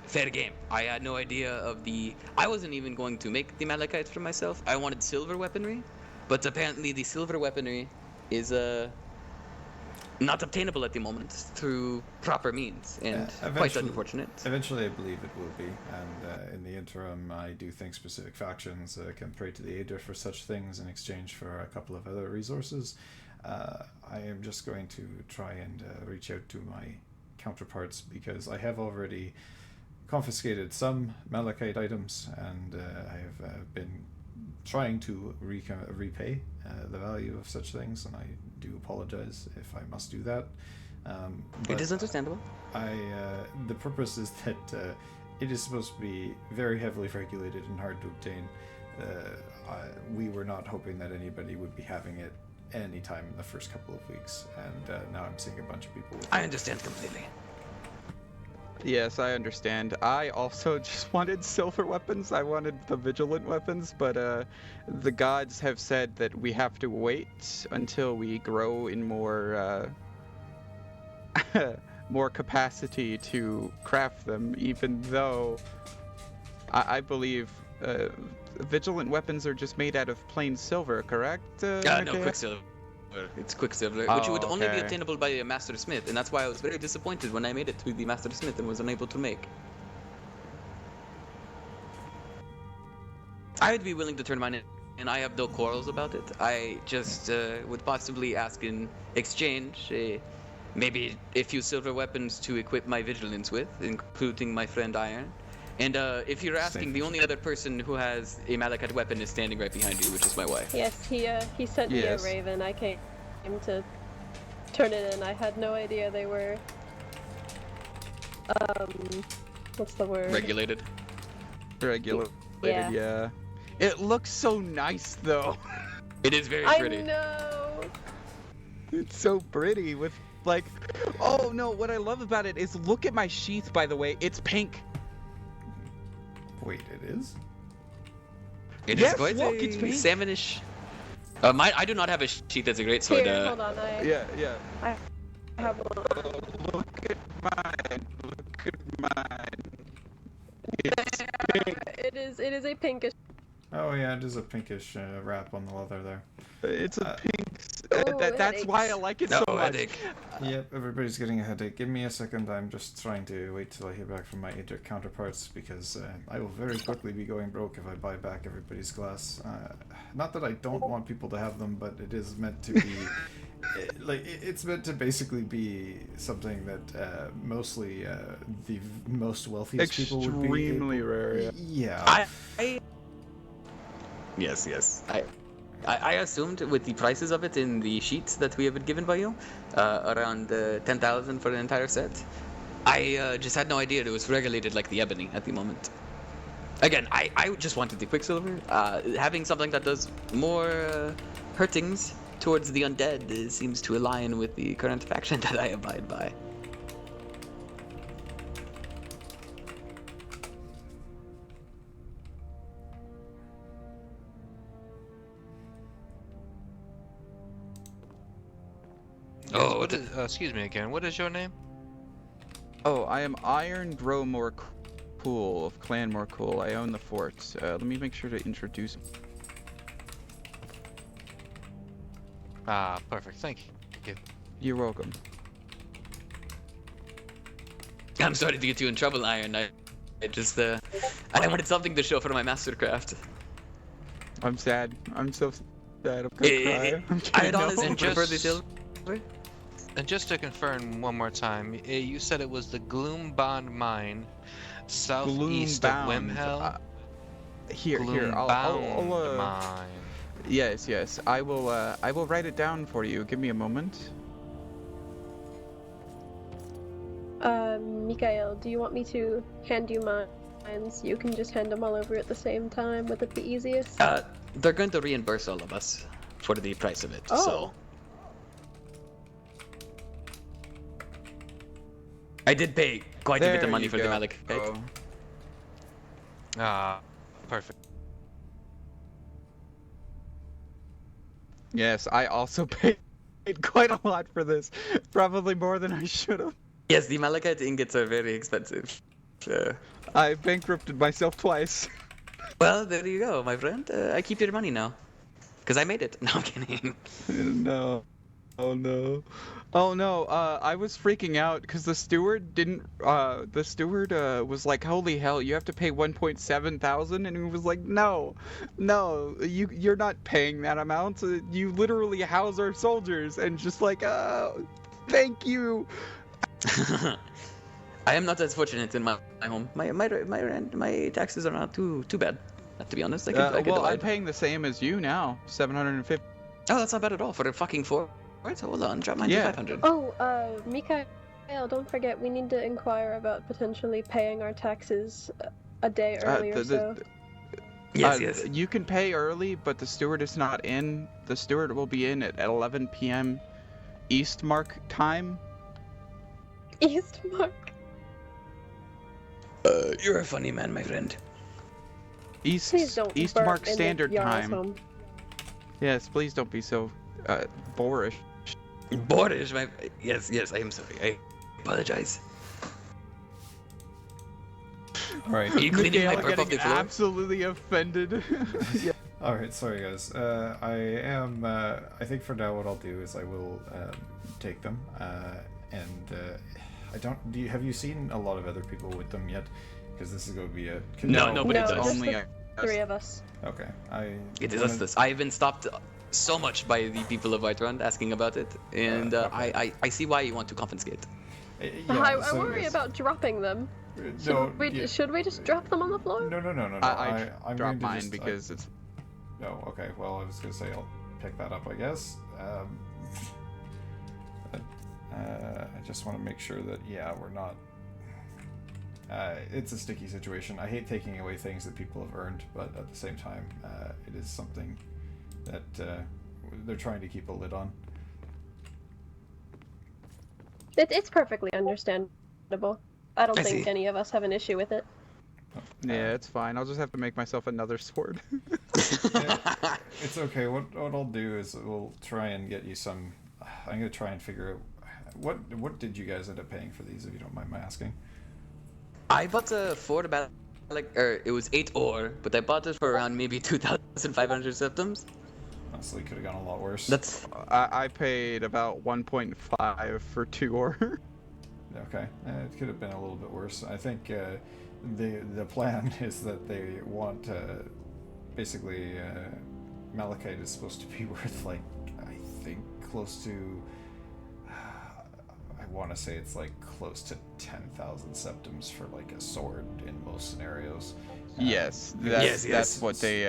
fair game. I had no idea of the... I wasn't even going to make the malachite for myself. I wanted silver weaponry, but apparently the silver weaponry is not obtainable at the moment through proper means, and quite unfortunate. Eventually, I believe it will be, and in the interim, I do think specific factions can pray to the Aeder for such things in exchange for a couple of other resources. I am just going to try and reach out to my counterparts, because I have already confiscated some malachite items, and I have been trying to repay the value of such things, and I do apologize if I must do that. It is understandable. The purpose is that it is supposed to be very heavily regulated and hard to obtain. We were not hoping that anybody would be having it anytime in the first couple of weeks, and now I'm seeing a bunch of people with I understand completely. Yes, I understand. I also just wanted silver weapons. I wanted the vigilant weapons, but the gods have said that we have to wait until we grow in more more capacity to craft them, even though I believe vigilant weapons are just made out of plain silver, correct? No, quicksilver. It's quicksilver, which would only be obtainable by a master smith, and that's why I was very disappointed when I made it to the master smith and was unable to make. I would be willing to turn mine in, and I have no quarrels about it. I just would possibly ask in exchange maybe a few silver weapons to equip my vigilance with, including my friend Iron. And if you're asking, the only other person who has a malachite weapon is standing right behind you, which is my wife. Yes, he sent me a raven. I came to turn it in. I had no idea they were what's the word? Regulated. Yeah. It looks so nice though. It is very pretty. I know. It's so pretty with like, oh no, what I love about it is look at my sheath, by the way. It's pink. Wait, it is? It is quite it's salmonish. I do not have a sheath that's a great sword. Here, hold on. Yeah. I have one. Look at mine. It's pink. It is a pinkish. Oh yeah, it is a pinkish wrap on the leather there. It's a pink. That's why I like it so much. Yep, everybody's getting a headache. Give me a second. I'm just trying to wait till I hear back from my counterparts, because I will very quickly be going broke if I buy back everybody's glass. Not that I don't want people to have them, but it is meant to be it's meant to basically be something that mostly the most wealthiest people would be extremely rare. Yeah. Yes. I assumed with the prices of it in the sheets that we have been given by you, around 10,000 for the entire set. I just had no idea it was regulated like the ebony at the moment. Again, I just wanted the quicksilver. Having something that does more hurtings towards the undead seems to align with the current faction that I abide by. Oh, excuse me again. What is your name? Oh, I am Iron Growmore Cool of Clan Morcool. I own the fort. Let me make sure to introduce. Ah, perfect. Thank you. You're welcome. I'm sorry to get you in trouble, Iron. I wanted something to show for my mastercraft. I'm sad. I'm so sad. I'm gonna cry. And just to confirm one more time, you said it was the Gloombound Mine, southeast of Wimhell. I'll Mine. Yes. I will write it down for you. Give me a moment. Mikael, do you want me to hand you mine? So you can just hand them all over at the same time? Would it be easiest? They're going to reimburse all of us for the price of it, so... I did pay quite a bit of money for the malachite. Perfect. Yes, I also paid quite a lot for this. Probably more than I should have. Yes, the malachite ingots are very expensive. I bankrupted myself twice. Well, there you go, my friend. I keep your money now. Because I made it. No, I'm kidding. No. Oh no. Oh no, I was freaking out because the steward didn't, was like, holy hell, you have to pay 1.7 thousand, and he was like, no, you're not paying that amount, you literally house our soldiers, and just like, thank you. I am not as fortunate in my home. My rent, my taxes are not too bad, to be honest. I could well, divide. I'm paying the same as you now, 750. Oh, that's not bad at all for a fucking 4. Right, so hold on, drop mine to 500. Oh, Mikael, don't forget, we need to inquire about potentially paying our taxes a day early or so. Yes. You can pay early, but the steward is not in. The steward will be in at 11 p.m. Eastmark time. Eastmark? You're a funny man, my friend. Eastmark Standard Time. Home. Yes, please don't be so boorish. Boorish, my... Yes, I am sorry. I apologize. Alright. Are you cleaning my burp off the floor? Absolutely offended. Yeah. Alright, sorry guys. I think for now what I'll do is I will take them. Have you seen a lot of other people with them yet? Because this is going to be a... No, nobody does. Only three of us. Okay. It is us this. I've been stopped so much by the people of Whiterun asking about it, and I see why you want to confiscate. I worry about dropping them. Should we just drop them on the floor? No. I'm drop mine because it's... No, okay. Well, I was going to say I'll pick that up, I guess. I just want to make sure that, we're not... it's a sticky situation. I hate taking away things that people have earned, but at the same time, it is something that they're trying to keep a lid on. It's perfectly understandable. I don't think any of us have an issue with it. Yeah, it's fine. I'll just have to make myself another sword. It's okay. What I'll do is we'll try and get you some... I'm going to try and figure out... What did you guys end up paying for these, if you don't mind my asking? I bought the 4 it was 8 ore, but I bought it for around maybe 2,500 septums. Honestly, could have gone a lot worse. I paid about 1.5 for 2 ore. Okay, it could have been a little bit worse. I think the plan is that they want basically malachite is supposed to be worth like I think close to I want to say it's like close to 10,000 septums for like a sword in most scenarios. Yes, that's what they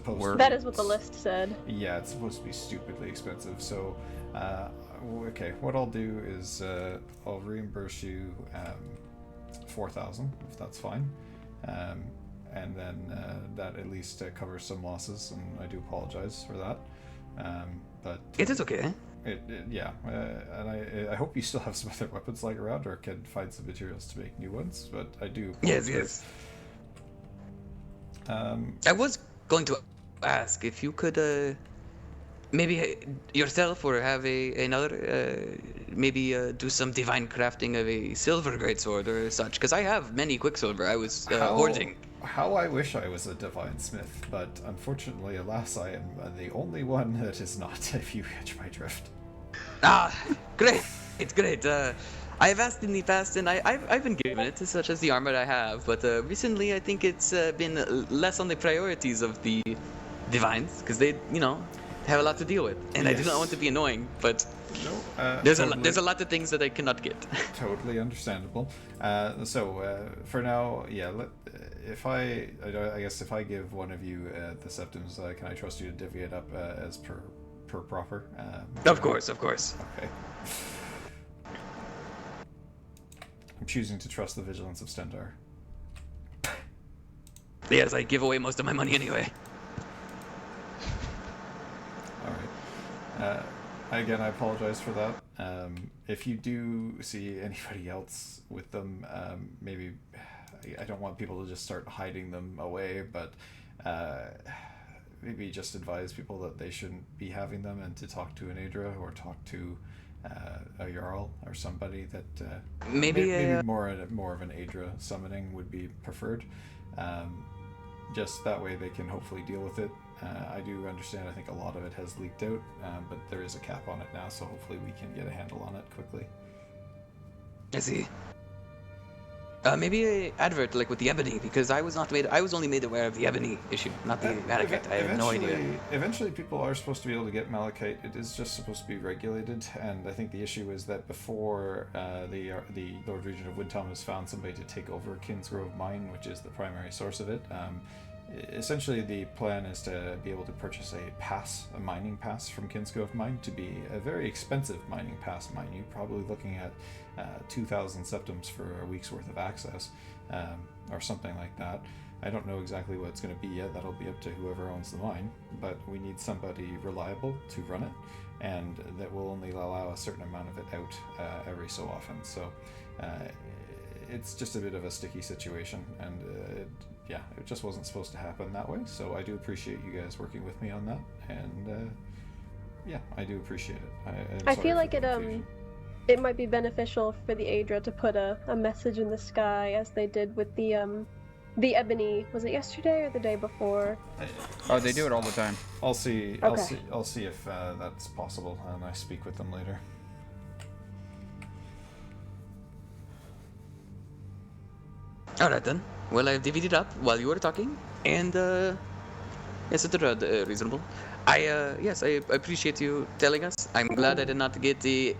were. That is what the list said. Yeah, it's supposed to be stupidly expensive. So, okay, what I'll do is I'll reimburse you 4,000 if that's fine, and then that at least covers some losses. And I do apologize for that, but it is okay. And I hope you still have some other weapons lying around, or can find some materials to make new ones. But I do. Yes. I was going to ask if you could maybe yourself or have another maybe do some divine crafting of a silver greatsword or such, because I have many quicksilver. I was hoarding. How I wish I was a divine smith, but unfortunately, alas, I am the only one that is not, if you catch my drift. Great. It's great. I have asked in the past, and I've been given it, such as the armor I have, but recently I think it's been less on the priorities of the divines, because they, have a lot to deal with, and I do not want to be annoying, but there's a lot of things that I cannot get. Totally understandable. So for now, I guess if I give one of you the septums, can I trust you to divvy it up as per proper? Of course. Okay. I'm choosing to trust the vigilance of Stendar. Yes, I give away most of my money anyway. Alright. Again, I apologize for that. If you do see anybody else with them, maybe I don't want people to just start hiding them away, but maybe just advise people that they shouldn't be having them and to talk to an Aedra or talk to a Jarl or somebody that maybe more of an Aedra summoning would be preferred. Just that way they can hopefully deal with it. I do understand, I think a lot of it has leaked out, but there is a cap on it now, so hopefully we can get a handle on it quickly. I see. Maybe a advert like with the ebony, because I was only made aware of the ebony issue, not the malachite. I have no idea. Eventually people are supposed to be able to get malachite. It is just supposed to be regulated, and I think the issue is that before the Lord Regent of Woodtown has found somebody to take over Kinsgrove Mine, which is the primary source of it, essentially the plan is to be able to purchase a mining pass from Kinsgrove Mine, to be a very expensive mining pass, mind you, probably looking at 2,000 septims for a week's worth of access, or something like that. I don't know exactly what it's going to be yet. That'll be up to whoever owns the mine, but we need somebody reliable to run it, and that will only allow a certain amount of it out every so often. So it's just a bit of a sticky situation, and it just wasn't supposed to happen that way. So I do appreciate you guys working with me on that, and I do appreciate it. I feel like it might be beneficial for the Aedra to put a message in the sky, as they did with the ebony. Was it yesterday or the day before? Oh, they do it all the time. I'll see. Okay. I'll see if that's possible, and I speak with them later. Alright then. Well, I've divvied it up while you were talking, and yes, it's reasonable. I appreciate you telling us. I'm glad I did not get the